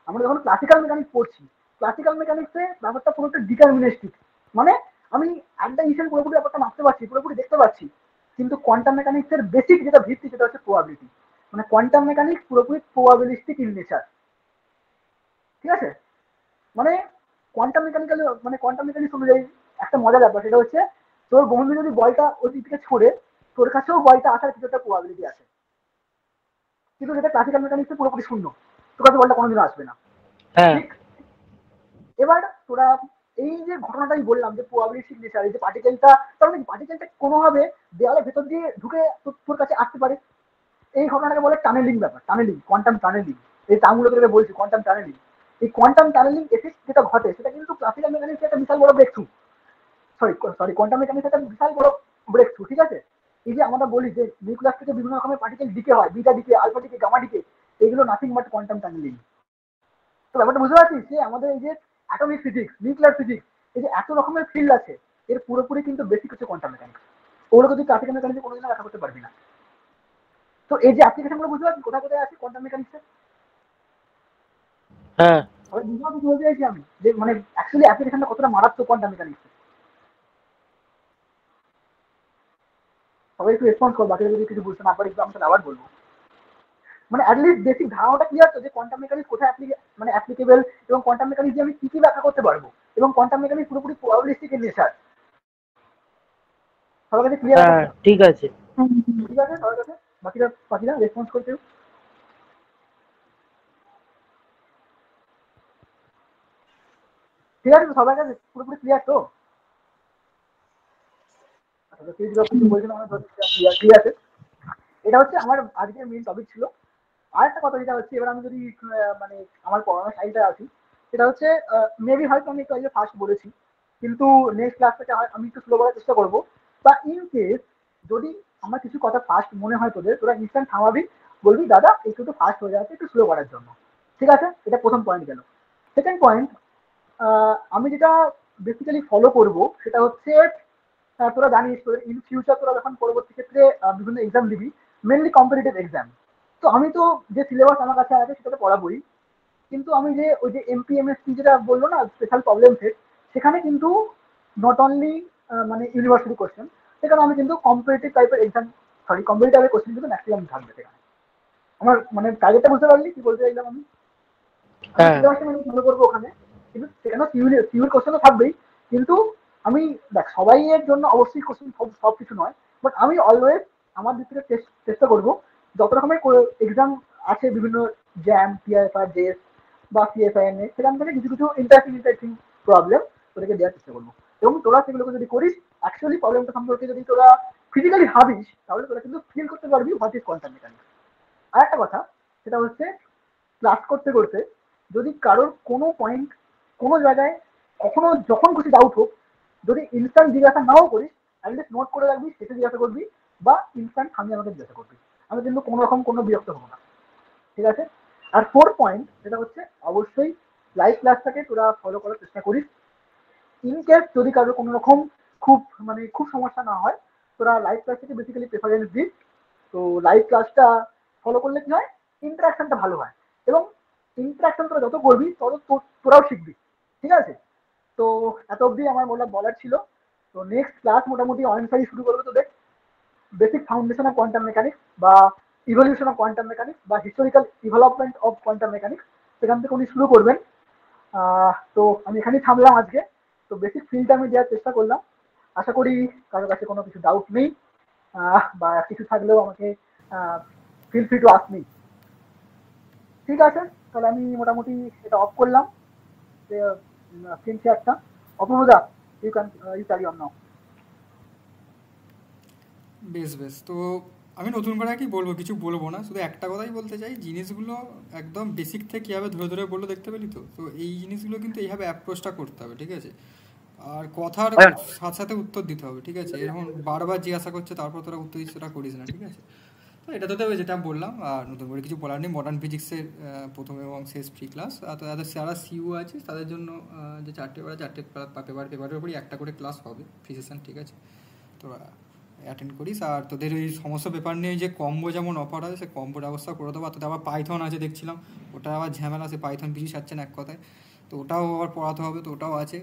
আমরা যখন ক্লাসিক্যাল মেকানিক্স পড়ছি, ক্লাসিক্যাল মেকানিক্সে ব্যাপারটা পুরোটা ডিটারমিনিস্টিক, মানে আমি একটা ইসের পুরোপুরি ব্যাপারটা মাপতে পারছি, পুরোপুরি দেখতে পাচ্ছি। কিন্তু কোয়ান্টাম মেকানিক্সের বেসিক যেটা ভিত্তি সেটা হচ্ছে প্রবাবিলিটি। মানে কোয়ান্টাম মেকানিক্স পুরোপুরি প্রবাবিলিস্টিক ইন নেচার, ঠিক আছে? মানে কোয়ান্টাম মেকানিক্যাল, মানে কোয়ান্টাম মেকানিক্স অনুযায়ী একটা মজার ব্যাপার, সেটা হচ্ছে তোর বন্ধু যদি বলটা ওই দিক থেকে ছড়ে, তোর কাছেও বলটা আসার কিছু একটা প্রবাবিলিটি আছে। কিন্তু যেটা ক্লাসিক্যাল মেকানিক্সে পুরোপুরি শূন্য, তোর কাছে বলটা কোনোদিনও আসবে না, হ্যাঁ ঠিক? এবার তোরা এই যে ঘটনাটাই বললাম যে প্রবাবিলিস্টিক নেচার, এই যে পার্টিকেলটা, তার মানে পার্টিকেলটা কোনোভাবে দেওয়ালের ভেতর দিয়ে ঢুকে তোর কাছে আসতে পারে। এই ঘটনাটাকে বলে টানেলিং ব্যাপার, টানেলিং, কোয়ান্টাম টানেলিং। এই টার্মগুলো তোকে বলছি, কোয়ান্টাম টানেলিং। এই কোয়ান্টাম টানেলিং এফেক্ট যেটা ঘটে সেটা কিন্তু ক্লাসিক্যাল মেকানিক্সের একটা বিশাল বড় breakthrough. Sorry quantum mechanics একটা বিশাল বড় ব্রেক থ্রু, ঠিক আছে? এই যে আমরা বলি যে নিউক্লিয়াস থেকে বিভিন্ন রকমের পার্টিকেল ডিকে হয়, beta decay, alpha decay, gamma decay, এগুলো নাথিং বাট কোয়ান্টাম টানেলিং। তো ব্যাপারটা বুঝতে পারছিস যে আমাদের এই যে অ্যাটমিক ফিজিক্স, নিউক্লিয়ার ফিজিক্স, এই যে এত রকমের ফিল্ড আছে, এর পুরোপুরি কিন্তু বেসিক হচ্ছে কোয়ান্টাম মেকানিক্স। ওগুলো তুই ক্লাসিক্যাল মেকানিক্সে কোনোদিনও দেখা করতে পারবি না। তো এই যে অ্যাপ্লিকেশন গুলো বুঝতে পারছিস কোথায় কোথায় আছে কোয়ান্টাম মেকানিক্সে? হ্যাঁ তবে বুঝতে পারছিস বলতে চাইছি আমি যে মানে অ্যাকচুয়ালি অ্যাপ্লিকেশনটা কতটা মারাত্মক কোয়ান্টাম মেকানিক্সে। সবাই একটু রেসপন্স কর, বাকিরা যদি কিছু বুঝতে না পারি আমি তাহলে আবার বলবো। মানে অ্যাটলিস্ট বেসিক ধারণাটা ক্লিয়ার তো যে কোয়ান্টাম মেকানিক্স কোথায় মানে অ্যাপ্লিকেবল, এবং কোয়ান্টাম মেকানিক্স দিয়ে আমি কি কি ব্যাখ্যা করতে পারবো, এবং কোয়ান্টাম মেকানিক্স পুরোপুরি প্রবাবিলিস্টিক ইন নেচার। সবার কাছে ক্লিয়ার হ্যাঁ ব্যাপারটা? ঠিক আছে। ঠিক আছে সবার কাছে? বাকিরা বাকিরা রেসপন্স করতে। ঠিক আছে তো সবার কাছে পুরোপুরি ক্লিয়ার তো? আচ্ছা, তুই যেটা কিছু বলছিলাম আমার ক্লিয়ার, ঠিক আছে। এটা হচ্ছে আমার আজকের মেইন টপিক ছিল। আরেকটা কথা যেটা হচ্ছে, এবার আমি যদি মানে আমার পড়ানোর স্টাইলটা আছি, সেটা হচ্ছে মেবি হয়তো আমি একটু আগে ফার্স্ট বলেছি, কিন্তু নেক্সট ক্লাস থেকে আমি একটু স্লো করার চেষ্টা করবো। বা ইন কেস যদি আমার কিছু কথা ফার্স্ট মনে হয় তোদের, তোরা ইনস্ট্যান্ট থামাবি, বলবি দাদা একটু একটু ফার্স্ট হয়ে যাচ্ছে, একটু স্লো করার জন্য। ঠিক আছে, এটা প্রথম পয়েন্ট গেল। সেকেন্ড পয়েন্ট, আমি যেটা বেসিক্যালি ফলো করব সেটা হচ্ছে, তোরা জানিস তোদের ইন ফিউচার তোরা যখন পরবর্তী ক্ষেত্রে বিভিন্ন এক্সাম দিবি, মেনলি কম্পিটিটিভ এক্সাম, তো আমি তো যে সিলেবাস আমার কাছে আছে সেটাতে পড়াবই। কিন্তু আমি যে ওই যে এমপিএমএসসি যেটা বললো না, স্পেশাল প্রবলেম সেট, সেখানে কিন্তু নট অনলি মানে ইউনিভার্সিটি কোশ্চেন, সেখানে আমি কিন্তু কম্পিটিটিভ টাইপের এক্সাম, সরি কম্পিটিটিভ টাইপের কোশ্চেন কিন্তু ম্যাক্সিমাম থাকবে সেখানে। আমার মানে টার্গেটটা বুঝতে পারলি কি বলতে চাইলাম আমি? আমি হ্যাঁ সিলেবাসটা আমি ফলো করবো ওখানে, কিন্তু সেখানেও সিউর কোশ্চেন থাকবেই। কিন্তু আমি দেখ সবাই এর জন্য অবশ্যই কোশ্চেন সব কিছু নয়, বাট আমি অলওয়েজ আমার দিক থেকে চেষ্টা করবো যত রকমের এক্সাম আছে বিভিন্ন, জ্যাম, পিআইএফআর, জেএস বা সিএফআইএন, সেখান থেকে কিছু কিছু ইন্টারেস্টিং প্রবলেম তোদেরকে দেওয়ার চেষ্টা করবো। এবং তোরা সেগুলোকে যদি করিস, অ্যাকচুয়ালি প্রবলেমটা সম্পর্কে যদি তোরা ফিজিক্যালি ভাবিস, তাহলে তোরা কিন্তু ফিল করতে পারবি হোয়াট ইজ কোয়ান্টাম মেকানিক্স। আর একটা কথা, সেটা হচ্ছে ক্লাস করতে করতে যদি কারোর কোনো পয়েন্ট, কোনো জায়গায় কখনো যখন খুশি ডাউট হোক, যদি ইনস্ট্যান্ট জিজ্ঞাসা নাও করিস, অ্যাটলিস্ট নোট করে রাখবি, সেটা জিজ্ঞাসা করবি, বা ইনস্ট্যান্ট আমি আমাকে জিজ্ঞাসা করবি। আমি কিন্তু কোনো রকম কোনো বিরক্ত হবো না, ঠিক আছে? আর ফোর্থ পয়েন্ট, সেটা হচ্ছে অবশ্যই লাইভ ক্লাসটাকে তোরা ফলো করার চেষ্টা করিস। ইন কেস যদি কারোর কোনো রকম খুব মানে খুব সমস্যা না হয়, তোরা লাইভ ক্লাসটাকে বেসিক্যালি প্রেফারেন্স দিস। তো লাইভ ক্লাসটা ফলো করলে কি হয়, ইন্টারাকশনটা ভালো হয়, এবং ইন্টারাকশন তোরা যত করবি তত তোরাও শিখবি, ঠিক আছে? তো এত অবধি আমার বলার ছিল। তো নেক্সট ক্লাস মোটামুটি অনেকটাই শুরু করবে তোদের basic foundation of quantum mechanics, বা ইভলিউশন অফ কোয়ান্টাম মেকানিক্স, বা historical development of quantum mechanics, সেখান থেকে উনি শুরু করবেন। তো আমি এখানেই থামলাম আজকে। তো বেসিক ফিলটা আমি দেওয়ার চেষ্টা করলাম। আশা করি কারোর কাছে কোনো কিছু ডাউট নেই, বা কিছু থাকলেও আমাকে feel free to ask me. ঠিক আছে, তাহলে আমি মোটামুটি এটা অফ করলাম স্ক্রিন শেয়ারটা। অপূর্বদা, ইউ ক্যারি অন নাও। বেশ বেশ। তো আমি নতুন করে আর কি বলবো, কিছু বলবো না, শুধু একটা কথাই বলতে চাই, জিনিসগুলো একদম বেসিক থেকে কীভাবে ধরে ধরে বললো দেখতে পেলি তো, তো এই জিনিসগুলো কিন্তু এইভাবে অ্যাপ্রোচটা করতে হবে, ঠিক আছে? আর কথার হ্যাঁ। সাথে সাথে উত্তর দিতে হবে, ঠিক আছে? এরকম বারবার জিজ্ঞাসা করছে তারপর তোরা উত্তর দিচ্ছিস, সেটা করিস না, ঠিক আছে? তো এটা তো তবে যেটা বললাম, আর নতুন করে কিছু বলার নেই। মডার্ন ফিজিক্সের প্রথম এবং শেষ ফ্রি ক্লাস। আর তো যাদের যারা সিইউ আছে তাদের জন্য যে 4টে পেপারের উপরই একটা করে ক্লাস হবে, ফ্রি সেশন, ঠিক আছে? তোরা অ্যাটেন্ড করিস। আর তোদের ওই সমস্ত পেপার নিয়ে যে কম্বো যেমন অফার আছে, সে কম্বোর ব্যবস্থা করে দেবো। আর তোদের আবার পাইথন আছে দেখছিলাম, ওটা আবার ঝামেলা, সে পাইথন পিছু ছাড়ছে না এক কথায়, তো ওটাও আবার পড়াতে হবে, তো ওটাও আছে।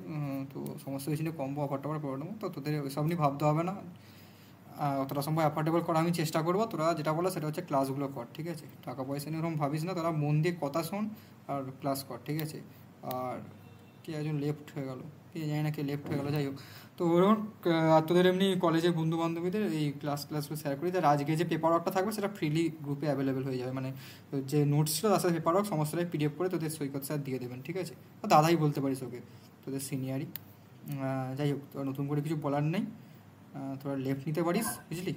তো সমস্ত কিছু নিয়ে কম্বো অফারটা আবার করে নেবো, তো তোদের ওইসব নিয়ে ভাবতে হবে না। অতটা সম্ভব অ্যাফোর্ডেবল করা আমি চেষ্টা করবো। তোরা যেটা বলো সেটা হচ্ছে ক্লাসগুলো কর, ঠিক আছে? টাকা পয়সা নিয়ে ওরকম ভাবিস না, তোরা মন দিয়ে কথা শোন আর ক্লাস কর, ঠিক আছে? আর কে একজন লেফট হয়ে গেল, কে জানি না কে লেফট হয়ে গেলো, যাই হোক। তো ওরকম আর তোদের এমনি কলেজের বন্ধু বান্ধবীদের এই ক্লাসগুলো শেয়ার করি। তার আজকে যে পেপার ওয়ার্কটা থাকবে সেটা ফ্রিলি গ্রুপে অ্যাভেলেবেল হয়ে যাবে, মানে যে নোটস ছিল তার সাথে পেপার ওয়ার্ক সমস্তটাই পিডিএফ করে তোদের সৈকত স্যার দিয়ে দেবেন, ঠিক আছে? দাদাই বলতে পারিস ওকে, তোদের সিনিয়রই। যাই হোক, তোর নতুন করে কিছু বলার নেই, তোরা লেফট নিতে পারিস, বুঝলি?